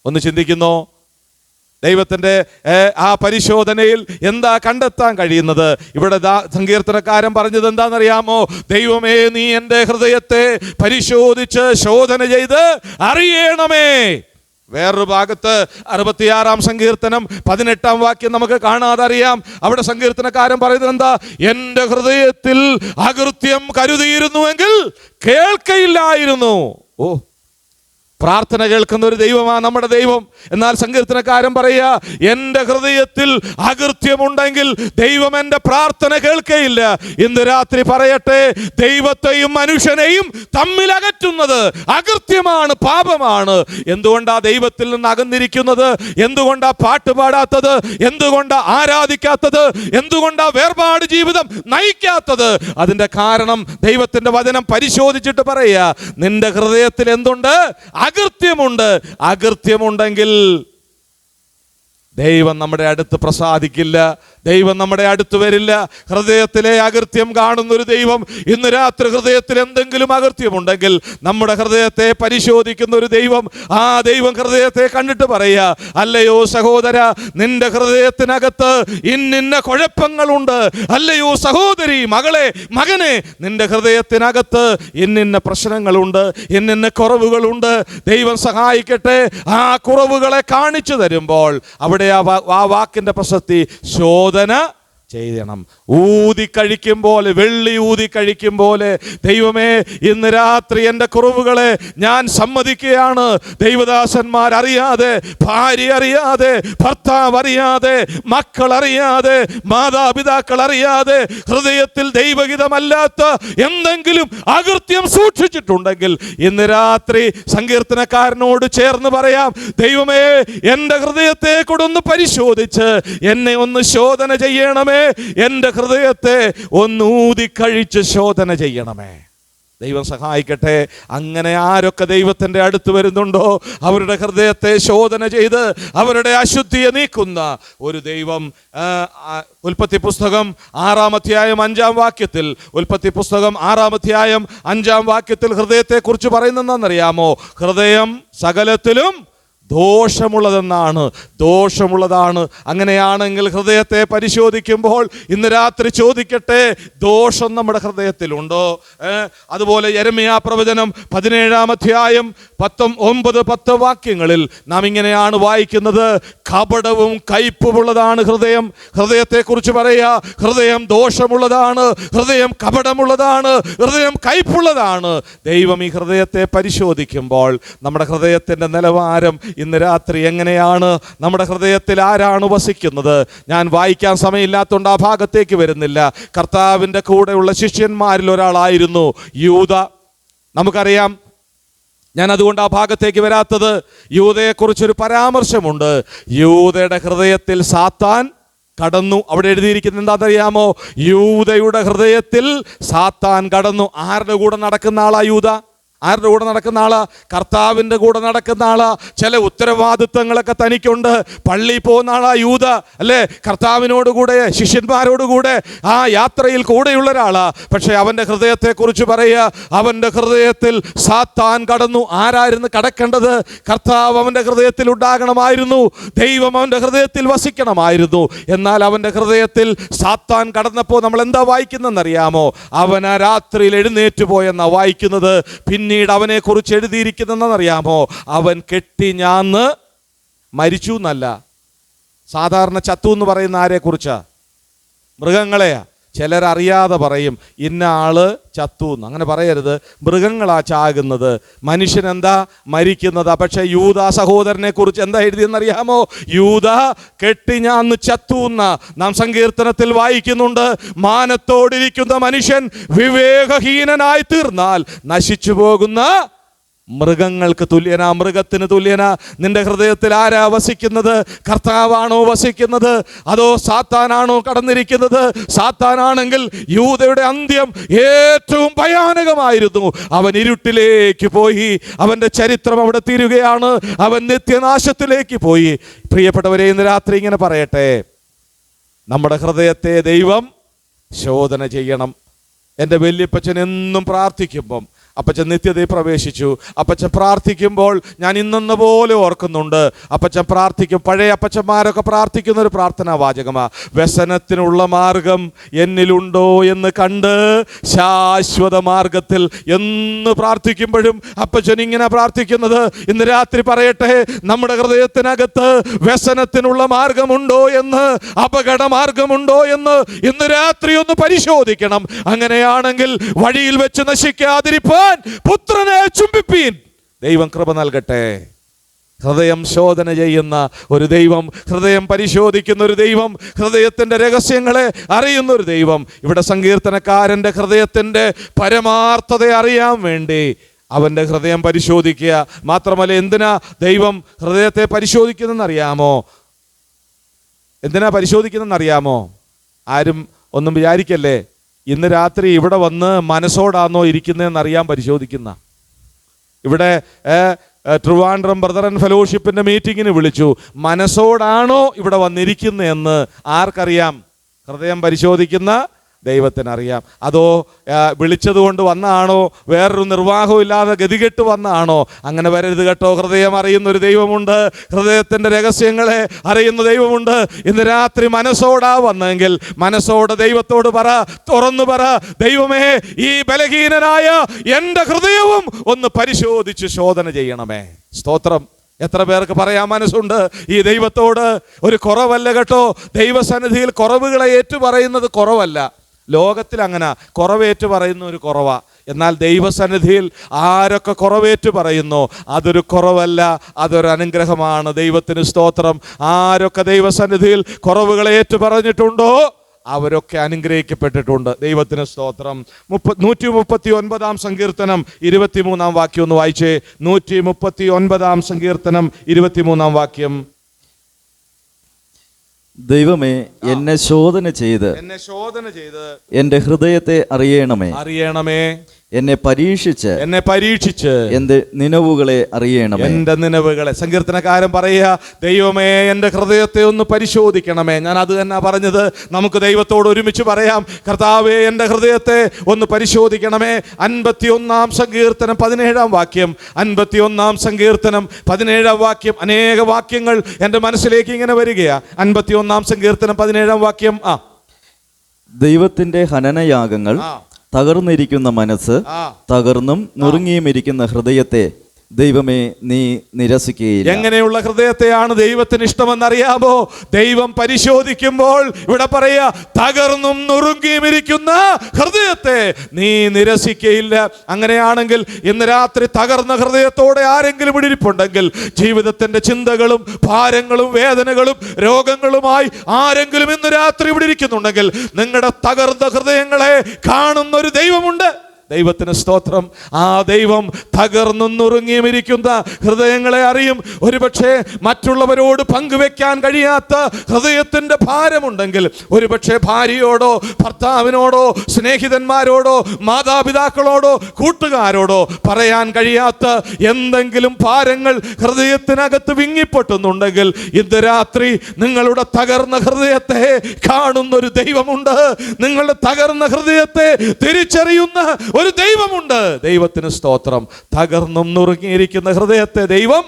ഒന്ന് ചിന്തിക്കുന്നോ? ദൈവത്തിൻ്റെ ആ പരിശോധനയിൽ എന്താ കണ്ടെത്താൻ കഴിയുന്നത്? ഇവിടെ സങ്കീർത്തനക്കാരൻ പറഞ്ഞത് എന്താണെന്നറിയാമോ? ദൈവമേ, നീ എൻ്റെ ഹൃദയത്തെ പരിശോധിച്ച് ശോധന ചെയ്ത് അറിയണമേ. വേറൊരു ഭാഗത്ത് 66-ാം സങ്കീർത്തനം 18-ാം വാക്യം നമുക്ക് കാണാതറിയാം. അവിടെ സങ്കീർത്തനക്കാരൻ പറയുന്നത് എന്താ? എൻ്റെ ഹൃദയത്തിൽ അകൃത്യം കരുതിയിരുന്നുവെങ്കിൽ കേൾക്കയില്ലായിരുന്നു. ഓ, പ്രാർത്ഥന കേൾക്കുന്ന ഒരു ദൈവമാണ് നമ്മുടെ ദൈവം. എന്നാൽ സങ്കീർത്തനക്കാരൻ പറയുക, എൻ്റെ ഹൃദയത്തിൽ അകൃത്യമുണ്ടെങ്കിൽ ദൈവം എൻ്റെ പ്രാർത്ഥന കേൾക്കയില്ല. ഇന്ന് രാത്രി പറയട്ടെ, ദൈവത്തെയും മനുഷ്യനെയും തമ്മിൽ അകറ്റുന്നത് അകൃത്യമാണ്, പാപമാണ്. എന്തുകൊണ്ടാ ദൈവത്തിൽ നിന്ന് അകന്നിരിക്കുന്നത്? എന്തുകൊണ്ടാ പാട്ട് പാടാത്തത്? എന്തുകൊണ്ടാ ആരാധിക്കാത്തത്? എന്തുകൊണ്ടാ വേർപാട് ജീവിതം നയിക്കാത്തത്? അതിൻ്റെ കാരണം ദൈവത്തിൻ്റെ വചനം പരിശോധിച്ചിട്ട് പറയുക, നിന്റെ ഹൃദയത്തിൽ എന്തുണ്ട്? അകൃത്യമുണ്ട്. അകൃത്യമുണ്ടെങ്കിൽ ദൈവം നമ്മുടെ അടുത്ത് പ്രസാദിക്കില്ല, ദൈവം നമ്മുടെ അടുത്ത് വരില്ല. ഹൃദയത്തിലെ അകൃത്യം കാണുന്നൊരു ദൈവം ഇന്ന് രാത്രി ഹൃദയത്തിൽ എന്തെങ്കിലും അകൃത്യമുണ്ടെങ്കിൽ നമ്മുടെ ഹൃദയത്തെ പരിശോധിക്കുന്ന ഒരു ദൈവം, ആ ദൈവം ഹൃദയത്തെ കണ്ടിട്ട് പറയുക, അല്ലയോ സഹോദര, നിന്റെ ഹൃദയത്തിനകത്ത് ഇന്നിന്ന കുഴപ്പങ്ങളുണ്ട്. അല്ലയോ സഹോദരി, മകളെ, മകനെ, നിന്റെ ഹൃദയത്തിനകത്ത് ഇന്നിന്ന പ്രശ്നങ്ങളുണ്ട്, ഇന്നിന്ന കുറവുകളുണ്ട്. ദൈവം സഹായിക്കട്ടെ. ആ കുറവുകളെ കാണിച്ചു തരുമ്പോൾ അവിടെ ആ വാക്കിന്റെ പ്രസക്തി ശോധന ചെയ്യണം. ഊതി കഴിക്കും പോലെ, വെള്ളി ഊതി കഴിക്കും പോലെ, ദൈവമേ, ഇന്ന് രാത്രി എൻ്റെ കുറവുകളെ ഞാൻ സമ്മതിക്കുകയാണ്. ദൈവദാസന്മാർ അറിയാതെ, ഭാര്യ അറിയാതെ, ഭർത്താവ് അറിയാതെ, മക്കൾ അറിയാതെ, മാതാപിതാക്കൾ അറിയാതെ ഹൃദയത്തിൽ ദൈവഹിതമല്ലാത്ത എന്തെങ്കിലും അകൃത്യം സൂക്ഷിച്ചിട്ടുണ്ടെങ്കിൽ ഇന്ന് രാത്രി സങ്കീർത്തനക്കാരനോട് ചേർന്ന് പറയാം, ദൈവമേ, എൻ്റെ ഹൃദയത്തെ കൊടുന്ന് പരിശോധിച്ച് എന്നെ ഒന്ന് ശോധന ചെയ്യണമേ. എൻ്റെ ഹൃദയത്തെ ഒന്നൂതി കഴിച്ച് ശോധന ചെയ്യണമേ. ദൈവം സഹായിക്കട്ടെ. അങ്ങനെ ആരൊക്കെ ദൈവത്തിൻ്റെ അടുത്ത് വരുന്നുണ്ടോ അവരുടെ ഹൃദയത്തെ ശോധന ചെയ്ത് അവരുടെ അശുദ്ധിയെ നീക്കുന്ന ഒരു ദൈവം. ഉൽപ്പത്തി പുസ്തകം 6-ാം അധ്യായം 5-ാം വാക്യത്തിൽ, ഉൽപ്പത്തി പുസ്തകം 6-ാം അധ്യായം 5-ാം വാക്യത്തിൽ ഹൃദയത്തെക്കുറിച്ച് പറയുന്നതെന്നറിയാമോ? ഹൃദയം സകലത്തിലും ദോഷമുള്ളതെന്നാണ്. ദോഷമുള്ളതാണ്. അങ്ങനെയാണെങ്കിൽ ഹൃദയത്തെ പരിശോധിക്കുമ്പോൾ ഇന്ന് രാത്രി ചോദിക്കട്ടെ, ദോഷം നമ്മുടെ ഹൃദയത്തിലുണ്ടോ? അതുപോലെ യെരമ്യാ പ്രവചനം 17-ാം അധ്യായം 9-10 വാക്യങ്ങളിൽ നാം ഇങ്ങനെയാണ് വായിക്കുന്നത്, കപടവും കയ്പുമുള്ളതാണ് ഹൃദയം. ഹൃദയത്തെക്കുറിച്ച് പറയുക, ഹൃദയം ദോഷമുള്ളതാണ്, ഹൃദയം കപടമുള്ളതാണ്, ഹൃദയം കയ്പുള്ളതാണ്. ദൈവം ഈ ഹൃദയത്തെ പരിശോധിക്കുമ്പോൾ നമ്മുടെ ഹൃദയത്തിൻ്റെ നിലവാരം ഇന്ന് രാത്രി എങ്ങനെയാണ് നമ്മുടെ ഹൃദയത്തിൽ ആരാണ് വസിക്കുന്നത്? ഞാൻ വായിക്കാൻ സമയമില്ലാത്തതുകൊണ്ട് ആ ഭാഗത്തേക്ക് വരുന്നില്ല. കർത്താവിൻ്റെ കൂടെയുള്ള ശിഷ്യന്മാരിൽ ഒരാളായിരുന്നു യൂദ. നമുക്കറിയാം, ഞാൻ അതുകൊണ്ട് ആ ഭാഗത്തേക്ക് വരാത്തത്. യൂദയെക്കുറിച്ചൊരു പരാമർശമുണ്ട്. യൂദയുടെ ഹൃദയത്തിൽ സാത്താൻ കടന്നു. അവിടെ എഴുതിയിരിക്കുന്നത് എന്താണെന്നറിയാമോ? യൂദയുടെ ഹൃദയത്തിൽ സാത്താൻ കടന്നു. ആരുടെ കൂടെ നടക്കുന്ന ആളാ യൂദ? ആരുടെ കൂടെ നടക്കുന്ന ആളാ? കർത്താവിൻ്റെ കൂടെ നടക്കുന്ന ആളാ. ചില ഉത്തരവാദിത്വങ്ങളൊക്കെ തനിക്കുണ്ട്. പള്ളിയിൽ പോകുന്ന ആളാ യൂദ, അല്ലേ? കർത്താവിനോടുകൂടെ ശിഷ്യന്മാരോടുകൂടെ ആ യാത്രയിൽ കൂടെയുള്ള ഒരാളാ. പക്ഷെ അവൻ്റെ ഹൃദയത്തെക്കുറിച്ച് പറയുക, അവൻ്റെ ഹൃദയത്തിൽ സാത്താൻ കടന്നു. ആരായിരുന്നു കടക്കേണ്ടത്? കർത്താവ് അവൻ്റെ ഹൃദയത്തിൽ ഉണ്ടാകണമായിരുന്നു. ദൈവം അവൻ്റെ ഹൃദയത്തിൽ വസിക്കണമായിരുന്നു. എന്നാൽ അവൻ്റെ ഹൃദയത്തിൽ സാത്താൻ കടന്നപ്പോൾ നമ്മൾ എന്താ വായിക്കുന്നതെന്നറിയാമോ? അവൻ ആ രാത്രിയിൽ എഴുന്നേറ്റ് പോയെന്നാ വായിക്കുന്നത്. പിന്നീട് അവനെക്കുറിച്ച് എഴുതിയിരിക്കുന്നതെന്നറിയാമോ? അവൻ കെട്ടിഞ്ഞാന്ന് മരിച്ചു എന്നല്ല. സാധാരണ ചത്തു എന്ന് പറയുന്ന ആരെക്കുറിച്ചാ? മൃഗങ്ങളെയാ. ചിലരറിയാതെ പറയും ഇന്ന ആള് ചത്തു എന്ന്. അങ്ങനെ പറയരുത്. മൃഗങ്ങളാ ചാകുന്നത്, മനുഷ്യനെന്താ മരിക്കുന്നതാ. പക്ഷെ യൂദാ സഹോദരനെ കുറിച്ച് എന്താ എഴുതിയെന്നറിയാമോ? യൂദാ കെട്ടിഞ്ഞാന്ന് ചത്തു എന്ന് നാം സങ്കീർത്തനത്തിൽ വായിക്കുന്നുണ്ട്. മാനത്തോടിരിക്കുന്ന മനുഷ്യൻ വിവേകഹീനനായി തീർന്നാൽ നശിച്ചു പോകുന്ന മൃഗങ്ങൾക്ക് തുല്യനാ, മൃഗത്തിന് തുല്യനാ. നിന്റെ ഹൃദയത്തിൽ ആരാ വസിക്കുന്നത്? കർത്താവാണോ വസിക്കുന്നത്? അതോ സാത്താനാണോ കടന്നിരിക്കുന്നത്? സാത്താനാണെങ്കിൽ യൂദയുടെ അന്ത്യം ഏറ്റവും ഭയാനകമായിരുന്നു. അവൻ ഇരുട്ടിലേക്ക് പോയി. അവൻ്റെ ചരിത്രം അവിടെ തീരുകയാണ്. അവൻ നിത്യനാശത്തിലേക്ക് പോയി. പ്രിയപ്പെട്ടവരെ, ഇന്ന് രാത്രി ഇങ്ങനെ പറയട്ടെ, നമ്മുടെ ഹൃദയത്തെ ദൈവം ശോധന ചെയ്യണം. എൻ്റെ വല്യപ്പച്ചൻ എന്നും പ്രാർത്ഥിക്കുമ്പം, അപ്പച്ചൻ നിത്യതയിൽ പ്രവേശിച്ചു. അപ്പച്ചൻ പ്രാർത്ഥിക്കുമ്പോൾ ഞാൻ ഇന്നെന്ന പോലെ ഓർക്കുന്നുണ്ട്. അപ്പച്ചൻ പ്രാർത്ഥിക്കും, പഴയ അപ്പച്ചന്മാരൊക്കെ പ്രാർത്ഥിക്കുന്ന ഒരു പ്രാർത്ഥനാ വാചകമാണ്, വ്യസനത്തിനുള്ള മാർഗം എന്നിലുണ്ടോ എന്ന് കണ്ട് ശാശ്വത മാർഗത്തിൽ. എന്ന് പ്രാർത്ഥിക്കുമ്പോഴും അപ്പച്ചൻ ഇങ്ങനെ പ്രാർത്ഥിക്കുന്നത്. ഇന്ന് രാത്രി പറയട്ടെ, നമ്മുടെ ഹൃദയത്തിനകത്ത് വ്യസനത്തിനുള്ള മാർഗമുണ്ടോ എന്ന്, അപകട മാർഗമുണ്ടോ എന്ന് ഇന്ന് രാത്രി ഒന്ന് പരിശോധിക്കണം. അങ്ങനെയാണെങ്കിൽ വഴിയിൽ വെച്ച് നശിക്കാതിരിപ്പാൻ പുത്രനെ ചുംബിപ്പീൻ. ദൈവം കൃപ നൽകട്ടെ. ഹൃദയം ശോധന ചെയ്യുന്ന ഒരു ദൈവം, ഹൃദയം പരിശോധിക്കുന്ന ഒരു ദൈവം, ഹൃദയത്തിൻ്റെ രഹസ്യങ്ങളെ അറിയുന്ന ഒരു ദൈവം. ഇവിടെ സങ്കീർത്തനക്കാരൻ്റെ ഹൃദയത്തിൻ്റെ പരമാർത്ഥത അറിയാൻ വേണ്ടി അവൻ്റെ ഹൃദയം പരിശോധിക്കുക. മാത്രമല്ല, എന്തിനാ ദൈവം ഹൃദയത്തെ പരിശോധിക്കുന്നതെന്നറിയാമോ? എന്തിനാ പരിശോധിക്കുന്നതെന്നറിയാമോ? ആരും ഒന്നും വിചാരിക്കല്ലേ, ഇന്ന് രാത്രി ഇവിടെ വന്ന് മനസ്സോടാണോ ഇരിക്കുന്നതെന്നറിയാൻ പരിശോധിക്കുന്ന. ഇവിടെ ട്രിവാൻഡ്രം ബ്രദർ ആൻഡ് ഫെലോഷിപ്പിൻ്റെ മീറ്റിങ്ങിന് വിളിച്ചു. മനസ്സോടാണോ ഇവിടെ വന്നിരിക്കുന്നതെന്ന് ആർക്കറിയാം? ഹൃദയം പരിശോധിക്കുന്ന ദൈവത്തിനറിയാം. അതോ വിളിച്ചതുകൊണ്ട് വന്നാണോ? വേറൊരു നിർവാഹവും ഇല്ലാതെ ഗതികെട്ട് വന്നാണോ? അങ്ങനെ വരരുത് കേട്ടോ. ഹൃദയം അറിയുന്ന ഒരു ദൈവമുണ്ട്. ഹൃദയത്തിൻ്റെ രഹസ്യങ്ങളെ അറിയുന്ന ദൈവമുണ്ട്. ഇന്ന് രാത്രി മനസ്സോടാ വന്നെങ്കിൽ മനസ്സോടെ ദൈവത്തോട് പറ, തുറന്നു പറ, ദൈവമേ, ഈ ബലഹീനനായ എൻ്റെ ഹൃദയവും ഒന്ന് പരിശോധിച്ച് ശോധന ചെയ്യണമേ. സ്തോത്രം. എത്ര പേർക്ക് പറയാൻ മനസ്സുണ്ട് ഈ ദൈവത്തോട്? ഒരു കുറവല്ല കേട്ടോ. ദൈവസന്നിധിയിൽ കുറവുകളെ ഏറ്റുപറയുന്നത് കുറവല്ല. ലോകത്തിൽ അങ്ങനെ കുറവേറ്റു പറയുന്ന ഒരു കുറവാ. എന്നാൽ ദൈവസന്നിധിയിൽ ആരൊക്കെ കുറവേറ്റു പറയുന്നു അതൊരു കുറവല്ല, അതൊരു അനുഗ്രഹമാണ്. ദൈവത്തിന് സ്തോത്രം. ആരൊക്കെ ദൈവസന്നിധിയിൽ കുറവുകളെ ഏറ്റു പറഞ്ഞിട്ടുണ്ടോ അവരൊക്കെ അനുഗ്രഹിക്കപ്പെട്ടിട്ടുണ്ട്. ദൈവത്തിന് സ്തോത്രം. 139 സങ്കീർത്തനം 23 വാക്യം ഒന്ന് വായിച്ചേ. 139 സങ്കീർത്തനം 23 വാക്യം. ദൈവമേ, എന്നെ ശോധന ചെയ്ത് എന്റെ ഹൃദയത്തെ അറിയണമേ. എന്നെ പരീക്ഷിച്ച് എന്റെ നിലവുകളെ അറിയണമേ. എന്റെ നിലവുകളെ. സങ്കീർത്തനക്കാരൻ പറയുക, ദൈവമേ, എൻ്റെ ഹൃദയത്തെ ഒന്ന് പരിശോധിക്കണമേ. ഞാൻ അത് തന്നെ പറഞ്ഞത്. നമുക്ക് ദൈവത്തോട് ഒരുമിച്ച് പറയാം, കർത്താവേ, എൻ്റെ ഹൃദയത്തെ ഒന്ന് പരിശോധിക്കണമേ. 51 സങ്കീർത്തനം 17 വാക്യം. 51 സങ്കീർത്തനം 17 വാക്യം. അനേക വാക്യങ്ങൾ എൻ്റെ മനസ്സിലേക്ക് ഇങ്ങനെ വരികയാ. 51 സങ്കീർത്തനം 17 വാക്യം. ദൈവത്തിന്റെ ഹനനയാഗങ്ങൾ തകർന്നിരിക്കുന്ന മനസ്സ്, തകർന്നും നുറുങ്ങിയും ഇരിക്കുന്ന ഹൃദയത്തെ ദൈവമേ നീ നിരസിക്കുകയില്ല. എങ്ങനെയുള്ള ഹൃദയത്തെയാണ് ദൈവത്തിന് ഇഷ്ടമെന്നറിയാമോ? ദൈവം പരിശോധിക്കുമ്പോൾ ഇവിടെ പറയാ, തകർന്നും നുറുങ്ങിയും ഇരിക്കുന്ന ഹൃദയത്തെ നീ നിരസിക്കയില്ല. അങ്ങനെയാണെങ്കിൽ ഇന്ന് രാത്രി തകർന്ന ഹൃദയത്തോടെ ആരെങ്കിലും ഇവിടെ ഇരിപ്പുണ്ടെങ്കിൽ, ജീവിതത്തിന്റെ ചിന്തകളും ഭാരങ്ങളും വേദനകളും രോഗങ്ങളുമായി ആരെങ്കിലും ഇന്ന് രാത്രി ഇവിടെ ഇരിക്കുന്നുണ്ടെങ്കിൽ, നിങ്ങളുടെ തകർന്ന ഹൃദയങ്ങളെ കാണുന്ന ഒരു ദൈവമുണ്ട്. ദൈവത്തിന് സ്തോത്രം. ആ ദൈവം തകർന്നും നുറുങ്ങിയും ഇരിക്കുന്ന ഹൃദയങ്ങളെ അറിയും. ഒരുപക്ഷെ മറ്റുള്ളവരോട് പങ്കുവെക്കാൻ കഴിയാത്ത ഹൃദയത്തിന്റെ ഭാരമുണ്ടെങ്കിൽ, ഒരുപക്ഷെ ഭാര്യയോടോ ഭർത്താവിനോടോ സ്നേഹിതന്മാരോടോ മാതാപിതാക്കളോടോ കൂട്ടുകാരോടോ പറയാൻ കഴിയാത്ത എന്തെങ്കിലും ഭാരങ്ങൾ ഹൃദയത്തിനകത്ത് വിങ്ങിപ്പൊട്ടുന്നുണ്ടെങ്കിൽ, ഇന്ന് രാത്രി നിങ്ങളുടെ തകർന്ന ഹൃദയത്തെ കാണുന്നൊരു ദൈവമുണ്ട്. നിങ്ങളുടെ തകർന്ന ഹൃദയത്തെ തിരിച്ചറിയുന്ന ഒരു ദൈവമുണ്ട്. ദൈവത്തിന് സ്തോത്രം. തകർന്നും നുറുങ്ങിയിരിക്കുന്ന ഹൃദയത്തെ ദൈവം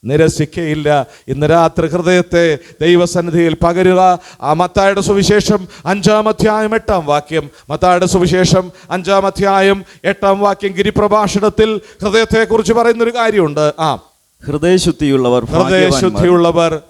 നിരസിക്കയില്ല. ഇന്ന് രാത്രി ഹൃദയത്തെ ദൈവസന്നിധിയിൽ പകരുക. ആ മത്തായിയുടെ സുവിശേഷം 5-ാം അധ്യായം 8-ാം വാക്യം, മത്തായിയുടെ സുവിശേഷം 5-ാം അധ്യായം 8-ാം വാക്യം, ഗിരിപ്രഭാഷണത്തിൽ ഹൃദയത്തെക്കുറിച്ച് പറയുന്നൊരു കാര്യമുണ്ട്. ഹൃദയശുദ്ധിയുള്ളവർ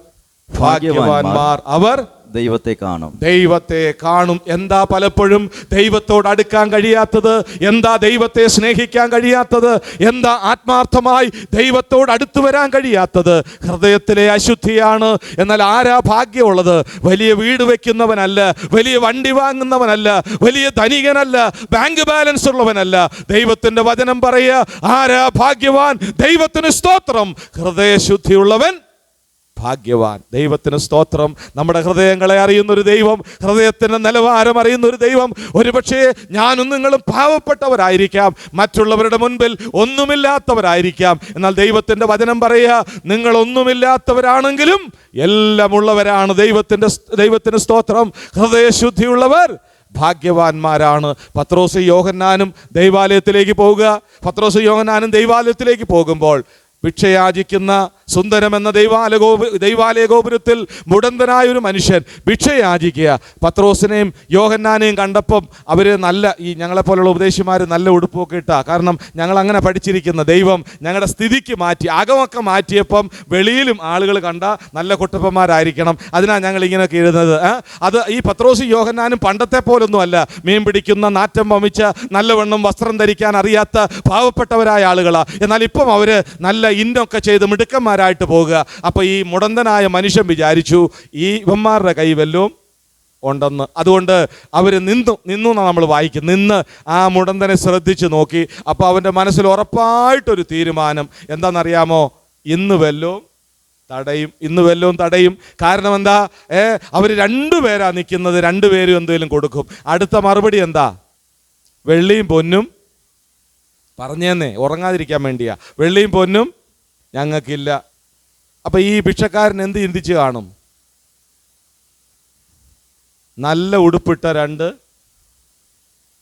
ഭാഗ്യവാന്മാർ, അവർ ദൈവത്തെ കാണും. ദൈവത്തെ കാണും. എന്താ പലപ്പോഴും ദൈവത്തോട് അടുക്കാൻ കഴിയാത്തത്? എന്താ ദൈവത്തെ സ്നേഹിക്കാൻ കഴിയാത്തത്? എന്താ ആത്മാർത്ഥമായി ദൈവത്തോട് അടുത്തു വരാൻ കഴിയാത്തത്? ഹൃദയത്തിലെ അശുദ്ധിയാണ്. എന്നാൽ ആരാ ഭാഗ്യമുള്ളത്? വലിയ വീട് വെക്കുന്നവനല്ല, വലിയ വണ്ടി വാങ്ങുന്നവനല്ല, വലിയ ധനികനല്ല, ബാങ്ക് ബാലൻസ് ഉള്ളവനല്ല. ദൈവത്തിന്റെ വചനം പറയുക, ആരാ ഭാഗ്യവാൻ? ദൈവത്തിന് സ്തോത്രം. ഹൃദയശുദ്ധിയുള്ളവൻ ഭാഗ്യവാൻ. ദൈവത്തിന് സ്തോത്രം. നമ്മുടെ ഹൃദയങ്ങളെ അറിയുന്നൊരു ദൈവം, ഹൃദയത്തിൻ്റെ നിലവാരം അറിയുന്നൊരു ദൈവം. ഒരുപക്ഷേ ഞാനും നിങ്ങളും പാവപ്പെട്ടവരായിരിക്കാം, മറ്റുള്ളവരുടെ മുൻപിൽ ഒന്നുമില്ലാത്തവരായിരിക്കാം. എന്നാൽ ദൈവത്തിൻ്റെ വചനം പറയുക, നിങ്ങൾ ഒന്നുമില്ലാത്തവരാണെങ്കിലും എല്ലാം ഉള്ളവരാണ്. ദൈവത്തിന് സ്തോത്രം. ഹൃദയശുദ്ധിയുള്ളവർ ഭാഗ്യവാന്മാരാണ്. പത്രോസ് യോഹന്നാനും ദൈവാലയത്തിലേക്ക് പോവുക. പത്രോസ് യോഹന്നാനും ദൈവാലയത്തിലേക്ക് പോകുമ്പോൾ ഭിക്ഷയാചിക്കുന്ന സുന്ദരമെന്ന ദൈവാലയ ഗോപുരത്തിൽ മുടന്തനായ ഒരു മനുഷ്യൻ ഭിക്ഷയാചിക്കുക. പത്രോസിനെയും യോഹന്നാനെയും കണ്ടപ്പം അവർ ഈ ഞങ്ങളെപ്പോലുള്ള ഉപദേശിമാർ നല്ല ഉടുപ്പൊക്കെ ഇട്ടാ. കാരണം ഞങ്ങൾ അങ്ങനെ പഠിച്ചിരിക്കുന്ന ദൈവം ഞങ്ങളുടെ സ്ഥിതിക്ക് മാറ്റി, അകമൊക്കെ മാറ്റിയപ്പം വെളിയിലും ആളുകൾ കണ്ട നല്ല കുട്ടപ്പന്മാരായിരിക്കണം. അതിനാണ് ഞങ്ങൾ ഇങ്ങനെയൊക്കെ എഴുതുന്നത്. അത് ഈ പത്രോസും യോഹന്നാനും പണ്ടത്തെ പോലൊന്നും അല്ല. മീൻ പിടിക്കുന്ന നാറ്റം വമിച്ച നല്ലവണ്ണം വസ്ത്രം ധരിക്കാൻ അറിയാത്ത പാവപ്പെട്ടവരായ ആളുകളാണ്. എന്നാൽ ഇപ്പം അവർ നല്ല ഇന്നൊക്കെ ചെയ്ത് മിടുക്കന്മാരായിട്ട് പോകുക. അപ്പോൾ ഈ മുടന്തനായ മനുഷ്യൻ വിചാരിച്ചു ഈ ഇവന്മാരുടെ കൈ വല്ലതും ഉണ്ടെന്ന്. അതുകൊണ്ട് അവർ നിന്നു എന്നാണ് നമ്മൾ വായിക്കും. നിന്ന് ആ മുടന്തനെ ശ്രദ്ധിച്ച് നോക്കി. അപ്പോൾ അവൻ്റെ മനസ്സിൽ ഉറപ്പായിട്ടൊരു തീരുമാനം. എന്താണെന്നറിയാമോ? ഇന്ന് വല്ലതും തടയും. കാരണം എന്താ? അവർ രണ്ടുപേരാ നിൽക്കുന്നത്, രണ്ടുപേരും എന്തെങ്കിലും കൊടുക്കും. അടുത്ത മറുപടി എന്താ? വെള്ളിയും പൊന്നും പറഞ്ഞേന്നേ, ഉറങ്ങാതിരിക്കാൻ വേണ്ടിയാ. വെള്ളിയും പൊന്നും ഞങ്ങൾക്കില്ല. അപ്പം ഈ ഭിക്ഷക്കാരൻ എന്ത് ചിന്തിച്ച് കാണും? നല്ല ഉടുപ്പിട്ട 2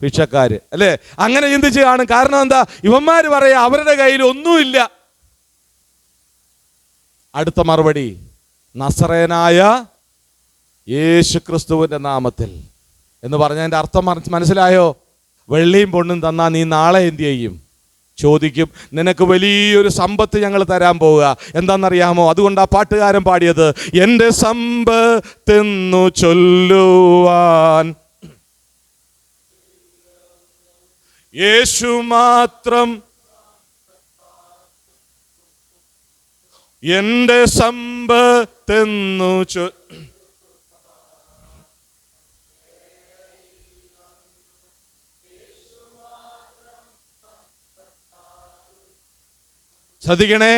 ഭിക്ഷക്കാര് അല്ലേ? അങ്ങനെ ചിന്തിച്ച് കാണും. കാരണം എന്താ? ഇവന്മാർ പറയാ അവരുടെ കയ്യിൽ ഒന്നുമില്ല. അടുത്ത മറുപടി, നസറേനായ യേശു ക്രിസ്തുവിൻ്റെ നാമത്തിൽ എന്ന് പറഞ്ഞതിൻ്റെ അർത്ഥം മനസ്സിലായോ? വെള്ളിയും പൊണ്ണും തന്നാൽ നീ നാളെ എന്ത് ചെയ്യും? ചോദിക്കും. നിനക്ക് വലിയൊരു സമ്പത്ത് ഞങ്ങൾ തരാൻ പോവുക. എന്താണെന്നറിയാമോ? അതുകൊണ്ട് ആ പാട്ടുകാരൻ പാടിയത്, എൻ്റെ സമ്പത്തെന്നു ചൊല്ലുവാൻ യേശു മാത്രം, എൻ്റെ സമ്പത്തെന്നു ശ്രദ്ധിക്കണേ.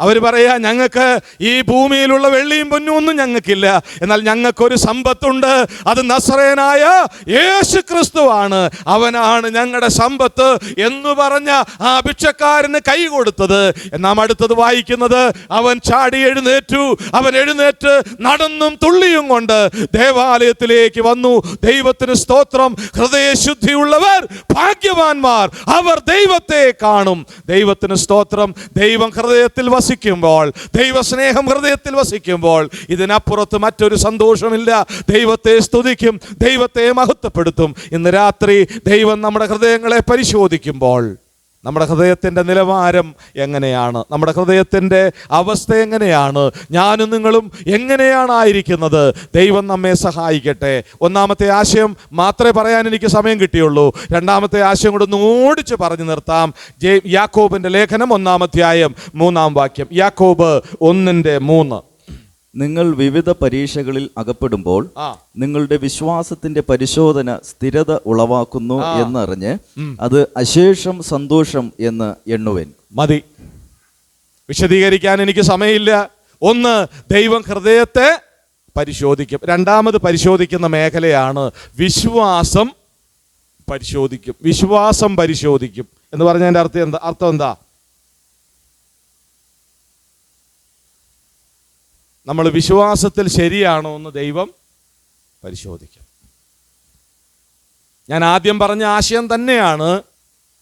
അവർ പറയാ, ഞങ്ങൾക്ക് ഈ ഭൂമിയിലുള്ള വെള്ളിയും പൊന്നും ഒന്നും ഞങ്ങൾക്കില്ല, എന്നാൽ ഞങ്ങൾക്കൊരു സമ്പത്തുണ്ട്. അത് നസറേനായ യേശു ക്രിസ്തുവാണ്, അവനാണ് ഞങ്ങളുടെ സമ്പത്ത് എന്ന് പറഞ്ഞ ആ ഭിക്ഷക്കാരന് കൈ കൊടുത്തത്. നാം അടുത്തത് വായിക്കുന്നത്, അവൻ ചാടി എഴുന്നേറ്റ് നടന്നും തുള്ളിയും കൊണ്ട് ദേവാലയത്തിലേക്ക് വന്നു. ദൈവത്തിന് സ്തോത്രം. ഹൃദയശുദ്ധിയുള്ളവർ ഭാഗ്യവാന്മാർ, അവർ ദൈവത്തെ കാണും. ദൈവത്തിന് സ്തോത്രം. ദൈവം ഹൃദയത്തിൽ വസിക്കുമ്പോൾ, ദൈവസ്നേഹം ഹൃദയത്തിൽ വസിക്കുമ്പോൾ ഇതിനപ്പുറത്ത് മറ്റൊരു സന്തോഷമില്ല. ദൈവത്തെ സ്തുതിക്കും, ദൈവത്തെ മഹത്വപ്പെടുത്തും. ഇന്ന് രാത്രി ദൈവം നമ്മുടെ ഹൃദയങ്ങളെ പരിശോധിക്കുമ്പോൾ നമ്മുടെ ഹൃദയത്തിൻ്റെ നിലവാരം എങ്ങനെയാണ്, നമ്മുടെ ഹൃദയത്തിൻ്റെ അവസ്ഥ എങ്ങനെയാണ്, ഞാനും നിങ്ങളും എങ്ങനെയാണ് ആയിരിക്കുന്നത്? ദൈവം നമ്മെ സഹായിക്കട്ടെ. ഒന്നാമത്തെ ആശയം മാത്രമേ പറയാൻ എനിക്ക് സമയം കിട്ടിയുള്ളൂ. രണ്ടാമത്തെ ആശയം കൂടെ ഒന്ന് ഓടിച്ച് പറഞ്ഞു നിർത്താം. യാക്കോബിൻ്റെ ലേഖനം 1-ാം അധ്യായം 3-ാം വാക്യം. യാക്കോബ് 1:3. നിങ്ങൾ വിവിധ പരീക്ഷകളിൽ അകപ്പെടുമ്പോൾ നിങ്ങളുടെ വിശ്വാസത്തിന്റെ പരിശോധന സ്ഥിരത ഉളവാക്കുന്നു എന്നറിഞ്ഞ് അത് അശേഷം സന്തോഷം എന്ന് എണ്ണുവേൻ. മതി, വിശദീകരിക്കാൻ എനിക്ക് സമയമില്ല. ഒന്ന്, ദൈവം ഹൃദയത്തെ പരിശോധിക്കും. രണ്ടാമത് പരിശോധിക്കുന്ന മേഖലയാണ് വിശ്വാസം പരിശോധിക്കും. വിശ്വാസം പരിശോധിക്കും എന്ന് പറഞ്ഞതിൻ്റെ അർത്ഥം എന്താ? നമ്മൾ വിശ്വാസത്തിൽ ശരിയാണോ എന്ന് ദൈവം പരിശോധിക്കും. ഞാൻ ആദ്യം പറഞ്ഞ ആശയം തന്നെയാണ്.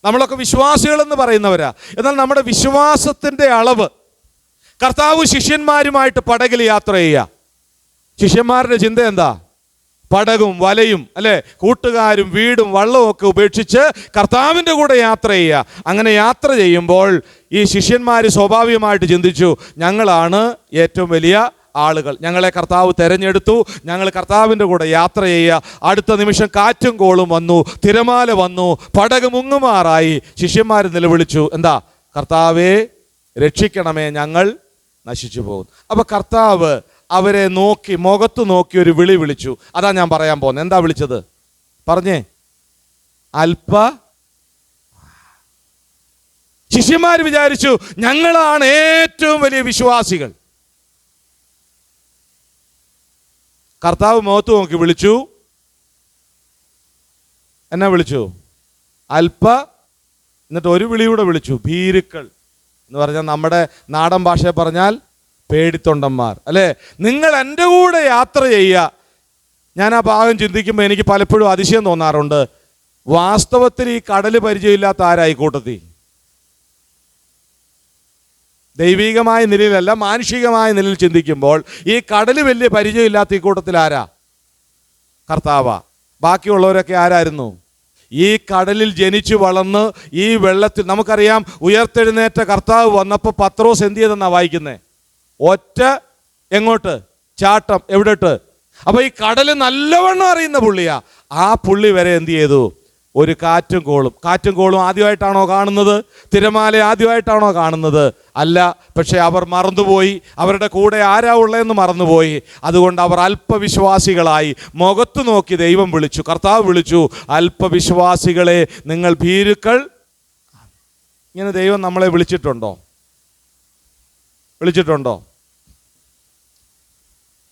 നമ്മളൊക്കെ വിശ്വാസികളെന്ന് പറയുന്നവരാ. എന്നാൽ നമ്മുടെ വിശ്വാസത്തിൻ്റെ അളവ്, കർത്താവ് ശിഷ്യന്മാരുമായിട്ട് പടകിൽ യാത്ര ചെയ്യുക. ശിഷ്യന്മാരുടെ ചിന്ത എന്താ? പടകും വലയും അല്ലേ, കൂട്ടുകാരും വീടും വള്ളവും ഒക്കെ ഉപേക്ഷിച്ച് കർത്താവിൻ്റെ കൂടെ യാത്ര ചെയ്യുക. അങ്ങനെ യാത്ര ചെയ്യുമ്പോൾ ഈ ശിഷ്യന്മാർ സ്വാഭാവികമായിട്ട് ചിന്തിച്ചു, ഞങ്ങളാണ് ഏറ്റവും വലിയ ആളുകൾ, ഞങ്ങളെ കർത്താവ് തെരഞ്ഞെടുത്തു, ഞങ്ങൾ കർത്താവിൻ്റെ കൂടെ യാത്ര ചെയ്യുക. അടുത്ത നിമിഷം കാറ്റും കോളും വന്നു, തിരമാല വന്നു, പടക് മുങ്ങുമാറായി. ശിഷ്യന്മാർ നിലവിളിച്ചു, എന്താ? കർത്താവേ രക്ഷിക്കണമേ, ഞങ്ങൾ നശിച്ചു പോകും. അപ്പോൾ കർത്താവ് അവരെ നോക്കി, മുഖത്ത് നോക്കി ഒരു വിളി വിളിച്ചു. അതാ ഞാൻ പറയാൻ പോകുന്നത്. എന്താ വിളിച്ചത്? പറഞ്ഞേ. ശിഷ്യന്മാർ വിചാരിച്ചു ഞങ്ങളാണ് ഏറ്റവും വലിയ വിശ്വാസികൾ. കർത്താവ് മുഖത്ത് നോക്കി വിളിച്ചു. എന്നാ വിളിച്ചു? എന്നിട്ട് ഒരു വിളിയൂടെ വിളിച്ചു, ഭീരുക്കൾ എന്ന് പറഞ്ഞാൽ നമ്മുടെ നാടൻ ഭാഷയെ പറഞ്ഞാൽ പേടിത്തൊണ്ടന്മാർ അല്ലേ. നിങ്ങൾ എൻ്റെ കൂടെ യാത്ര ചെയ്യുക. ഞാൻ ആ ഭാഗം ചിന്തിക്കുമ്പോൾ എനിക്ക് പലപ്പോഴും അതിശയം തോന്നാറുണ്ട്. വാസ്തവത്തിൽ ഈ കടൽ പരിചയമില്ലാത്ത ആരായി കൂട്ടത്തിൽ? ദൈവികമായ നിലയിലല്ല, മാനുഷികമായ നിലയിൽ ചിന്തിക്കുമ്പോൾ ഈ കടൽ വലിയ പരിചയമില്ലാത്ത ഈ കൂട്ടത്തിൽ ആരാ? കർത്താവാ. ബാക്കിയുള്ളവരൊക്കെ ആരായിരുന്നു? ഈ കടലിൽ ജനിച്ചു വളർന്ന് ഈ വെള്ളത്തിൽ, നമുക്കറിയാം ഉയർത്തെഴുന്നേറ്റ കർത്താവ് വന്നപ്പോൾ പത്രോസ് എന്ത് ചെയ്തെന്നാ വായിക്കുന്നേ? ഒറ്റ എങ്ങോട്ട്? ചാട്ടം. എവിടെട്ട്? അപ്പൊ ഈ കടൽ നല്ലവണ്ണം അറിയുന്ന പുള്ളിയാ. ആ പുള്ളി വരെ എന്ത് ചെയ്തു? ഒരു കാറ്റും കോളും ആദ്യമായിട്ടാണോ കാണുന്നത്? തിരമാല ആദ്യമായിട്ടാണോ കാണുന്നത്? അല്ല. പക്ഷെ അവർ മറന്നുപോയി, അവരുടെ കൂടെ ആരാ ഉള്ളതെന്ന് മറന്നുപോയി. അതുകൊണ്ട് അവർ അല്പവിശ്വാസികളായി. മുഖത്ത് നോക്കി ദൈവം വിളിച്ചു, കർത്താവ് വിളിച്ചു, അല്പവിശ്വാസികളെ, നിങ്ങൾ ഭീരുക്കൾ. ഇങ്ങനെ ദൈവം നമ്മളെ വിളിച്ചിട്ടുണ്ടോ?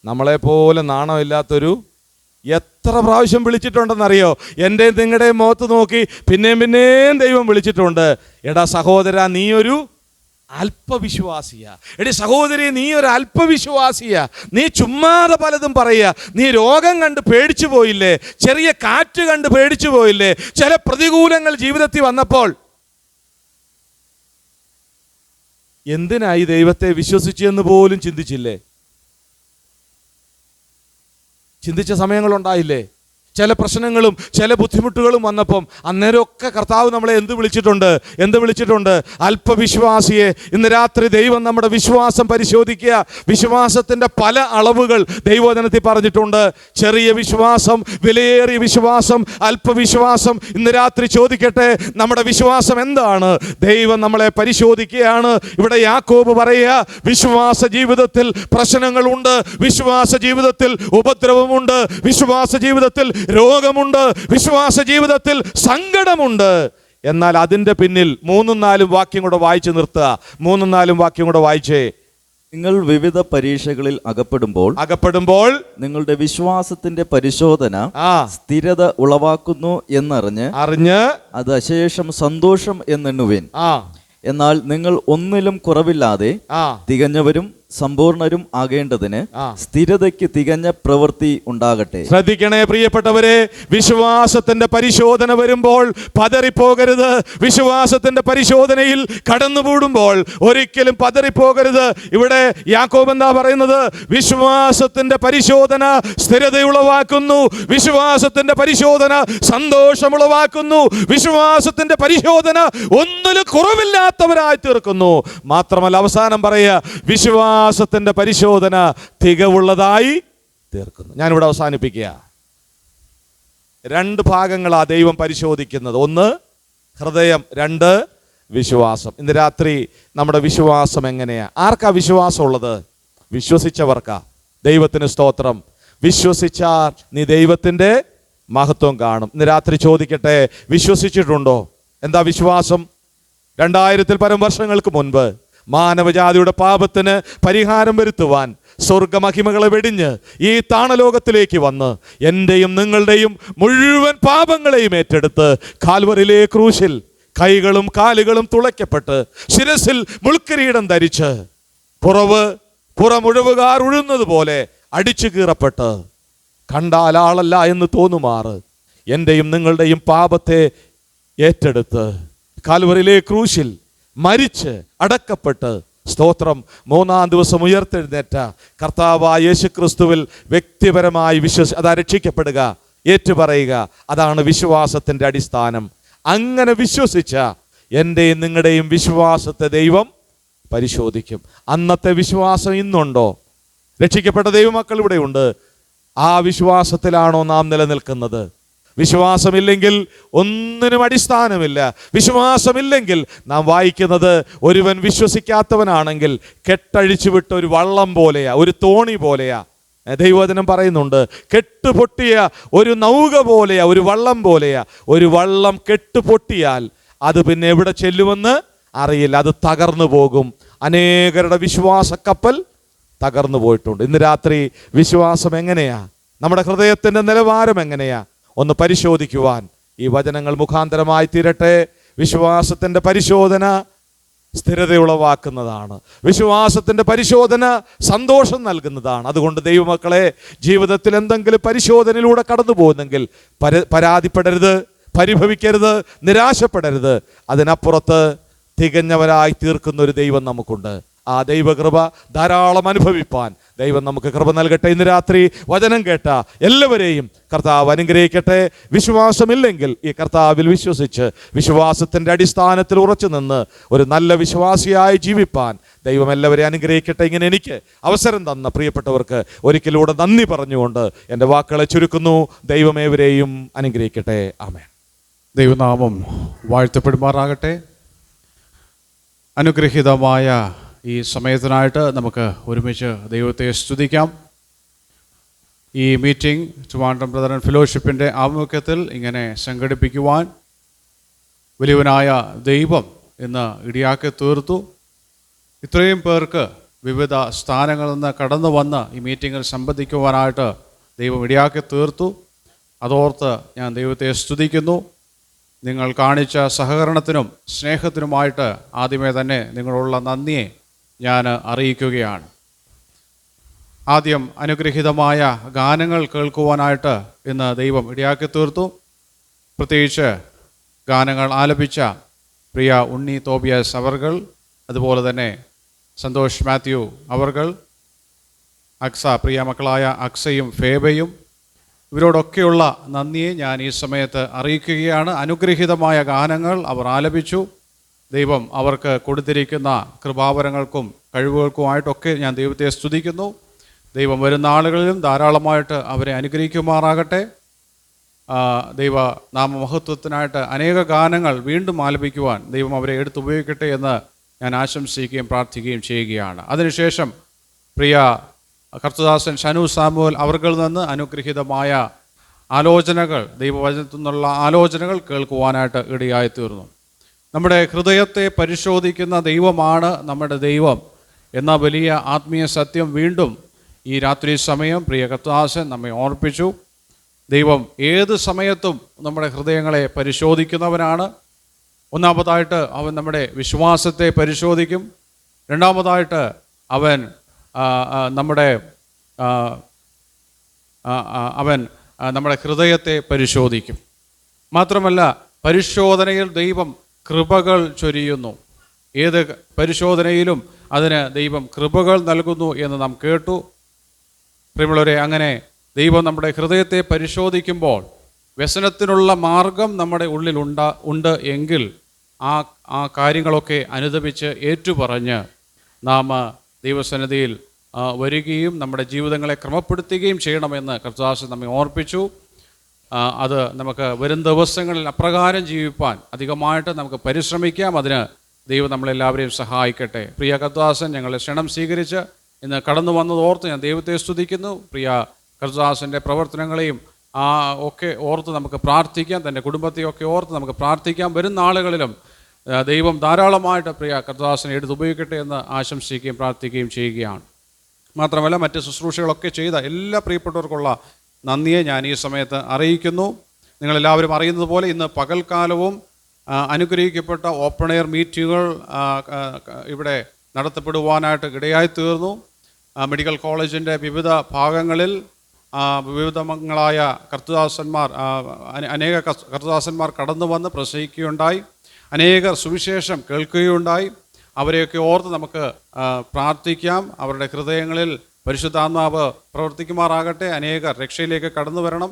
നമ്മളെപ്പോലെ നാണമില്ലാത്തൊരു എത്ര പ്രാവശ്യം വിളിച്ചിട്ടുണ്ടെന്നറിയോ? എൻ്റെയും നിങ്ങളുടെയും മുഖത്ത് നോക്കി പിന്നെയും ദൈവം വിളിച്ചിട്ടുണ്ട്. എടാ സഹോദര, നീ ഒരു അല്പവിശ്വാസിയാ. എടി സഹോദരി, നീ ഒരു അല്പവിശ്വാസിയാ. നീ ചുമ്മാതെ പലതും പറയുക. നീ രോഗം കണ്ട് പേടിച്ചു പോയില്ലേ? ചെറിയ കാറ്റ് കണ്ട് പേടിച്ചു പോയില്ലേ? ചില പ്രതികൂലങ്ങൾ ജീവിതത്തിൽ വന്നപ്പോൾ എന്തിനായി ദൈവത്തെ വിശ്വസിച്ചു എന്ന് പോലും ചിന്തിച്ചില്ലേ? ചിന്തിച്ച സമയങ്ങളുണ്ടായില്ലേ? ചില പ്രശ്നങ്ങളും ചില ബുദ്ധിമുട്ടുകളും വന്നപ്പം അന്നേരമൊക്കെ കർത്താവ് നമ്മളെ എന്ത് വിളിച്ചിട്ടുണ്ട്? അല്പവിശ്വാസിയെ. ഇന്ന് രാത്രി ദൈവം നമ്മുടെ വിശ്വാസം പരിശോധിക്കുക. വിശ്വാസത്തിൻ്റെ പല അളവുകൾ ദൈവവചനത്തിൽ പറഞ്ഞിട്ടുണ്ട്. ചെറിയ വിശ്വാസം, വിലയേറിയ വിശ്വാസം, അല്പവിശ്വാസം. ഇന്ന് രാത്രി ചോദിക്കട്ടെ, നമ്മുടെ വിശ്വാസം എന്താണ്? ദൈവം നമ്മളെ പരിശോധിക്കുകയാണ്. ഇവിടെ യാക്കോബ് പറയുക, വിശ്വാസ ജീവിതത്തിൽ പ്രശ്നങ്ങളുണ്ട്, വിശ്വാസ ജീവിതത്തിൽ ഉപദ്രവമുണ്ട്, വിശ്വാസ ജീവിതത്തിൽ രോഗമുണ്ട്, വിശ്വാസ ജീവിതത്തിൽ സങ്കടമുണ്ട്. എന്നാൽ അതിൻ്റെ പിന്നിൽ 3-4 വാക്യം കൂടെ വായിച്ചു നിർത്തുക. 3-4 വാക്യം കൂടെ വായിച്ചേ. നിങ്ങൾ വിവിധ പരീക്ഷകളിൽ അകപ്പെടുമ്പോൾ നിങ്ങളുടെ വിശ്വാസത്തിന്റെ പരിശോധന സ്ഥിരത ഉളവാക്കുന്നു എന്നറിഞ്ഞ് അത് അശേഷം സന്തോഷം എന്നെണ്ണുവേൻ. എന്നാൽ നിങ്ങൾ ഒന്നിലും കുറവില്ലാതെ തികഞ്ഞവരും സമ്പൂർണരും ആകേണ്ടതിന് ആ. സ്ഥിരതയ്ക്ക് തികഞ്ഞ പ്രവൃത്തി ഉണ്ടാകട്ടെ. ശ്രദ്ധിക്കണേ പ്രിയപ്പെട്ടവരെ, വിശ്വാസത്തിന്റെ പരിശോധന വരുമ്പോൾ പതറിപ്പോകരുത്. വിശ്വാസത്തിന്റെ പരിശോധനയിൽ കടന്നുകൂടുമ്പോൾ ഒരിക്കലും പതറിപ്പോകരുത്. ഇവിടെ യാക്കോബ് എന്താ പറയുന്നത്? വിശ്വാസത്തിന്റെ പരിശോധന സ്ഥിരതയുളവാക്കുന്നു, വിശ്വാസത്തിന്റെ പരിശോധന സന്തോഷമുളവാക്കുന്നു, വിശ്വാസത്തിന്റെ പരിശോധന ഒന്നിലും കുറവില്ലാത്തവരായി തീർക്കുന്നു. മാത്രമല്ല അവസാനം പറയുക, വിശ്വാസത്തിന്റെ പരിശോധന തികവുള്ളതായി തീർക്കുന്നു. ഞാനിവിടെ അവസാനിപ്പിക്കുക. 2 ഭാഗങ്ങളാ ദൈവം പരിശോധിക്കുന്നത്. 1 ഹൃദയം, 2 വിശ്വാസം. ഇന്ന് രാത്രി നമ്മുടെ വിശ്വാസം എങ്ങനെയാ? ആർക്കാ വിശ്വാസം ഉള്ളത്? വിശ്വസിച്ചവർക്കാ. ദൈവത്തിന് സ്തോത്രം. വിശ്വസിച്ചാൽ നീ ദൈവത്തിന്റെ മഹത്വം കാണും. ഇന്ന് രാത്രി ചോദിക്കട്ടെ, വിശ്വസിച്ചിട്ടുണ്ടോ? എന്താ വിശ്വാസം? 2000-ൽ പരം വർഷങ്ങൾക്ക് മുൻപ് മാനവജാതിയുടെ പാപത്തിന് പരിഹാരം വരുത്തുവാൻ സ്വർഗമഹിമകളെ വെടിഞ്ഞ് ഈ താണലോകത്തിലേക്ക് വന്ന് എൻ്റെയും നിങ്ങളുടെയും മുഴുവൻ പാപങ്ങളെയും ഏറ്റെടുത്ത് കാൽവരിയിലെ ക്രൂശിൽ കൈകളും കാലുകളും തുളയ്ക്കപ്പെട്ട് ശിരസിൽ മുൾക്കിരീടം ധരിച്ച് പുറമുഴവുകാർ ഉഴുന്നത് പോലെ അടിച്ചു കീറപ്പെട്ട് കണ്ടാൽ ആളല്ല എന്ന് തോന്നുമാറ് എൻ്റെയും നിങ്ങളുടെയും പാപത്തെ ഏറ്റെടുത്ത് കാൽവരിയിലെ ക്രൂശിൽ മരിച്ച് അടക്കപ്പെട്ട് സ്തോത്രം 3-ാം ദിവസം ഉയർത്തെഴുന്നേറ്റ കർത്താവായ യേശുക്രിസ്തുവിൽ വ്യക്തിപരമായി അതാ രക്ഷിക്കപ്പെടുക, ഏറ്റുപറയുക. അതാണ് വിശ്വാസത്തിൻ്റെ അടിസ്ഥാനം. അങ്ങനെ വിശ്വസിച്ച എൻ്റെയും നിങ്ങളുടെയും വിശ്വാസത്തെ ദൈവം പരിശോധിക്കും. അന്നത്തെ വിശ്വാസം ഇന്നുണ്ടോ? രക്ഷിക്കപ്പെട്ട ദൈവമക്കൾ ഇവിടെയുണ്ട്. ആ വിശ്വാസത്തിലാണോ നാം നിലനിൽക്കുന്നത്? വിശ്വാസമില്ലെങ്കിൽ ഒന്നിനും അടിസ്ഥാനമില്ല. വിശ്വാസമില്ലെങ്കിൽ നാം വായിക്കുന്നത്, ഒരുവൻ വിശ്വസിക്കാത്തവനാണെങ്കിൽ കെട്ടഴിച്ചു വിട്ട ഒരു വള്ളം പോലെയാ, ഒരു തോണി പോലെയാ. ദൈവവചനം പറയുന്നുണ്ട്, കെട്ടുപൊട്ടിയ ഒരു നൗക പോലെയാ, ഒരു വള്ളം പോലെയാ. ഒരു വള്ളം കെട്ടുപൊട്ടിയാൽ അത് പിന്നെ എവിടെ ചെല്ലുമെന്ന് അറിയില്ല, അത് തകർന്നു പോകും. അനേകരുടെ വിശ്വാസ കപ്പൽ തകർന്നു പോയിട്ടുണ്ട്. ഇന്ന് രാത്രി വിശ്വാസം എങ്ങനെയാ? നമ്മുടെ ഹൃദയത്തിൻ്റെ നിലവാരം എങ്ങനെയാ? ഒന്ന് പരിശോധിക്കുവാൻ ഈ വചനങ്ങൾ മുഖാന്തരമായി തീരട്ടെ. വിശ്വാസത്തിൻ്റെ പരിശോധന സ്ഥിരതയുളവാക്കുന്നതാണ്. വിശ്വാസത്തിൻ്റെ പരിശോധന സന്തോഷം നൽകുന്നതാണ്. അതുകൊണ്ട് ദൈവമക്കളെ, ജീവിതത്തിൽ എന്തെങ്കിലും പരിശോധനയിലൂടെ കടന്നു പോകുന്നെങ്കിൽ പരാതിപ്പെടരുത്, പരിഭവിക്കരുത്, നിരാശപ്പെടരുത്. അതിനപ്പുറത്ത് തികഞ്ഞവരായി തീർക്കുന്ന ഒരു ദൈവം നമുക്കുണ്ട്. ആ ദൈവകൃപ ധാരാളം അനുഭവിപ്പാൻ ദൈവം നമുക്ക് കൃപ നൽകട്ടെ. ഇന്ന് രാത്രി വചനം കേട്ട എല്ലാവരെയും കർത്താവ് അനുഗ്രഹിക്കട്ടെ. വിശ്വാസമില്ലെങ്കിൽ ഈ കർത്താവിൽ വിശ്വസിച്ച് വിശ്വാസത്തിൻ്റെ അടിസ്ഥാനത്തിൽ ഉറച്ചു നിന്ന് ഒരു നല്ല വിശ്വാസിയായി ജീവിപ്പാൻ ദൈവം എല്ലാവരെയും അനുഗ്രഹിക്കട്ടെ. ഇങ്ങനെ എനിക്ക് അവസരം തന്ന പ്രിയപ്പെട്ടവർക്ക് ഒരിക്കലൂടെ നന്ദി പറഞ്ഞുകൊണ്ട് എൻ്റെ വാക്കുകളെ ചുരുക്കുന്നു. ദൈവമേവരെയും അനുഗ്രഹിക്കട്ടെ. ആമേൻ. ദൈവനാമം വാഴ്ത്തപ്പെടുമാറാകട്ടെ. അനുഗ്രഹീതമായ ഈ സമയത്തിനായിട്ട് നമുക്ക് ഒരുമിച്ച് ദൈവത്തെ സ്തുതിക്കാം. ഈ മീറ്റിംഗ് ട്രിവാൻഡ്രം ബ്രദറൻ ഫെലോഷിപ്പിൻ്റെ ആഭിമുഖ്യത്തിൽ ഇങ്ങനെ സംഘടിപ്പിക്കുവാൻ വലിയവനായ ദൈവം ഇന്ന് ഇടയാക്കി തീർത്തു. ഇത്രയും പേർക്ക് വിവിധ സ്ഥാനങ്ങളിൽ നിന്ന് കടന്നു വന്ന് ഈ മീറ്റിങ്ങിൽ സംബന്ധിക്കുവാനായിട്ട് ദൈവം ഇടയാക്കി തീർത്തു. അതോർത്ത് ഞാൻ ദൈവത്തെ സ്തുതിക്കുന്നു. നിങ്ങൾ കാണിച്ച സഹകരണത്തിനും സ്നേഹത്തിനുമായിട്ട് ആദ്യമേ തന്നെ നിങ്ങളുള്ള നന്ദിയെ ഞാൻ അറിയിക്കുകയാണ്. ആദ്യം അനുഗ്രഹീതമായ ഗാനങ്ങൾ കേൾക്കുവാനായിട്ട് ഇന്ന് ദൈവം ഇടയാക്കി തീർത്തു. പ്രത്യേകിച്ച് ഗാനങ്ങൾ ആലപിച്ച പ്രിയ ഉണ്ണി തോബിയാസ് അവർകൾ, അതുപോലെ തന്നെ സന്തോഷ് മാത്യു അവർകൾ, പ്രിയ മക്കളായ അക്സയും ഫേബയും, ഇവരോടൊക്കെയുള്ള നന്ദിയെ ഞാൻ ഈ സമയത്ത് അറിയിക്കുകയാണ്. അനുഗ്രഹീതമായ ഗാനങ്ങൾ അവർ ആലപിച്ചു. ദൈവം അവർക്ക് കൊടുത്തിരിക്കുന്ന കൃപാവരങ്ങൾക്കും കഴിവുകൾക്കുമായിട്ടൊക്കെ ഞാൻ ദൈവത്തെ സ്തുതിക്കുന്നു. ദൈവം വരുന്ന ആളുകളിലും ധാരാളമായിട്ട് അവരെ അനുഗ്രഹിക്കുമാറാകട്ടെ. ദൈവ നാമമഹത്വത്തിനായിട്ട് അനേക ഗാനങ്ങൾ വീണ്ടും ആലപിക്കുവാൻ ദൈവം അവരെ എടുത്തുപയോഗിക്കട്ടെ എന്ന് ഞാൻ ആശംസിക്കുകയും പ്രാർത്ഥിക്കുകയും ചെയ്യുകയാണ്. അതിനുശേഷം പ്രിയ കർത്തദാസൻ ഷനു സാമുവൽ അവർകളിൽ നിന്ന് അനുഗ്രഹീതമായ ആലോചനകൾ, ദൈവവചനത്തിൽ നിന്നുള്ള ആലോചനകൾ കേൾക്കുവാനായിട്ട് ഇടയായി തീർന്നു. നമ്മുടെ ഹൃദയത്തെ പരിശോധിക്കുന്ന ദൈവമാണ് നമ്മുടെ ദൈവം എന്ന വലിയ ആത്മീയ സത്യം വീണ്ടും ഈ രാത്രി സമയം പ്രിയ കർത്തദാസൻ നമ്മെ ഓർപ്പിച്ചു. ദൈവം ഏത് സമയത്തും നമ്മുടെ ഹൃദയങ്ങളെ പരിശോധിക്കുന്നവനാണ്. ഒന്നാമതായിട്ട് അവൻ നമ്മുടെ വിശ്വാസത്തെ പരിശോധിക്കും. രണ്ടാമതായിട്ട് അവൻ നമ്മുടെ അവൻ നമ്മുടെ ഹൃദയത്തെ പരിശോധിക്കും. മാത്രമല്ല, പരിശോധനയിൽ ദൈവം കൃപകൾ ചൊരിയുന്നു. ഏത് പരിശോധനയിലും അതിന് ദൈവം കൃപകൾ നൽകുന്നു എന്ന് നാം കേട്ടു. പ്രിയമുള്ളവരെ, അങ്ങനെ ദൈവം നമ്മുടെ ഹൃദയത്തെ പരിശോധിക്കുമ്പോൾ വ്യസനത്തിനുള്ള മാർഗം നമ്മുടെ ഉള്ളിൽ ഉണ്ട് എങ്കിൽ ആ കാര്യങ്ങളൊക്കെ അനുദപിച്ച് ഏറ്റുപറഞ്ഞ് നാം ദൈവസന്നിധിയിൽ വരികയും നമ്മുടെ ജീവിതങ്ങളെ ക്രമപ്പെടുത്തുകയും ചെയ്യണമെന്ന് കർത്താവ് നമ്മെ ഓർപ്പിച്ചു. അത് നമുക്ക് വരും ദിവസങ്ങളിൽ അപ്രകാരം ജീവിപ്പാൻ അധികമായിട്ട് നമുക്ക് പരിശ്രമിക്കാം. അതിന് ദൈവം നമ്മളെല്ലാവരെയും സഹായിക്കട്ടെ. പ്രിയ കർത്താസൻ ഞങ്ങളെ ക്ഷണം സ്വീകരിച്ച് ഇന്ന് കടന്നു വന്നതോർത്ത് ഞാൻ ദൈവത്തെ സ്തുതിക്കുന്നു. പ്രിയ കർത്താസിൻ്റെ പ്രവർത്തനങ്ങളെയും ഒക്കെ ഓർത്ത് നമുക്ക് പ്രാർത്ഥിക്കാം. തൻ്റെ കുടുംബത്തെയൊക്കെ ഓർത്ത് നമുക്ക് പ്രാർത്ഥിക്കാം. വരുന്ന നാളുകളിലും ദൈവം ധാരാളമായിട്ട് പ്രിയ കർത്താസിനെ എടുത്തുപയോഗിക്കട്ടെ എന്ന് ആശംസിക്കുകയും പ്രാർത്ഥിക്കുകയും ചെയ്യുകയാണ്. മാത്രമല്ല, മറ്റ് ശുശ്രൂഷകളൊക്കെ ചെയ്ത എല്ലാ പ്രിയപ്പെട്ടവർക്കുള്ള നന്ദിയെ ഞാൻ ഈ സമയത്ത് അറിയിക്കുന്നു. നിങ്ങളെല്ലാവരും അറിയുന്നത് പോലെ ഇന്ന് പകൽക്കാലവും അനുഗ്രഹിക്കപ്പെട്ട ഓപ്പൺ എയർ മീറ്റിങ്ങുകൾ ഇവിടെ നടത്തപ്പെടുവാനായിട്ട് ഇടയായി തീർന്നു. മെഡിക്കൽ കോളേജിൻ്റെ വിവിധ ഭാഗങ്ങളിൽ വിവിധങ്ങളായ കർത്തദാസന്മാർ അനേക കർത്തദാസന്മാർ കടന്നു വന്ന് പ്രസംഗിക്കുകയുണ്ടായി. അനേകർ സുവിശേഷം കേൾക്കുകയുണ്ടായി. അവരെയൊക്കെ ഓർത്ത് നമുക്ക് പ്രാർത്ഥിക്കാം. അവരുടെ ഹൃദയങ്ങളിൽ പരിശുദ്ധാത്മാവ് പ്രവർത്തിക്കുമാറാകട്ടെ. അനേകർ രക്ഷയിലേക്ക് കടന്നു വരണം.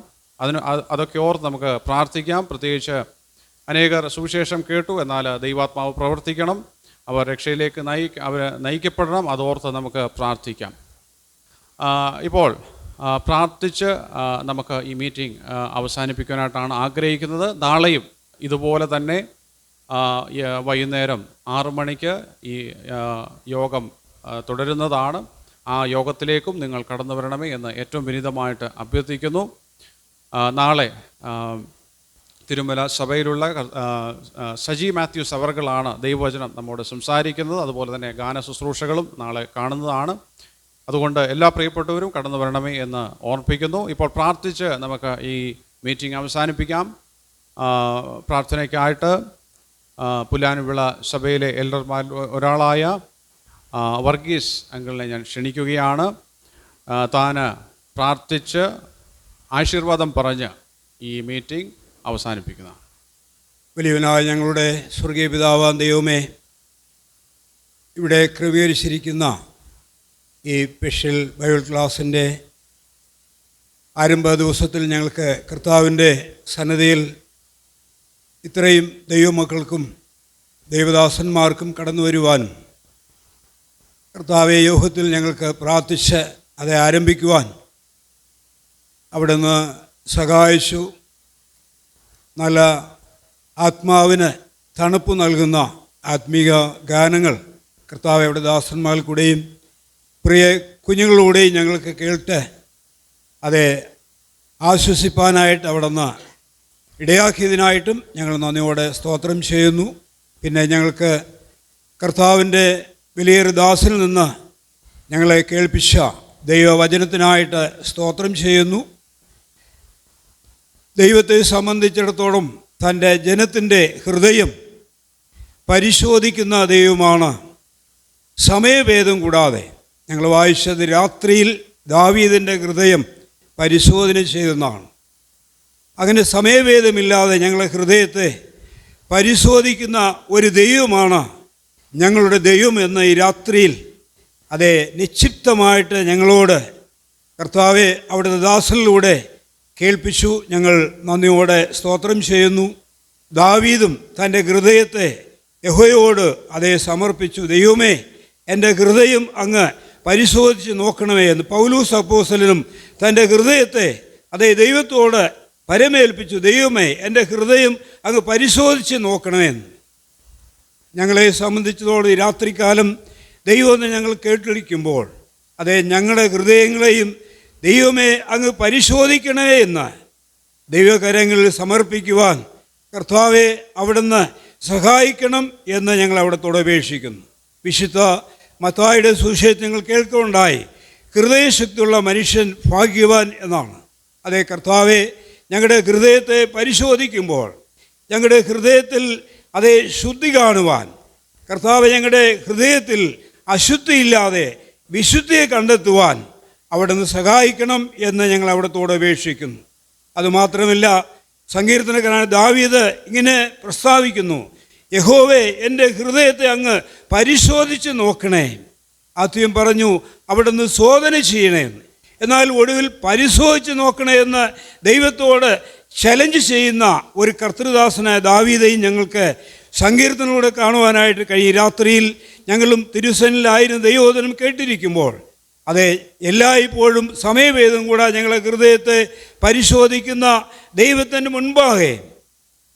അതൊക്കെ ഓർത്ത് നമുക്ക് പ്രാർത്ഥിക്കാം. പ്രത്യേകിച്ച് അനേകർ സുവിശേഷം കേട്ടു, എന്നാൽ ദൈവാത്മാവ് പ്രവർത്തിക്കണം, അവർ രക്ഷയിലേക്ക് നയിക്കപ്പെടണം. അതോർത്ത് നമുക്ക് പ്രാർത്ഥിക്കാം. ഇപ്പോൾ പ്രാർത്ഥിച്ച് നമുക്ക് ഈ മീറ്റിംഗ് അവസാനിപ്പിക്കാനായിട്ടാണ് ആഗ്രഹിക്കുന്നത്. നാളെയും ഇതുപോലെ തന്നെ വൈകുന്നേരം 6 മണിക്ക് ഈ യോഗം തുടരുന്നതാണ്. ആ യോഗത്തിലേക്കും നിങ്ങൾ കടന്നു വരണമേ എന്ന് ഏറ്റവും വിനീതമായിട്ട് അഭ്യർത്ഥിക്കുന്നു. നാളെ തിരുമല സഭയിലുള്ള സജി മാത്യൂസ് അവർകളാണ് ദൈവവചനം നമ്മോട് സംസാരിക്കുന്നത്. അതുപോലെ തന്നെ ഗാന ശുശ്രൂഷകളും നാളെ കാണുന്നതാണ്. അതുകൊണ്ട് എല്ലാ പ്രിയപ്പെട്ടവരും കടന്നു വരണമേ എന്ന് ഓർപ്പിക്കുന്നു. ഇപ്പോൾ പ്രാർത്ഥിച്ച് നമുക്ക് ഈ മീറ്റിംഗ് അവസാനിപ്പിക്കാം. പ്രാർത്ഥനയ്ക്കായിട്ട് പുല്ലാനുവിള സഭയിലെ എൽഡർമാരിൽ ഒരാളായ വർഗീസ് അങ്കിളിനെ ഞാൻ ക്ഷണിക്കുകയാണ്. താൻ പ്രാർത്ഥിച്ച് ആശീർവാദം പറഞ്ഞ് ഈ മീറ്റിംഗ് അവസാനിപ്പിക്കുന്നതാണ്. വലിയവനായ ഞങ്ങളുടെ സ്വർഗീയ പിതാവാം ദൈവമേ, ഇവിടെ ക്രമീകരിച്ചിരിക്കുന്ന ഈ സ്പെഷ്യൽ ബൈബിൾ ക്ലാസ്സിൻ്റെ ആരംഭ ദിവസത്തിൽ ഞങ്ങൾക്ക് കർത്താവിൻ്റെ സന്നിധിയിൽ ഇത്രയും ദൈവമക്കൾക്കും ദൈവദാസന്മാർക്കും കടന്നു വരുവാനും കർത്താവെ യോഗത്തിൽ ഞങ്ങൾക്ക് പ്രാർത്ഥിച്ച് അത് ആരംഭിക്കുവാൻ അവിടുന്ന് സഹായിച്ചു. നല്ല ആത്മാവിന് തണുപ്പ് നൽകുന്ന ആത്മീക ഗാനങ്ങൾ കർത്താവ് അവിടെ ദാസന്മാരിൽ കൂടെയും പ്രിയ കുഞ്ഞുങ്ങളിലൂടെയും ഞങ്ങൾക്ക് കേട്ട് അതെ ആശ്വസിപ്പാനായിട്ട് അവിടുന്ന് ഇടയാക്കിയതിനായിട്ടും ഞങ്ങൾ നന്ദിയോടെ സ്തോത്രം ചെയ്യുന്നു. പിന്നെ ഞങ്ങൾക്ക് കർത്താവിൻ്റെ വലിയൊരു ദാസനിൽ നിന്ന് ഞങ്ങളെ കേൾപ്പിച്ച ദൈവവചനത്തിനായിട്ട് സ്തോത്രം ചെയ്യുന്നു. ദൈവത്തെ സംബന്ധിച്ചിടത്തോളം തൻ്റെ ജനത്തിൻ്റെ ഹൃദയം പരിശോധിക്കുന്ന ദൈവമാണ്. സമയഭേദം കൂടാതെ ഞങ്ങൾ വായിച്ചത് രാത്രിയിൽ ദാവീദിൻ്റെ ഹൃദയം പരിശോധന ചെയ്തെന്നാണ്. അങ്ങനെ സമയഭേദമില്ലാതെ ഞങ്ങളെ ഹൃദയത്തെ പരിശോധിക്കുന്ന ഒരു ദൈവമാണ് ഞങ്ങളുടെ ദൈവം എന്ന ഈ രാത്രിയിൽ അതെ നിക്ഷിപ്തമായിട്ട് ഞങ്ങളോട് കർത്താവെ അവിടുത്തെ ദാസനിലൂടെ കേൾപ്പിച്ചു. ഞങ്ങൾ നന്ദിയോടെ സ്തോത്രം ചെയ്യുന്നു. ദാവീദും തൻ്റെ ഹൃദയത്തെ യഹോവയോട് അതേ സമർപ്പിച്ചു. ദൈവമേ, എൻ്റെ ഹൃദയം അങ്ങ് പരിശോധിച്ച് നോക്കണമേ എന്ന് പൗലോസ് അപ്പോസ്തലനും തൻ്റെ ഹൃദയത്തെ അതേ ദൈവത്തോട് പരമേൽപ്പിച്ചു. ദൈവമേ, എൻ്റെ ഹൃദയം അങ്ങ് പരിശോധിച്ച് നോക്കണമെന്ന്. ഞങ്ങളെ സംബന്ധിച്ചതോടെ രാത്രികാലം ദൈവമെന്ന് ഞങ്ങൾ കേട്ടിരിക്കുമ്പോൾ അതെ ഞങ്ങളുടെ ഹൃദയങ്ങളെയും ദൈവമേ അങ്ങ് പരിശോധിക്കണേ എന്ന് ദൈവകരങ്ങളിൽ സമർപ്പിക്കുവാൻ കർത്താവെ അവിടുന്ന് സഹായിക്കണം എന്ന് ഞങ്ങൾ അവിടത്തോട് അപേക്ഷിക്കുന്നു. വിശുദ്ധ മത്തായിയുടെ സുവിശേഷം ഞങ്ങൾ കേൾക്കുന്നുണ്ടായി, ഹൃദയശക്തിയുള്ള മനുഷ്യൻ ഭാഗ്യവാൻ എന്നാണ്. അതേ കർത്താവെ, ഞങ്ങളുടെ ഹൃദയത്തെ പരിശോധിക്കുമ്പോൾ ഞങ്ങളുടെ ഹൃദയത്തിൽ അതേ ശുദ്ധി കാണുവാൻ കർത്താവ് ഞങ്ങളുടെ ഹൃദയത്തിൽ അശുദ്ധിയില്ലാതെ വിശുദ്ധിയെ കണ്ടെത്തുവാൻ അവിടുന്ന് സഹായിക്കണം എന്ന് ഞങ്ങൾ അവിടത്തോട് അപേക്ഷിക്കുന്നു. അതുമാത്രമല്ല, സങ്കീർത്തനക്കാരനായ ദാവീദ് ഇങ്ങനെ പ്രസ്താവിക്കുന്നു: യഹോവേ, എൻ്റെ ഹൃദയത്തെ അങ്ങ് പരിശോധിച്ച് നോക്കണേ. ആദ്യം പറഞ്ഞു അവിടുന്ന് ശോധന ചെയ്യണേ, എന്നാൽ ഒടുവിൽ പരിശോധിച്ച് നോക്കണേ എന്ന് ദൈവത്തോട് ചലഞ്ച് ചെയ്യുന്ന ഒരു കർത്തൃദാസനായ ദാവീദയും ഞങ്ങൾക്ക് സങ്കീർത്തനത്തിലൂടെ കാണുവാനായിട്ട് കഴിയും. രാത്രിയിൽ ഞങ്ങളും തിരുസനിലായിരുന്നു ദൈവവചനം കേട്ടിരിക്കുമ്പോൾ അതെ, എല്ലായ്പ്പോഴും സമയഭേദം കൂടെ ഞങ്ങളെ ഹൃദയത്തെ പരിശോധിക്കുന്ന ദൈവത്തിൻ്റെ മുൻപാകെ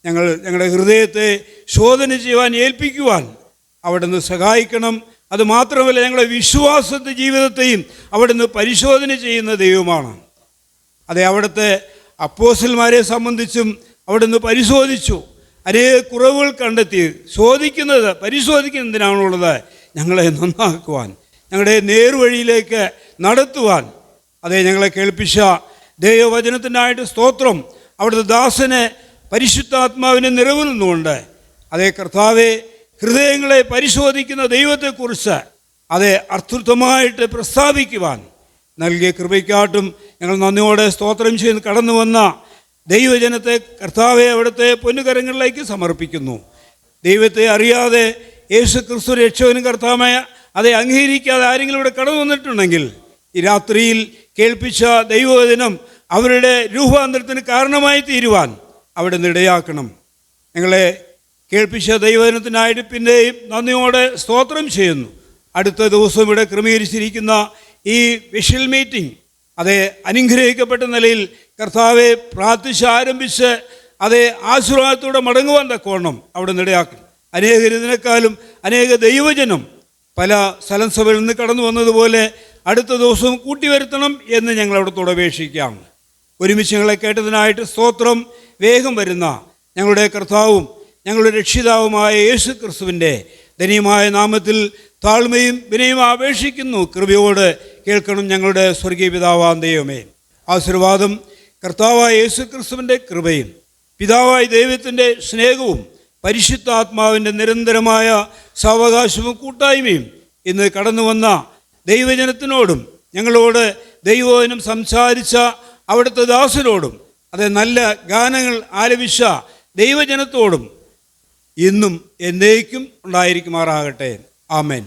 ഞങ്ങളുടെ ഹൃദയത്തെ ശോധന ചെയ്യുവാൻ ഏൽപ്പിക്കുവാൻ അവിടുന്ന് സഹായിക്കണം. അതുമാത്രമല്ല, ഞങ്ങളുടെ വിശ്വാസത്തെ ജീവിതത്തെയും അവിടുന്ന് പരിശോധന ചെയ്യുന്ന ദൈവമാണ്. അതെ, അവിടുത്തെ അപ്പോസ്തലന്മാരെ സംബന്ധിച്ചും അവിടുന്ന് പരിശോധിച്ചു, അനേക കുറവുകൾ കണ്ടെത്തി. പരിശോധിക്കുന്നതിനാണുള്ളത് ഞങ്ങളെ നന്നാക്കുവാൻ, ഞങ്ങളുടെ നേർവഴിയിലേക്ക് നടത്തുവാൻ. അതേ, ഞങ്ങളെ കേൾപ്പിച്ച ദൈവവചനത്തിനായിട്ട് സ്തോത്രം. അവിടുത്തെ ദാസനെ പരിശുദ്ധാത്മാവിനെ നിറവിൽ നിന്നുകൊണ്ട് അതേ കർത്താവെ, ഹൃദയങ്ങളെ പരിശോധിക്കുന്ന ദൈവത്തെക്കുറിച്ച് അതേ അർത്ഥമായിട്ട് പ്രസ്താവിക്കുവാൻ നൽകിയ കൃപയ്ക്കാട്ടും ഞങ്ങൾ നന്ദിയോടെ സ്തോത്രം ചെയ്ത് കടന്നു വന്ന ദൈവജനത്തെ കർത്താവെ അവിടുത്തെ പൊന്നുകരങ്ങളിലേക്ക് സമർപ്പിക്കുന്നു. ദൈവത്തെ അറിയാതെ യേശു ക്രിസ്തു രക്ഷകനും കർത്താവായ அதை അംഗീകരിക്കാതെ ആരെങ്കിലും ഇവിടെ കടന്നു വന്നിട്ടുണ്ടെങ്കിൽ ഈ രാത്രിയിൽ കേൾപ്പിച്ച ദൈവവചനം അവരുടെ രൂപാന്തരത്തിന് കാരണമായി തീരുവാൻ അവിടെ ഇടയാക്കണം. ഞങ്ങളെ കേൾപ്പിച്ച ദൈവവചനത്തിനായിട്ട് പിന്നെയും നന്ദിയോടെ സ്തോത്രം ചെയ്യുന്നു. അടുത്ത ദിവസം ഇവിടെ ക്രമീകരിച്ചിരിക്കുന്ന ഈ വിഷ്വൽ മീറ്റിംഗ് അതേ അനുഗ്രഹിക്കപ്പെട്ട നിലയിൽ കർത്താവെ പ്രാർത്ഥിച്ച് ആരംഭിച്ച് അതേ ആശീർവാദത്തോടെ മടങ്ങുവാൻ തക്കവണ്ണം അവിടെ ഇടയാക്കണം. ഇതിനേക്കാളും അനേക ദൈവജനം പല സ്ഥലം സഭയിൽ നിന്ന് കടന്നു വന്നതുപോലെ അടുത്ത ദിവസവും കൂട്ടിവരുത്തണം എന്ന് ഞങ്ങൾ അവിടത്തോട് അപേക്ഷിക്കാം. ഒരുമിച്ച് ഞങ്ങളെ കേട്ടതിനായിട്ട് സ്തോത്രം. വേഗം വരുന്ന ഞങ്ങളുടെ കർത്താവും ഞങ്ങളുടെ രക്ഷിതാവുമായ യേശു ക്രിസ്തുവിൻ്റെ ധന്യമായ നാമത്തിൽ താഴ്മയും വിനയും അപേക്ഷിക്കുന്നു. കൃപയോട് കേൾക്കണം ഞങ്ങളുടെ സ്വർഗീയ പിതാവാം ദൈവമേ. ആശീർവാദം കർത്താവായ യേശു ക്രിസ്തുവിൻ്റെ കൃപയും പിതാവായ ദൈവത്തിൻ്റെ സ്നേഹവും പരിശുദ്ധാത്മാവിൻ്റെ നിരന്തരമായ സാവകാശവും കൂട്ടായ്മയും ഇന്ന് കടന്നു വന്ന ദൈവജനത്തിനോടും ഞങ്ങളോട് ദൈവവചനം സംസാരിച്ച അവിടുത്തെ ദാസരോടും അത് നല്ല ഗാനങ്ങൾ ആലപിച്ച ദൈവജനത്തോടും ഇന്നും എന്നേക്കും ഉണ്ടായിരിക്കുമാറാകട്ടെ. ആമേൻ.